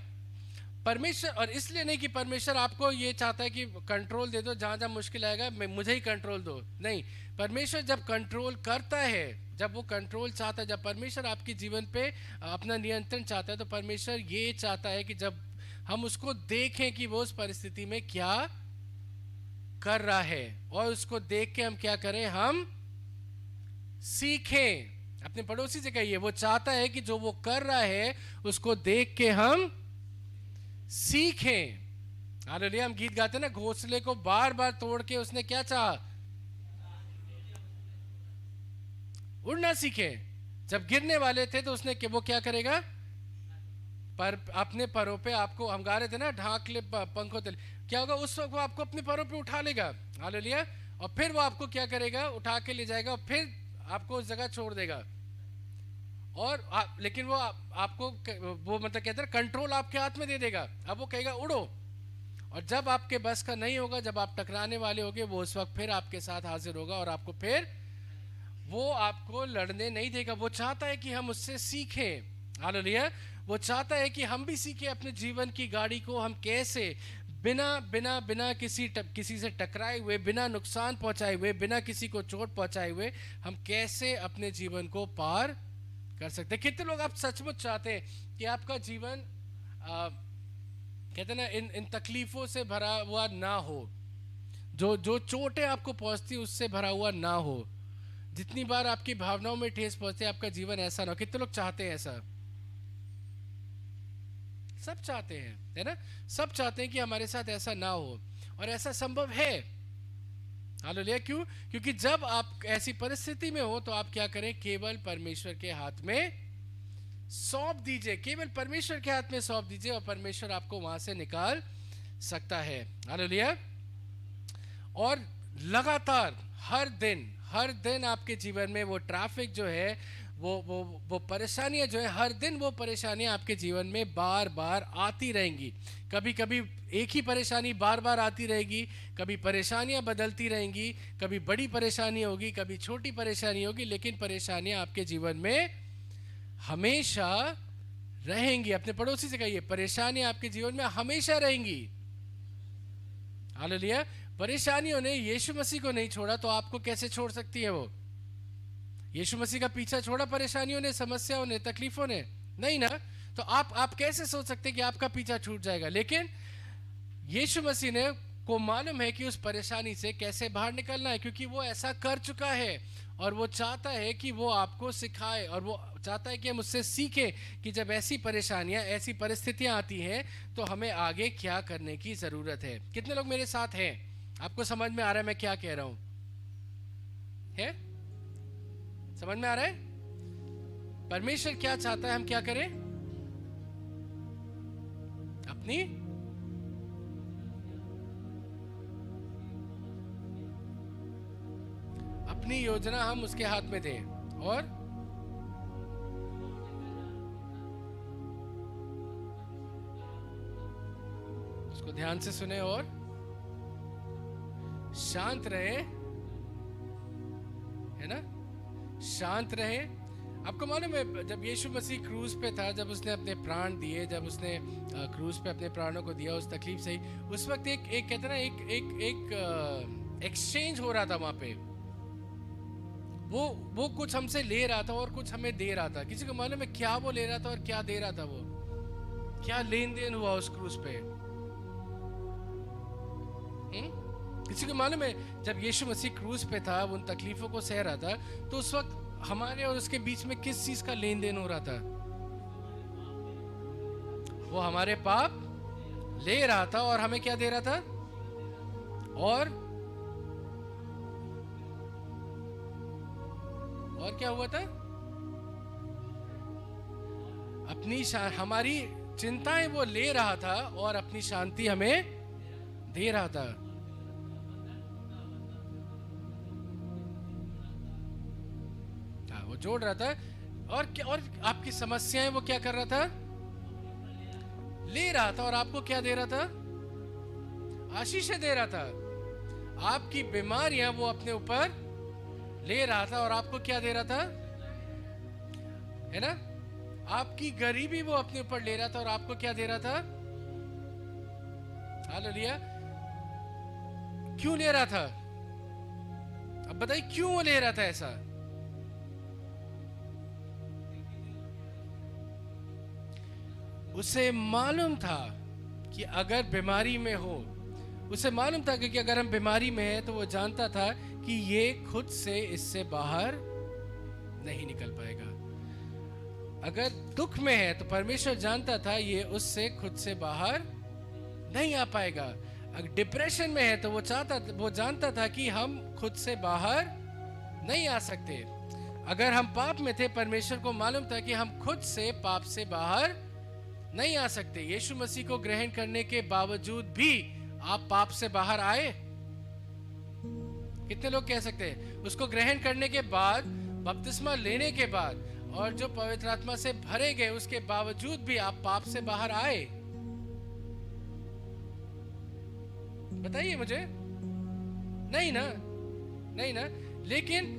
परमेश्वर, और इसलिए नहीं कि परमेश्वर आपको ये चाहता है कि कंट्रोल दे दो, जहां जहां मुश्किल आएगा मुझे ही कंट्रोल दो, नहीं। परमेश्वर जब कंट्रोल करता है, जब वो कंट्रोल चाहता है, जब परमेश्वर आपके जीवन पे अपना नियंत्रण चाहता है, तो परमेश्वर ये चाहता है कि जब हम उसको देखें कि वो उस परिस्थिति में क्या कर रहा है, और उसको देख के हम क्या करें, हम सीखें। अपने पड़ोसी से कहिए, वो चाहता है कि जो वो कर रहा है उसको देख के हम सीखें। हालेलुया। हम गीत गाते हैं ना, घोंसले को बार बार तोड़ के उसने क्या चाहा, उड़ना सीखे। जब गिरने वाले थे तो उसने वो क्या करेगा, पर अपने परों पे, आपको हम गा रहे थे ना, ढांक ले पंखों तले, क्या होगा उस वक्त वो आपको अपने पैरों पे उठा लेगा। हालेलुया। और फिर वो आपको क्या करेगा, उठा के ले जाएगा और फिर आपको उस जगह छोड़ देगा। और लेकिन वो आपको वो मतलब कहते हैं कंट्रोल आपके हाथ में दे देगा। अब वो कहेगा उड़ो, और जब आपके बस का नहीं होगा, जब आप टकराने वाले होगे, वो उस वक्त फिर आपके साथ हाजिर होगा और आपको फिर वो आपको लड़ने नहीं देगा। वो चाहता है कि हम उससे सीखें। हालेलुया। वो चाहता है कि हम भी सीखें अपने जीवन की गाड़ी को हम कैसे बिना बिना बिना किसी से टकराए हुए, बिना नुकसान पहुंचाए हुए, बिना किसी को चोट पहुंचाए हुए हम कैसे अपने जीवन को पार कर सकते हैं। कितने लोग आप सचमुच चाहते हैं कि आपका जीवन कहते हैं ना इन तकलीफों से भरा हुआ ना हो, जो चोटें आपको पहुंचती उससे भरा हुआ ना हो, जितनी बार आपकी भावनाओं में ठेस पहुंचती है, आपका जीवन ऐसा ना हो। कितने लोग चाहते हैं ऐसा? सब चाहते हैं, है ना? सब चाहते हैं कि हमारे साथ ऐसा ना हो, और ऐसा संभव है। हालेलुया। क्यों? क्योंकि जब आप ऐसी परिस्थिति में हो तो आप क्या करें? केवल परमेश्वर के हाथ में सौंप दीजिए, केवल परमेश्वर के हाथ में सौंप दीजिए और परमेश्वर आपको वहां से निकाल सकता है। हालेलुया। और लगातार हर दिन आपके जीवन में वो ट्रैफिक जो है, वो परेशानियां जो है, हर दिन वो परेशानियां आपके जीवन में बार बार आती रहेंगी। कभी कभी एक ही परेशानी बार बार आती रहेगी, कभी परेशानियां बदलती रहेंगी, कभी बड़ी परेशानी होगी, कभी छोटी परेशानी होगी, लेकिन परेशानियां आपके जीवन में हमेशा रहेंगी। अपने पड़ोसी से कहिए, परेशानियां आपके जीवन में हमेशा रहेंगी। हालेलुया। परेशानियों ने यीशु मसीह को नहीं छोड़ा तो आपको कैसे छोड़ सकती है? वो यीशु मसीह का पीछा छोड़ा परेशानियों ने, समस्याओं ने, तकलीफों ने? नहीं ना। तो आप कैसे सोच सकते कि आपका पीछा छूट जाएगा? लेकिन यीशु मसीह ने को मालूम है कि उस परेशानी से कैसे बाहर निकलना है, क्योंकि वो ऐसा कर चुका है और वो चाहता है कि वो आपको सिखाए, और वो चाहता है कि हम उससे सीखें कि जब ऐसी परेशानियां, ऐसी परिस्थितियां आती हैं तो हमें आगे क्या करने की जरूरत है। कितने लोग मेरे साथ हैं? आपको समझ में आ रहा है मैं क्या कह रहा हूं? है? समझ में आ रहा है? परमेश्वर क्या चाहता है हम क्या करें? अपनी योजना हम उसके हाथ में दें, और उसको ध्यान से सुने और शांत रहे, है ना? शांत रहे। आपको मालूम है जब यीशु मसीह क्रूज पे था, जब उसने अपने प्राण दिए, जब उसने क्रूज पे अपने प्राणों को दिया उस तकलीफ से ही, उस वक्त एक कहते ना एक एक्सचेंज हो रहा था वहां पे। वो कुछ हमसे ले रहा था और कुछ हमें दे रहा था। किसी को मालूम है क्या वो ले रहा था और क्या दे रहा था? वो क्या लेन देन हुआ उस क्रूज पे? किसी को मालूम है जब यीशु मसीह क्रूज पे था, उन तकलीफों को सह रहा था, तो उस वक्त हमारे और उसके बीच में किस चीज का लेन देन हो रहा था? वो हमारे पाप ले रहा था और हमें क्या दे रहा था? और क्या हुआ था? हमारी चिंताएं वो ले रहा था और अपनी शांति हमें दे रहा था। वो जोड़ रहा था। और आपकी समस्याएं वो क्या कर रहा था? ले रहा था। और आपको क्या दे रहा था? आशीषें दे रहा था। आपकी बीमारियां वो अपने ऊपर ले रहा था और आपको क्या दे रहा था? है ना? आपकी गरीबी वो अपने ऊपर ले रहा था और आपको क्या दे रहा था? हालेलुया। क्यों ले रहा था? अब बताइए क्यों वो ले रहा था ऐसा? उसे मालूम था कि अगर बीमारी में हो, उसे मालूम था कि अगर हम बीमारी में हैं तो वो जानता था कि ये खुद से इससे बाहर नहीं निकल पाएगा। अगर दुख में है तो परमेश्वर जानता था ये उससे खुद से बाहर नहीं आ पाएगा। अगर डिप्रेशन में है तो वो जानता था कि हम खुद से बाहर नहीं आ सकते। अगर हम पाप में थे, परमेश्वर को मालूम था कि हम खुद से पाप से बाहर नहीं आ सकते। यीशु मसीह को ग्रहण करने के बावजूद भी आप पाप से बाहर आए? कितने लोग कह सकते हैं? उसको ग्रहण करने के बाद, बपतिस्मा लेने के बाद और जो पवित्र आत्मा से भरे गए उसके बावजूद भी आप पाप से बाहर आए? बताइए मुझे, नहीं ना, नहीं ना। लेकिन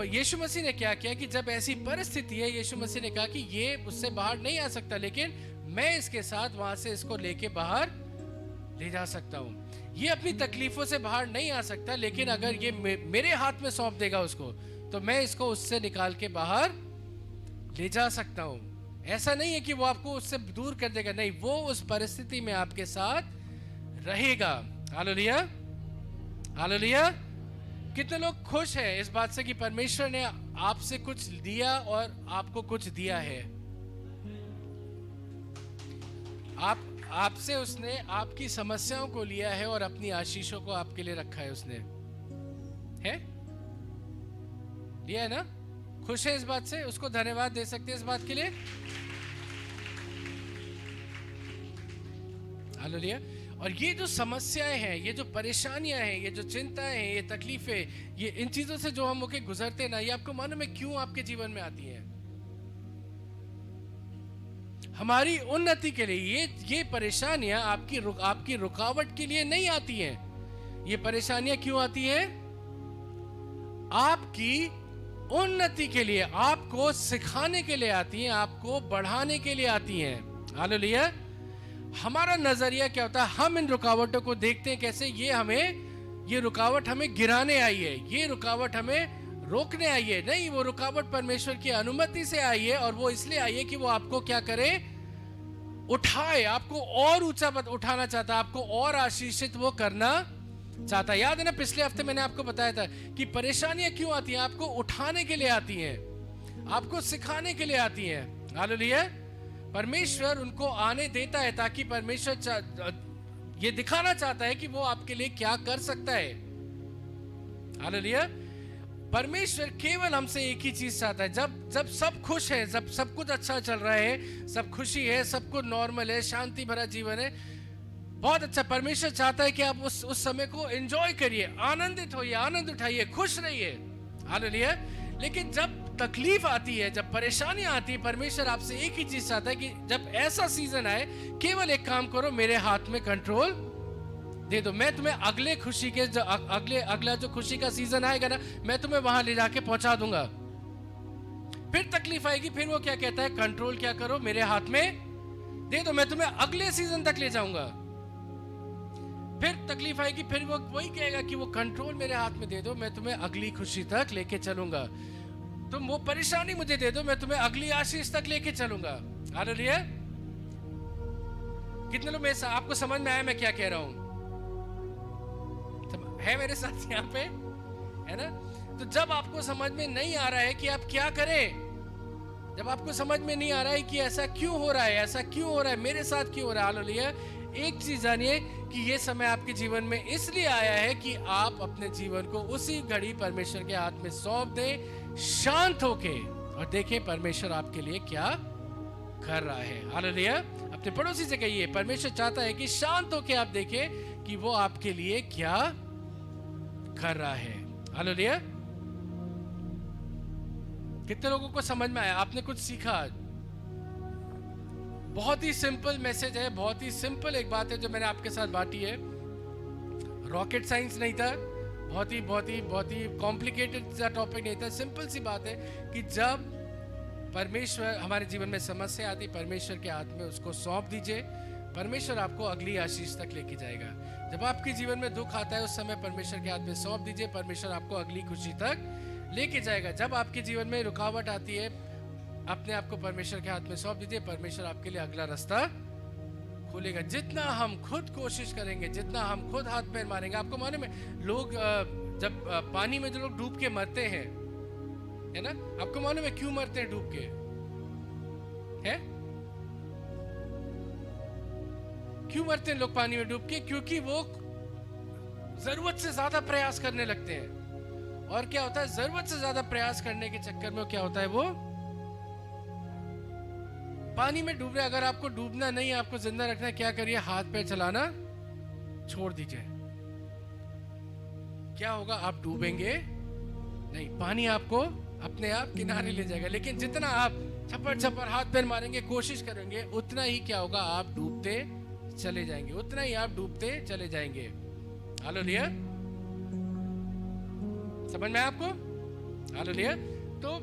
यीशु मसीह ने क्या किया कि जब ऐसी परिस्थिति है, यीशु मसीह ने कहा कि ये उससे बाहर नहीं आ सकता, लेकिन मैं इसके साथ वहां से इसको लेके बाहर ले जा सकता हूँ। ये अपनी तकलीफों से बाहर नहीं आ सकता, लेकिन अगर ये मेरे हाथ में सौंप देगा उसको, तो मैं इसको उससे निकाल के बाहर ले जा सकता हूँ। ऐसा नहीं है कि वो आपको उससे दूर कर देगा, नहीं, वो उस परिस्थिति में आपके साथ रहेगा। Hallelujah, hallelujah. कितने लोग खुश हैं इस बात से कि परमेश्वर ने आपसे कुछ दिया और आपको कुछ दिया है? आपसे उसने आपकी समस्याओं को लिया है और अपनी आशीषों को आपके लिए रखा है। उसने है लिया है ना? खुश है इस बात से? उसको धन्यवाद दे सकते हैं इस बात के लिए। हालेलुया। और ये जो समस्याएं हैं, ये जो परेशानियां हैं, ये जो चिंताएं हैं, ये तकलीफें, ये इन चीजों से जो हम होके गुजरते हैं ना, ये आपको मालूम है क्यों आपके जीवन में आती हैं? हमारी उन्नति के लिए। ये परेशानियां आपकी रुकावट के लिए नहीं आती हैं। ये परेशानियां क्यों आती हैं? आपकी उन्नति के लिए, आपको सिखाने के लिए आती हैं, आपको बढ़ाने के लिए आती हैं। हालेलुया। हमारा नजरिया क्या होता है? हम इन रुकावटों को देखते हैं कैसे? ये रुकावट हमें गिराने आई है, ये रुकावट हमें रोकने आई है। नहीं, वो रुकावट परमेश्वर की अनुमति से आई है, और वो इसलिए आई है कि वो आपको क्या करे? उठाए, आपको और ऊंचा उठाना चाहता है, आपको और आशीषित वो करना चाहता है। याद है ना, पिछले हफ्ते मैंने आपको बताया था कि परेशानियां क्यों आती हैं? आपको उठाने के लिए आती हैं, आपको सिखाने के लिए आती हैं। हालेलुया। परमेश्वर उनको आने देता है ताकि परमेश्वर ये दिखाना चाहता है कि वो आपके लिए क्या कर सकता है। हालेलुया। परमेश्वर केवल हमसे एक ही चीज चाहता है। जब सब खुश है, जब सब कुछ अच्छा चल रहा है, सब खुशी है, सब कुछ नॉर्मल है, शांति भरा जीवन है, बहुत अच्छा। परमेश्वर चाहता है कि आप उस समय को एंजॉय करिए, आनंदित होइए, आनंद उठाइए, खुश रहिए। हालेलुया। लेकिन जब तकलीफ आती है, जब परेशानियां आती है, परमेश्वर आपसे एक ही चीज चाहता है कि जब ऐसा सीजन आए, केवल एक काम करो, मेरे हाथ में कंट्रोल दे दो। मैं तुम्हें अगले खुशी के अगला जो खुशी का सीजन आएगा ना, मैं तुम्हें वहां ले जाके पहुंचा दूंगा। फिर तकलीफ आएगी, फिर वो क्या कहता है? कंट्रोल क्या करो, मेरे हाथ में दे दो, मैं तुम्हें अगले सीजन तक ले जाऊंगा। फिर तकलीफ आएगी, फिर वो वही कहेगा कि वो कंट्रोल मेरे हाथ में दे दो, मैं तुम्हें अगली खुशी तक लेके चलूंगा। तुम वो परेशानी मुझे दे दो, मैं तुम्हें अगली आशीष तक लेके चलूंगा। हालेलुया। कितने लोग आपको समझ में आया मैं क्या कह रहा हूं? है मेरे साथ यहाँ पे, है ना? तो जब आपको समझ में नहीं आ रहा है कि आप क्या करें, जब आपको समझ में नहीं आ रहा है कि ऐसा क्यों हो रहा है, ऐसा क्यों हो रहा है, मेरे साथ क्यों हो रहा है, हालेलुया, एक चीज जानिए कि ये समय आपके जीवन में इसलिए आया है कि आप अपने जीवन को उसी घड़ी परमेश्वर के हाथ में सौंप दें, शांत होके, और देखें परमेश्वर आपके लिए क्या कर रहा है। हालेलुया। अपने पड़ोसी से कहिए, परमेश्वर चाहता है कि शांत होके आप देखें कि वो आपके लिए क्या कर रहा है। हालेलुया। कितने लोगों को समझ में आया? आपने कुछ सीखा? बहुत ही सिंपल मैसेज है, बहुत ही सिंपल एक बात है जो मैंने आपके साथ बांटी है। रॉकेट साइंस नहीं था, बहुत ही कॉम्प्लिकेटेड सा टॉपिक नहीं था। सिंपल सी बात है कि जब परमेश्वर हमारे जीवन में समस्या आती, परमेश्वर के हाथ में उसको सौंप दीजिए, परमेश्वर आपको अगली आशीष तक लेके जाएगा। जब आपके जीवन में दुख आता है, उस समय परमेश्वर के हाथ में सौंप दीजिए, परमेश्वर आपको अगली खुशी तक लेके जाएगा। जब आपके जीवन में रुकावट आती है, अपने आप को परमेश्वर के हाथ में सौंप दीजिए, परमेश्वर आपके लिए अगला रास्ता खोलेगा। जितना हम खुद कोशिश करेंगे, जितना हम खुद हाथ पैर मारेंगे, आपको मालूम है लोग जब पानी में जो लोग डूब के मरते हैं, है ना, आपको मालूम है क्यों मरते हैं डूब के? है क्यों मरते हैं लोग पानी में डूब के? क्योंकि वो जरूरत से ज्यादा प्रयास करने लगते हैं। और क्या होता है? जरूरत से ज्यादा प्रयास करने के चक्कर में क्या होता है? वो पानी में डूब रहे। अगर आपको डूबना नहीं है, आपको जिंदा रखना है, क्या करिए? हाथ पैर चलाना छोड़ दीजिए। क्या होगा? आप डूबेंगे नहीं, पानी आपको अपने आप किनारे ले जाएगा। लेकिन जितना आप छपर छपर हाथ पैर मारेंगे, कोशिश करेंगे, उतना ही क्या होगा? आप डूबते चले जाएंगे, उतना ही आप डूबते चले जाएंगे। हालेलुया, समझ में आया आपको? हालेलुया। तो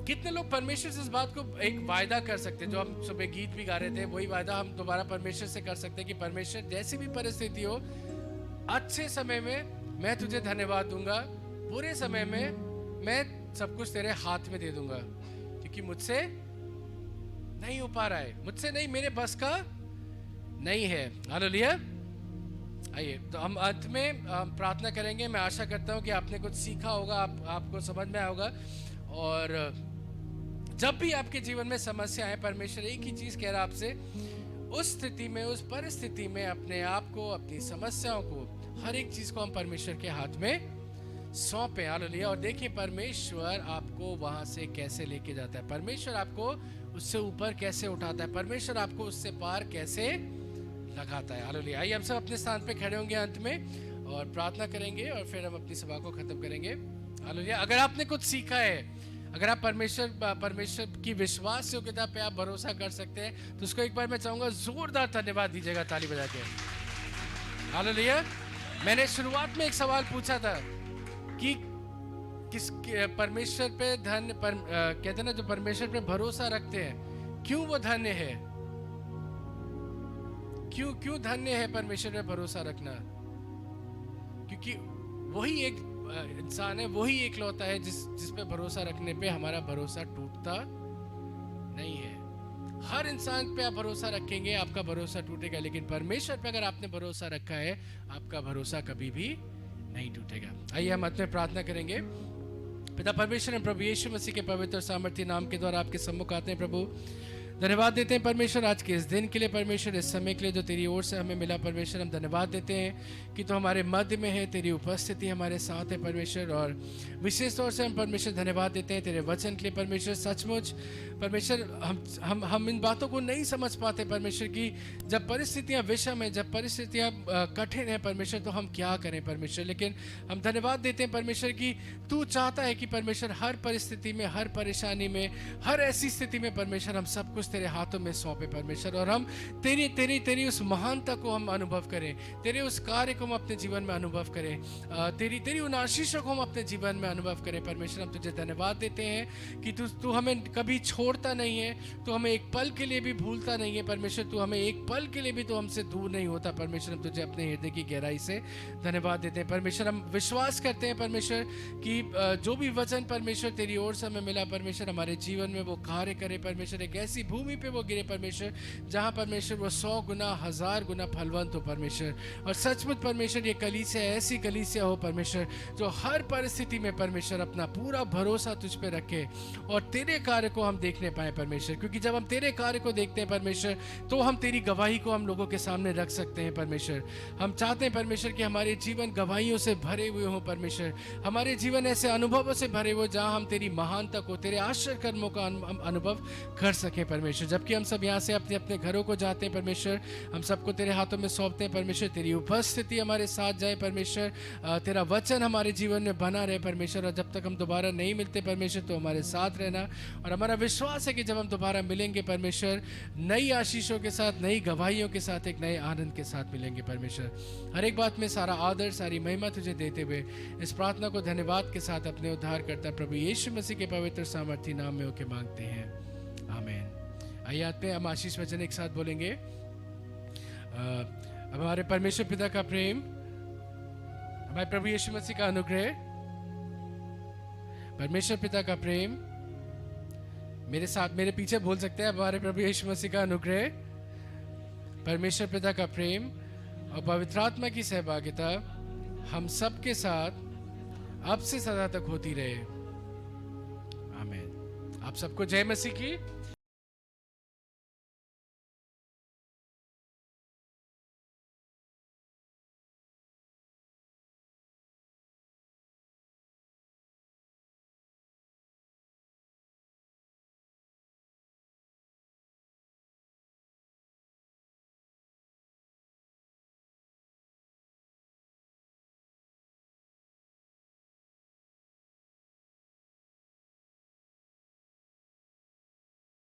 कितने लोग परमेश्वर से इस बात को एक वायदा कर सकते हैं, जो हम सुबह गीत भी गा रहे थे, वही वायदा हम दोबारा परमेश्वर से कर सकते हैं कि परमेश्वर जैसी भी परिस्थिति हो, अच्छे समय में मैं तुझे धन्यवाद दूंगा, बुरे समय में मैं सब कुछ तेरे हाथ में दे दूंगा, क्योंकि मुझसे नहीं हो पा रहा है, मुझसे नहीं, मेरे बस का नहीं है। हालेलुया। आइए, तो हम अंत में प्रार्थना करेंगे। मैं आशा करता हूँ कि आपने कुछ सीखा होगा, आपको समझ में आया होगा। और जब भी आपके जीवन में समस्या है, परमेश्वर एक ही चीज कह रहा है आपसे, उस स्थिति में, उस परिस्थिति में अपने आप को, अपनी समस्याओं को, हर एक चीज को हम परमेश्वर के हाथ में सौंपे। हालेलुया। और देखिए परमेश्वर आपको वहां से कैसे लेके जाता है, परमेश्वर आपको उससे ऊपर कैसे उठाता है, परमेश्वर आपको उससे पार कैसे लगाता है। हालेलुया। आइए हम सब अपने स्थान पे खड़े होंगे अंत में और प्रार्थना करेंगे और फिर हम अपनी सभा को खत्म करेंगे। हालेलुया। अगर आपने कुछ सीखा है, अगर आप परमेश्वर की विश्वास योग्यता पे आप भरोसा कर सकते हैं, तो उसको एक बार मैं चाहूंगा जोरदार धन्यवाद दीजिएगा ताली बजा के। हालेलुया। मैंने शुरुआत में एक सवाल पूछा था कि किस परमेश्वर पे कहते हैं ना, जो परमेश्वर पे भरोसा रखते हैं, क्यों वो धन्य है? क्यों धन्य है परमेश्वर पे भरोसा रखना? क्योंकि वही एक इंसान है, वही एक लौता है जिस पे भरोसा रखने पे हमारा भरोसा टूटता नहीं है। हर इंसान पे आप भरोसा रखेंगे, आपका भरोसा टूटेगा, लेकिन परमेश्वर पे अगर आपने भरोसा रखा है, आपका भरोसा कभी भी नहीं टूटेगा। आइए हम अंत में प्रार्थना करेंगे। पिता परमेश्वर, हम प्रभु यीशु मसीह के पवित्र और सामर्थी नाम के द्वारा आपके सम्मुख आते हैं। प्रभु धन्यवाद देते हैं परमेश्वर आज के इस दिन के लिए, परमेश्वर इस समय के लिए जो तेरी ओर से हमें मिला। परमेश्वर हम धन्यवाद देते हैं कि तो हमारे मध्य में है, तेरी उपस्थिति हमारे साथ है परमेश्वर। और विशेष तौर से हम परमेश्वर धन्यवाद देते हैं तेरे वचन के लिए परमेश्वर। सचमुच परमेश्वर हम इन बातों को नहीं समझ पाते परमेश्वर की, जब परिस्थितियां विषम है, जब परिस्थितियां कठिन है परमेश्वर, तो हम क्या करें परमेश्वर। लेकिन हम धन्यवाद देते हैं परमेश्वर की तू चाहता है कि परमेश्वर हर परिस्थिति में, हर परेशानी में, हर ऐसी स्थिति में परमेश्वर हम सब कुछ तेरे हाथों में सौंपे परमेश्वर, और हम तेरी उस महानता को हम अनुभव करें, तेरे उस कार्य को हम अपने जीवन में अनुभव करें, तेरी उन आशीषों को हम अपने जीवन में अनुभव करें परमेश्वर। हम तुझे धन्यवाद देते हैं कि तू हमें कभी छोड़ता नहीं है, तू हमें एक पल के लिए भी भूलता नहीं है परमेश्वर, तू हमें एक पल के लिए भी तो हमसे दूर नहीं होता परमेश्वर। हम तुझे अपने हृदय की गहराई से धन्यवाद देते हैं परमेश्वर। हम विश्वास करते हैं परमेश्वर कि जो भी वचन परमेश्वर तेरी ओर से हमें मिला परमेश्वर, हमारे जीवन में वो कार्य करे परमेश्वर, एक ऐसी भूमि पे वो गिरे परमेश्वर जहाँ परमेश्वर वो 100 गुना 1000 गुना फलवंत हो परमेश्वर। और सचमुच परमेश्वर ये कलीसिया ऐसी कलीसिया हो परमेश्वर जो हर परिस्थिति में परमेश्वर अपना पूरा भरोसा तुझ पे रखे और तेरे कार्य को हम देखने पाए परमेश्वर, क्योंकि जब हम तेरे कार्य को देखते हैं परमेश्वर, तो हम तेरी गवाही को हम लोगों के सामने रख सकते हैं परमेश्वर। हम चाहते हैं परमेश्वर कि हमारे जीवन गवाहियों से भरे हुए हो परमेश्वर, हमारे जीवन ऐसे अनुभवों से भरे हुए जहाँ हम तेरी महानता को, तेरे आश्चर्य कर्मों का अनुभव कर सके परमेश्वर। जबकि हम सब यहाँ से अपने अपने घरों को जाते हैं परमेश्वर, हम सबको तेरे हाथों में सौंपते हैं परमेश्वर। तेरी उपस्थिति हमारे साथ जाए परमेश्वर, तेरा वचन हमारे जीवन में बना रहे परमेश्वर, और जब तक हम दोबारा नहीं मिलते परमेश्वर तो हमारे साथ रहना। और हमारा विश्वास है कि जब हम दोबारा मिलेंगे परमेश्वर, नई आशीषों के साथ, नई गवाहियों के साथ, एक नए आनंद के साथ मिलेंगे परमेश्वर। हर एक बात में सारा आदर, सारी महिमा तुझे देते हुए इस प्रार्थना को धन्यवाद के साथ अपने उद्धार करता प्रभु यीशु मसीह के पवित्र सामर्थी नाम में होके मांगते हैं, आमीन। आइए आते हैं हम आशीष वचन एक साथ बोलेंगे। हमारे परमेश्वर पिता का प्रेम, हमारे प्रभु यीशु मसीह का अनुग्रह, परमेश्वर पिता का प्रेम, मेरे साथ मेरे पीछे बोल सकते हैं, हमारे प्रभु यीशु मसीह का अनुग्रह, परमेश्वर पिता का प्रेम और पवित्र आत्मा की सहभागिता हम सब के साथ अब से सदा तक होती रहे, आमीन। आप सबको जय मसीह की।